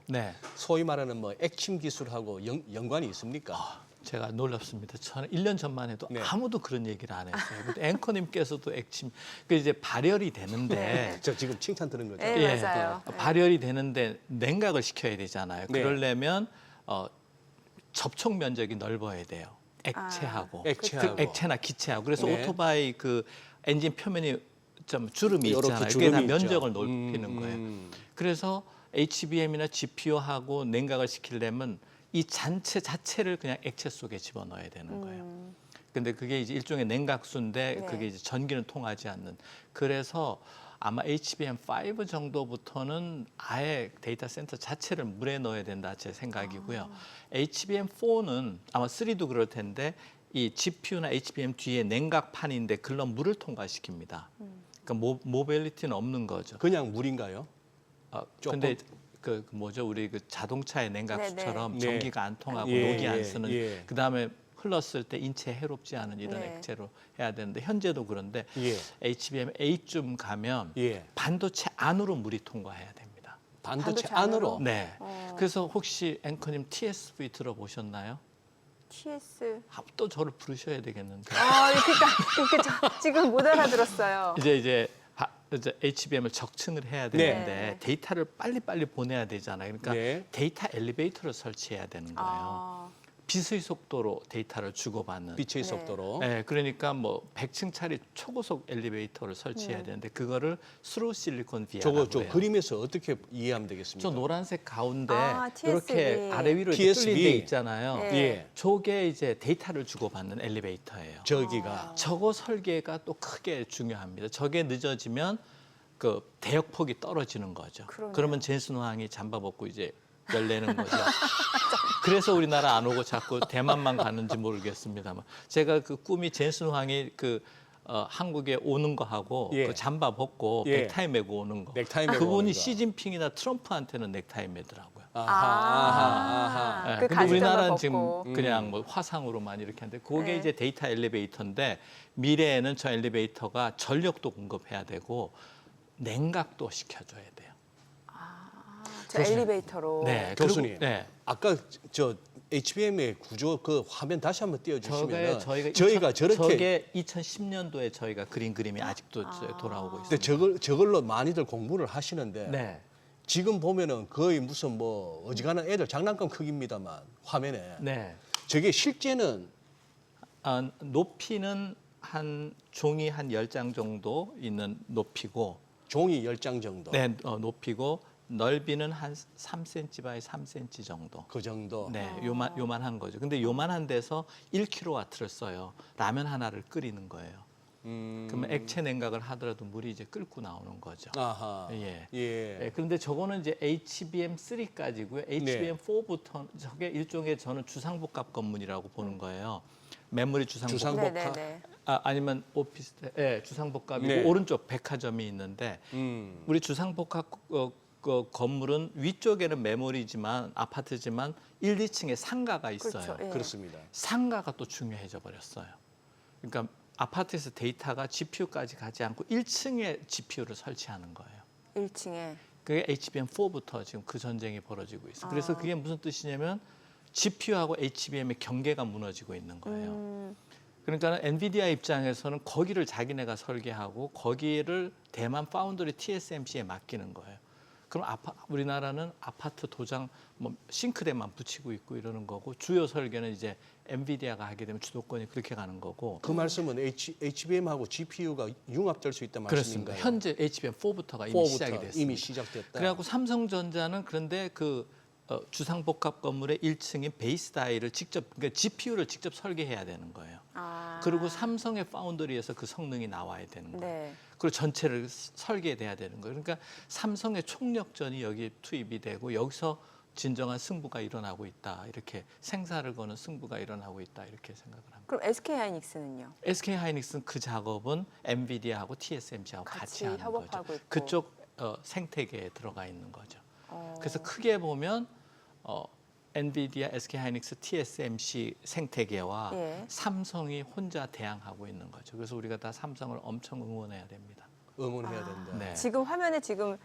네, 소위 말하는 뭐 액침 기술하고 연관이 있습니까? 제가 놀랍습니다. 저는 1년 전만 해도 네. 아무도 그런 얘기를 안 했어요. 근데 앵커님께서도 액침 그 이제 발열이 되는데 저 지금 칭찬 들은 거죠. 네, 예, 맞아요. 발열이 되는데 냉각을 시켜야 되잖아요. 네. 그러려면 접촉 면적이 넓어야 돼요. 액체하고, 액체하고. 그 액체나 기체하고. 그래서 네. 오토바이 그 엔진 표면이 좀 주름이 이렇게 있잖아요. 그게 주름이 다 있죠. 면적을 넓히는 거예요. 그래서 HBM이나 GPU하고 냉각을 시키려면 이 잔체 자체를 그냥 액체 속에 집어넣어야 되는 거예요. 근데 그게 이제 일종의 냉각수인데 네. 그게 이제 전기는 통하지 않는. 그래서 아마 HBM5 정도부터는 아예 데이터 센터 자체를 물에 넣어야 된다 제 생각이고요. HBM4는 아마 3도 그럴 텐데 이 GPU나 HBM 뒤에 냉각판인데 글로 물을 통과시킵니다. 그러니까 모빌리티는 없는 거죠. 그냥 물인가요? 조금? 근데 그 뭐죠? 우리 그 자동차의 냉각수처럼 네네. 전기가 안 통하고 예, 녹이 안 예, 쓰는 예. 그다음에 흘렀을 때 인체에 해롭지 않은 이런 네. 액체로 해야 되는데 현재도 그런데 예. HBM8쯤 가면 예. 반도체 안으로 물이 통과해야 됩니다. 반도체 반도체 안으로? 안으로. 네. 그래서 혹시 앵커님 TSV 들어보셨나요? TS. 또 저를 부르셔야 되겠는데. 그러니까 저 지금 못 알아들었어요. 이제 이제 HBM을 적층을 해야 되는데 데이터를 빨리빨리 보내야 되잖아요. 그러니까 네. 데이터 엘리베이터를 설치해야 되는 거예요. 아, 빛의 속도로 데이터를 주고받는. 빛의 네. 속도로. 네, 그러니까 뭐 100층짜리 초고속 엘리베이터를 설치해야 되는데 그거를 스루 실리콘 비아라고 저거 해요. 그림에서 어떻게 이해하면 되겠습니까? 저 노란색 가운데 아, TSB. 이렇게 아래 위로 이렇게 TSB. 뚫린 데 있잖아요. 네. 예. 저게 이제 데이터를 주고받는 엘리베이터예요. 저기가 저거 설계가 또 크게 중요합니다. 저게 늦어지면 그 대역폭이 떨어지는 거죠. 그러네요. 그러면 젠슨 황이 잠바 벗고 이제 열내는 거죠. 그래서 우리나라 안 오고 자꾸 대만만 가는지 모르겠습니다만 제가 그 꿈이 젠슨 황이 한국에 오는 거 하고 예. 그 잠바 벗고 예. 넥타이 메고 오는 거. 넥타이 메고 그분이 오는 거. 시진핑이나 트럼프한테는 넥타이 매더라고요. 아하. 네, 그 근데 가죽 우리나라는 잠바 지금 벗고. 그냥 뭐 화상으로만 이렇게 하는데 그게 네. 이제 데이터 엘리베이터인데 미래에는 저 엘리베이터가 전력도 공급해야 되고 냉각도 시켜줘야 돼요. 저 엘리베이터로. 네, 교수님. 네. 아까 저 HBM의 구조 그 화면 다시 한번 띄워주시면 저희가 저렇게 저게 2010년도에 저희가 그린 그림이 아직도 돌아오고 근데 있습니다. 저걸로 많이들 공부를 하시는데 네. 지금 보면은 거의 무슨 뭐 어지간한 애들 장난감 크기입니다만 화면에 네. 저게 실제는 높이는 한 종이 한 10장 정도 있는 높이고 종이 10장 정도. 네, 높이고 넓이는 한 3cm 바이 3cm 정도. 그 정도. 네, 요만한 거죠. 근데 요만한 데서 1kW를 써요. 라면 하나를 끓이는 거예요. 그러면 액체 냉각을 하더라도 물이 이제 끓고 나오는 거죠. 아하. 예. 예. 네, 그런데 저거는 이제 HBM3까지고요. HBM4부터 저게 일종의 저는 주상복합 건물이라고 보는 거예요. 메모리 주상복합. 주상복합. 네네네. 아니면 오피스텔, 주상복합이고 네. 오른쪽 백화점이 있는데 우리 주상복합 그 건물은 위쪽에는 메모리지만 아파트지만 1, 2층에 상가가 있어요. 그렇죠. 예. 그렇습니다. 상가가 또 중요해져 버렸어요. 그러니까 아파트에서 데이터가 GPU까지 가지 않고 1층에 GPU를 설치하는 거예요. 1층에. 그게 HBM4부터 지금 그 전쟁이 벌어지고 있어요. 그래서 그게 무슨 뜻이냐면 GPU하고 HBM의 경계가 무너지고 있는 거예요. 그러니까 엔비디아 입장에서는 거기를 자기네가 설계하고 거기를 대만 파운드리 TSMC에 맡기는 거예요. 그럼 우리나라는 아파트 도장 뭐 싱크대만 붙이고 있고 이러는 거고 주요 설계는 이제 엔비디아가 하게 되면 주도권이 그렇게 가는 거고. 그 말씀은 HBM하고 GPU가 융합될 수 있다는 그렇습니다. 말씀인가요? 현재 HBM4부터가 이미 시작이 됐습니다. 이미 시작됐다. 그래갖고 삼성전자는 그런데 그 주상복합 건물의 1층인 베이스 다이를 직접, 그러니까 GPU를 직접 설계해야 되는 거예요. 그리고 삼성의 파운드리에서 그 성능이 나와야 되는 거예요. 네. 그리고 전체를 설계돼야 되는 거예요. 그러니까 삼성의 총력전이 여기 투입이 되고 여기서 진정한 승부가 일어나고 있다. 이렇게 생사를 거는 승부가 일어나고 있다. 이렇게 생각을 합니다. 그럼 SK 하이닉스는요? SK 하이닉스는 그 작업은 엔비디아하고 TSMC하고 같이 하는 협업하고 거죠. 있고. 그쪽 생태계에 들어가 있는 거죠. 그래서 크게 보면 엔비디아, SK 하이닉스, TSMC 생태계와 예. 삼성이 혼자 대항하고 있는 거죠. 그래서 우리가 다 삼성을 엄청 응원해야 됩니다. 응원해야 된다. 네. 지금 화면에 지금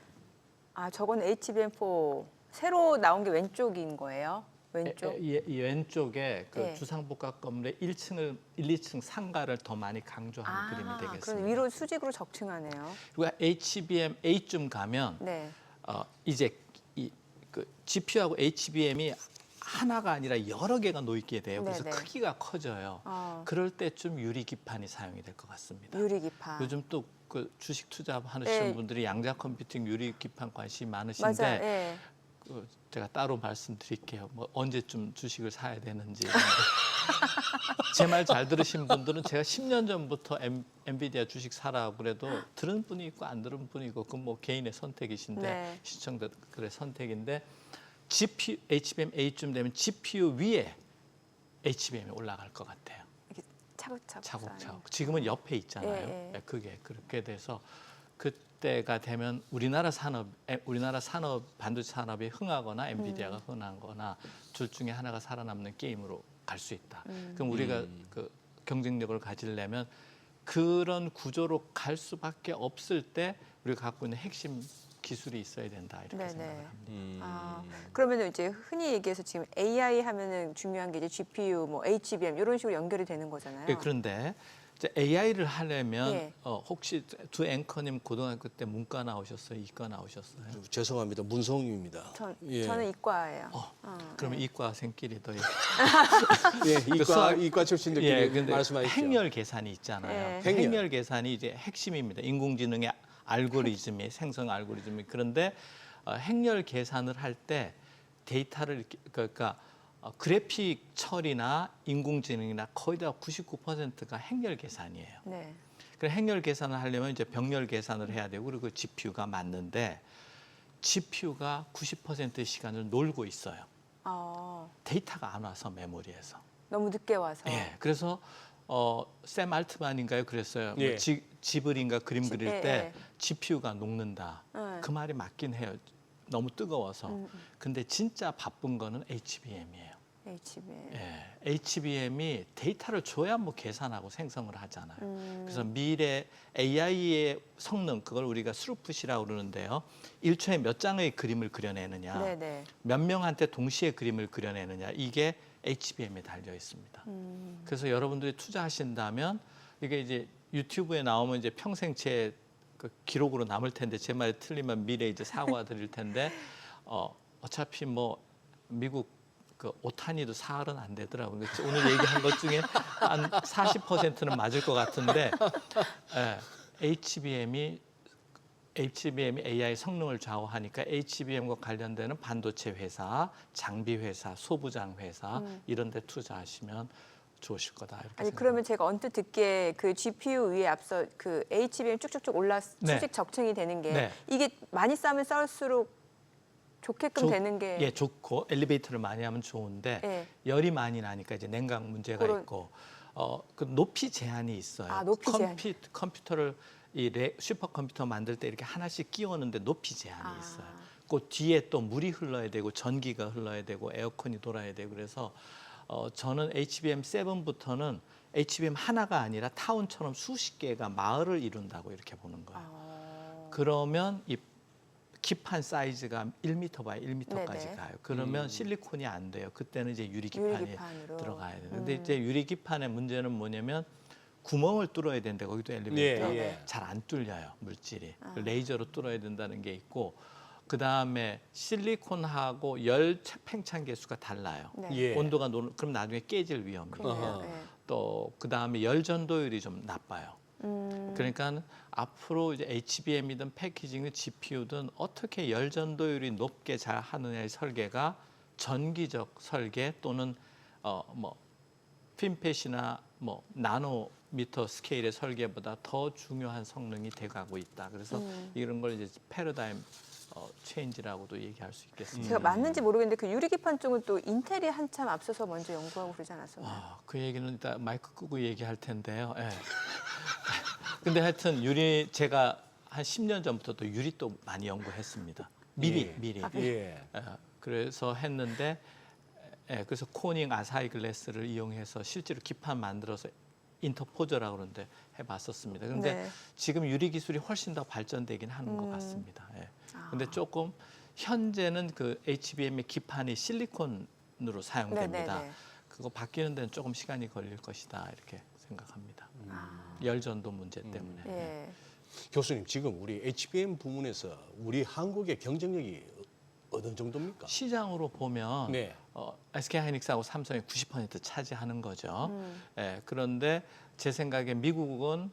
저건 HBM4 새로 나온 게 왼쪽인 거예요? 왼쪽? 이 왼쪽에 그 예. 주상복합 건물의 1, 2층 상가를 더 많이 강조하는 그림이 되겠습니다. 그럼 위로 수직으로 적층하네요. 그리고 HBM8쯤 가면 네. 이제 그 GPU하고 HBM이 하나가 아니라 여러 개가 놓이게 돼요. 그래서 네네. 크기가 커져요. 그럴 때쯤 유리 기판이 사용이 될 것 같습니다. 유리기판. 요즘 또 그 주식 투자하시는 네. 분들이 양자 컴퓨팅 유리 기판 관심이 맞아요. 많으신데 예. 제가 따로 말씀드릴게요. 뭐 언제쯤 주식을 사야 되는지. 제 말 잘 들으신 분들은 제가 10년 전부터 엔비디아 주식 사라고 그래도 들은 분이 있고 안 들은 분이 있고 그건 뭐 개인의 선택이신데 네. 시청자들의 선택인데 GPU, HBM8쯤 되면 GPU 위에 HBM이 올라갈 것 같아요. 차곡차곡. 지금은 옆에 있잖아요. 예, 예. 그게 그렇게 돼서 그때가 되면 우리나라 산업 반도체 산업이 흥하거나 엔비디아가 흥하거나 둘 중에 하나가 살아남는 게임으로 갈 수 있다. 그럼 우리가 그 경쟁력을 가지려면 그런 구조로 갈 수밖에 없을 때 우리가 갖고 있는 핵심 기술이 있어야 된다 이렇게 네네. 생각을 합니다. 그러면 이제 흔히 얘기해서 지금 AI 하면은 중요한 게 이제 GPU, 뭐 HBM 이런 식으로 연결이 되는 거잖아요. 예, 그런데 AI를 하려면 예. 혹시 두 앵커님 고등학교 때 문과 나오셨어요? 이과 나오셨어요? 죄송합니다. 문성입니다. 예. 저는 이과예요. 그러면 네. 이과생끼리 더 예, 이과 출신들끼리 예, 근데 말씀하십시오. 행렬 계산이 있잖아요. 예. 행렬 계산이 이제 핵심입니다. 인공지능의 알고리즘이 생성 알고리즘이 그런데 행렬 계산을 할 때 데이터를 그러니까 그래픽 처리나 인공지능이나 거의 다 99%가 행렬 계산이에요. 네. 그래서 행렬 계산을 하려면 이제 병렬 계산을 해야 되고 그리고 GPU가 맞는데 GPU가 90%의 시간을 놀고 있어요. 데이터가 안 와서 메모리에서. 너무 늦게 와서. 예. 그래서 샘 알트만인가요? 그랬어요. 예. 뭐 지브리인가 그림 그릴 예, 때 예. GPU가 녹는다. 예. 그 말이 맞긴 해요. 너무 뜨거워서. 근데 진짜 바쁜 거는 HBM이에요. HBM. 예. HBM이 데이터를 줘야 뭐 계산하고 생성을 하잖아요. 그래서 미래 AI의 성능 그걸 우리가 스루풋이라고 그러는데요. 1초에 몇 장의 그림을 그려내느냐. 네네. 몇 명한테 동시에 그림을 그려내느냐. 이게 HBM에 달려 있습니다. 그래서 여러분들이 투자하신다면 이게 이제 유튜브에 나오면 이제 평생 제 그 기록으로 남을 텐데 제 말이 틀리면 미래에 이제 사과 드릴 텐데 어차피 뭐 미국 그 오타니도 사흘은 안 되더라고요. 오늘 얘기한 것 중에 한 40%는 맞을 것 같은데 HBM이 AI 성능을 좌우하니까 HBM과 관련되는 반도체 회사, 장비 회사, 소부장 회사 이런 데 투자하시면 좋으실 거다. 이렇게 아니 생각합니다. 그러면 제가 언뜻 듣기에 그 GPU 위에 앞서 그 HBM 쭉쭉쭉 네. 수직 적층이 되는 게 네. 이게 많이 쌓으면 쌓을수록 좋게끔 되는 게 예, 좋고 엘리베이터를 많이 하면 좋은데 예. 열이 많이 나니까 이제 냉각 문제가 그런- 있고 그 높이 제한이 있어요. 아, 높이 제한. 컴퓨터를 슈퍼컴퓨터 만들 때 이렇게 하나씩 끼우는데 높이 제한이 아. 있어요. 그 뒤에 또 물이 흘러야 되고 전기가 흘러야 되고 에어컨이 돌아야 되고 그래서 저는 HBM7부터는 HBM 하나가 아니라 타운처럼 수십 개가 마을을 이룬다고 이렇게 보는 거예요. 그러면 이 기판 사이즈가 1m 바이 1m까지 네네. 가요. 그러면 실리콘이 안 돼요. 그때는 이제 유리기판이 유리기판으로. 들어가야 돼요. 근데 이제 유리기판의 문제는 뭐냐면 구멍을 뚫어야 되는데 거기도 엘리베이터 예. 잘 안 뚫려요. 물질이. 레이저로 뚫어야 된다는 게 있고 그다음에 실리콘하고 열 팽창 계수가 달라요. 네. 예. 온도가 그럼 나중에 깨질 위험이 있고 그러네요. 예. 또 그다음에 열 전도율이 좀 나빠요. 그러니까 앞으로 이제 HBM이든 패키징이든 GPU든 어떻게 열 전도율이 높게 잘 하느냐의 설계가 전기적 설계 또는 뭐 핀펫이나 뭐 나노미터 스케일의 설계보다 더 중요한 성능이 돼가고 있다. 그래서 이런 걸 이제 패러다임 체인지라고도 얘기할 수 있겠습니다. 제가 맞는지 모르겠는데 그 유리기판 쪽은 또 인텔이 한참 앞서서 먼저 연구하고 그러지 않았었나요? 그 얘기는 이따 마이크 끄고 얘기할 텐데요. 예. 근데 하여튼 제가 한 10년 전부터 또 유리 또 많이 연구했습니다. 미리. 예. 그래서 했는데 그래서 코닝 아사히 글래스를 이용해서 실제로 기판 만들어서 인터포저라고 그러는데 해봤었습니다. 그런데 네. 지금 유리 기술이 훨씬 더 발전되긴 하는 것 같습니다. 예. 근데 조금 현재는 그 HBM의 기판이 실리콘으로 사용됩니다. 네네네. 그거 바뀌는 데는 조금 시간이 걸릴 것이다 이렇게 생각합니다. 열전도 문제 때문에. 예. 교수님 지금 우리 HBM 부문에서 우리 한국의 경쟁력이 어느 정도입니까? 시장으로 보면 네. SK하이닉스하고 삼성이 90% 차지하는 거죠. 그런데 제 생각에 미국은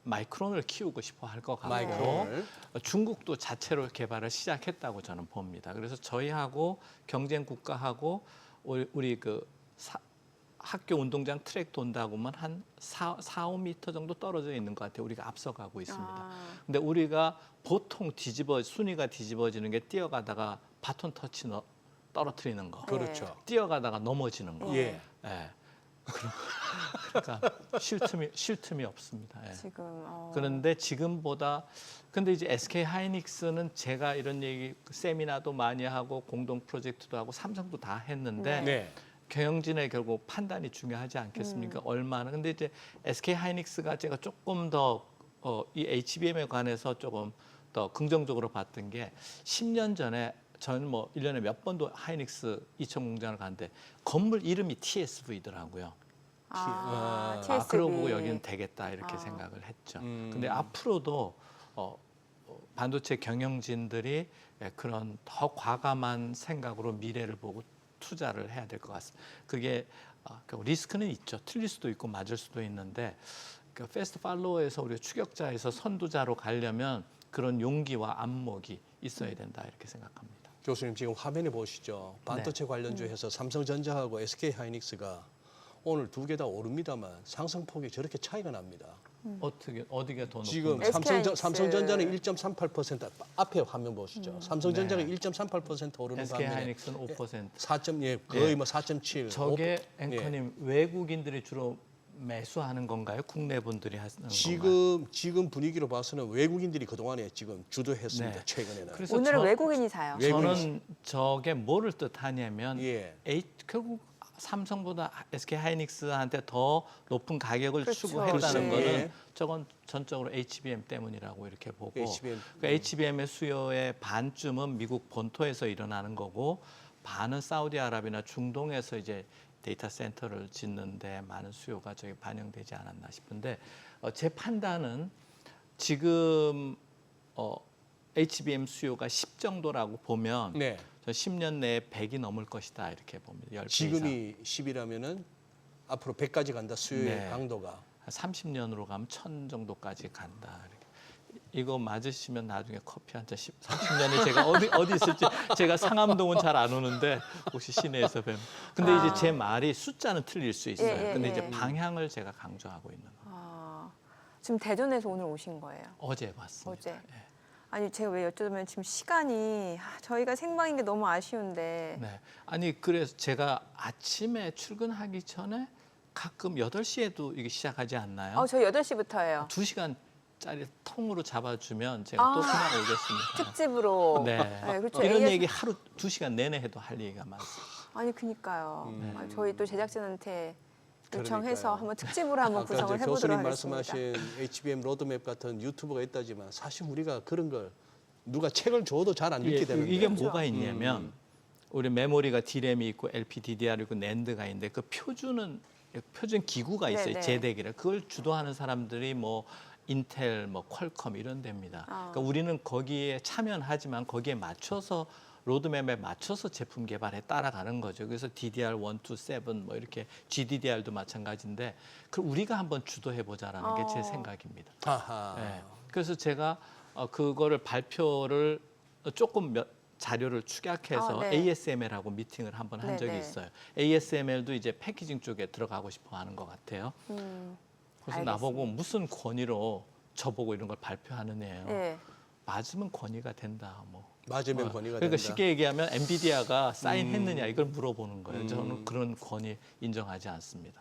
마이크론을 키우고 싶어 할 것 같고 마이크론을. 중국도 자체로 개발을 시작했다고 저는 봅니다. 그래서 저희하고 경쟁 국가하고 우리 그 학교 운동장 트랙 돈다고 하면 한 4-5m 정도 떨어져 있는 것 같아요. 우리가 앞서가고 있습니다. 근데 우리가 보통 순위가 뒤집어지는 게 뛰어가다가 바톤 터치 떨어뜨리는 거. 그렇죠. 뛰어가다가 넘어지는 거. 예. 예. 그러니까 쉴 틈이 없습니다. 예. 지금 그런데 지금보다 근데 이제 SK 하이닉스는 제가 이런 얘기 세미나도 많이 하고 공동 프로젝트도 하고 삼성도 다 했는데 네. 경영진의 결국 판단이 중요하지 않겠습니까? 얼마나 근데 이제 SK 하이닉스가 제가 조금 더 이 HBM에 관해서 조금 더 긍정적으로 봤던 게 10년 전에 저는 뭐 1년에 몇 번도 하이닉스 이천 공장을 가는데 건물 이름이 TSV더라고요. TSB. 그러고 보고 여기는 되겠다 이렇게 생각을 했죠. 근데 앞으로도 반도체 경영진들이 그런 더 과감한 생각으로 미래를 보고 투자를 해야 될 것 같습니다. 그게 리스크는 있죠. 틀릴 수도 있고 맞을 수도 있는데 패스트 팔로워에서 우리가 추격자에서 선두자로 가려면 그런 용기와 안목이 있어야 된다 이렇게 생각합니다. 교수님 지금 화면에 보시죠. 반도체 관련주에서 삼성전자하고 SK하이닉스가 오늘 두 개 다 오릅니다만 상승폭이 저렇게 차이가 납니다. 어디가 더 높은 지금 거예요? 삼성전자는 1.38% 앞에 화면 보시죠. 삼성전자가 1.38% 오르는 SK 반면에 하이닉스는 5%. 4. 거의 뭐 4.7. 저게 앵커님 외국인들이 주로 매수하는 건가요? 국내 분들이 하는 건가요? 지금 분위기로 봐서는 외국인들이 그동안에 지금 주도했습니다. 네. 최근에는. 그래서 오늘은 외국인이 사요. 저는 저게 뭐를 뜻하냐면 예. 결국 삼성보다 SK 하이닉스한테 더 높은 가격을 그렇죠. 추구했다는 그렇죠. 거는 예. 저건 전적으로 HBM 때문이라고 이렇게 보고 HBM. 그 HBM의 수요의 반쯤은 미국 본토에서 일어나는 거고 반은 사우디아라비아나 중동에서 이제 데이터 센터를 짓는데 많은 수요가 저기 반영되지 않았나 싶은데 제 판단은 지금 HBM 수요가 10 정도라고 보면 네. 저 10년 내에 100이 넘을 것이다 이렇게 봅니다. 10배 이상. 지금이 10이라면은 앞으로 100까지 간다. 수요의 네. 강도가. 한 30년으로 가면 1000 정도까지 간다. 이렇게. 이거 맞으시면 나중에 커피 한 잔 30년에 제가 어디 있을지 제가 상암동은 잘 안 오는데 혹시 시내에서 뵈면. 근데 이제 제 말이 숫자는 틀릴 수 있어요. 예, 예, 근데 예. 이제 방향을 제가 강조하고 있는 거예요. 지금 대전에서 오늘 오신 거예요. 어제 봤습니다. 어제. 예. 아니 제가 왜 여쭤보면 지금 시간이 저희가 생방인 게 너무 아쉬운데 네. 아니 그래서 제가 아침에 출근하기 전에 가끔 8시에도 이게 시작하지 않나요? 저희 8시부터예요. 2시간짜리 통으로 잡아주면 제가 또 그냥 오겠습니다. 특집으로. 네. 그렇죠. 이런 AS 얘기 하루 2시간 내내 해도 할 얘기가 많습니다. 아니 그니까요. 저희 또 제작진한테 요청해서 그러니까요. 한번 특집으로 한번 아까 구성을 이제 해보도록 교수님 하겠습니다. 말씀하신 HBM 로드맵 같은 유튜브가 있다지만 사실 우리가 그런 걸 누가 책을 줘도 잘 안 읽게 되는데. 이게 뭐가 있냐면 우리 메모리가 D램이 있고 LPDDR 있고 낸드가 있는데 그 표준 기구가 있어요. 네네. 제대기를. 그걸 주도하는 사람들이 뭐 인텔, 뭐 퀄컴 이런 데입니다. 그러니까 우리는 거기에 참여하지만 거기에 맞춰서 로드맵에 맞춰서 제품 개발에 따라가는 거죠. 그래서 DDR1, 2, 7 뭐 이렇게 GDDR도 마찬가지인데 그 우리가 한번 주도해 보자라는 게 제 생각입니다. 아하. 네. 그래서 제가 그거를 발표를 조금 자료를 축약해서 네. ASML하고 미팅을 한번 한 적이 네네. 있어요. ASML도 이제 패키징 쪽에 들어가고 싶어 하는 것 같아요. 그래서 알겠습니다. 나보고 무슨 권위로 저보고 이런 걸 발표하느냐요. 예. 맞으면 권위가 된다. 뭐. 맞으면 권위가 그러니까 된다. 쉽게 얘기하면 엔비디아가 사인했느냐 이걸 물어보는 거예요. 저는 그런 권위 인정하지 않습니다.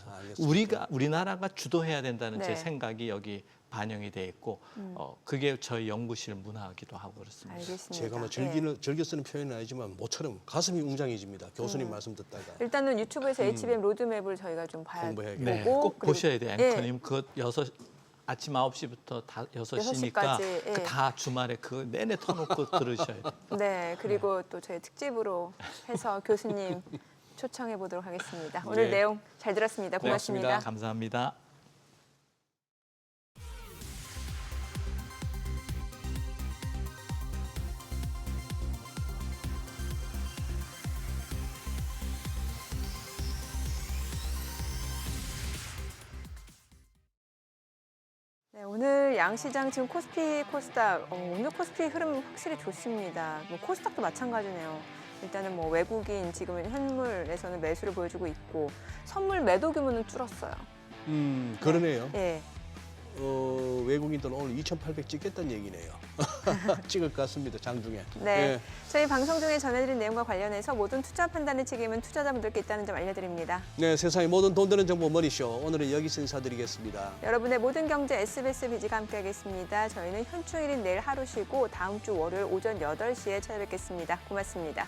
알겠습니다. 우리나라가 주도해야 된다는 제 네. 생각이 여기 반영이 돼 있고 그게 저희 연구실 문화이기도 하고 그렇습니다. 알겠습니다. 제가 뭐 즐겨 쓰는 표현은 아니지만 모처럼 가슴이 웅장해집니다. 교수님 말씀 듣다가. 일단은 유튜브에서 HBM 로드맵을 저희가 좀 봐야 공부해야겠다. 네, 보고 꼭 그리고- 보셔야 돼요. 예. 앵커님 그거 아침 9시부터 6시니까 까지, 예. 다 주말에 그거 내내 터놓고 들으셔야 돼요. 네, 그리고 또 저희 특집으로 해서 교수님 초청해 보도록 하겠습니다. 오늘 네. 내용 잘 들었습니다. 고맙습니다. 감사합니다. 네, 오늘 양시장 지금 코스피, 코스닥 오늘 코스피 흐름 확실히 좋습니다. 뭐 코스닥도 마찬가지네요. 일단은 뭐 외국인 지금은 현물에서는 매수를 보여주고 있고 선물 매도 규모는 줄었어요. 그러네요. 예. 외국인들은 오늘 2,800 찍겠다는 얘기네요. 찍을 것 같습니다. 장중에. 네. 예. 저희 방송 중에 전해드린 내용과 관련해서 모든 투자 판단의 책임은 투자자분들께 있다는 점 알려드립니다. 네, 세상의 모든 돈 되는 정보 머니쇼. 오늘은 여기서 인사드리겠습니다. 여러분의 모든 경제 SBS 비지가 함께하겠습니다. 저희는 현충일인 내일 하루 쉬고 다음 주 월요일 오전 8시에 찾아뵙겠습니다. 고맙습니다.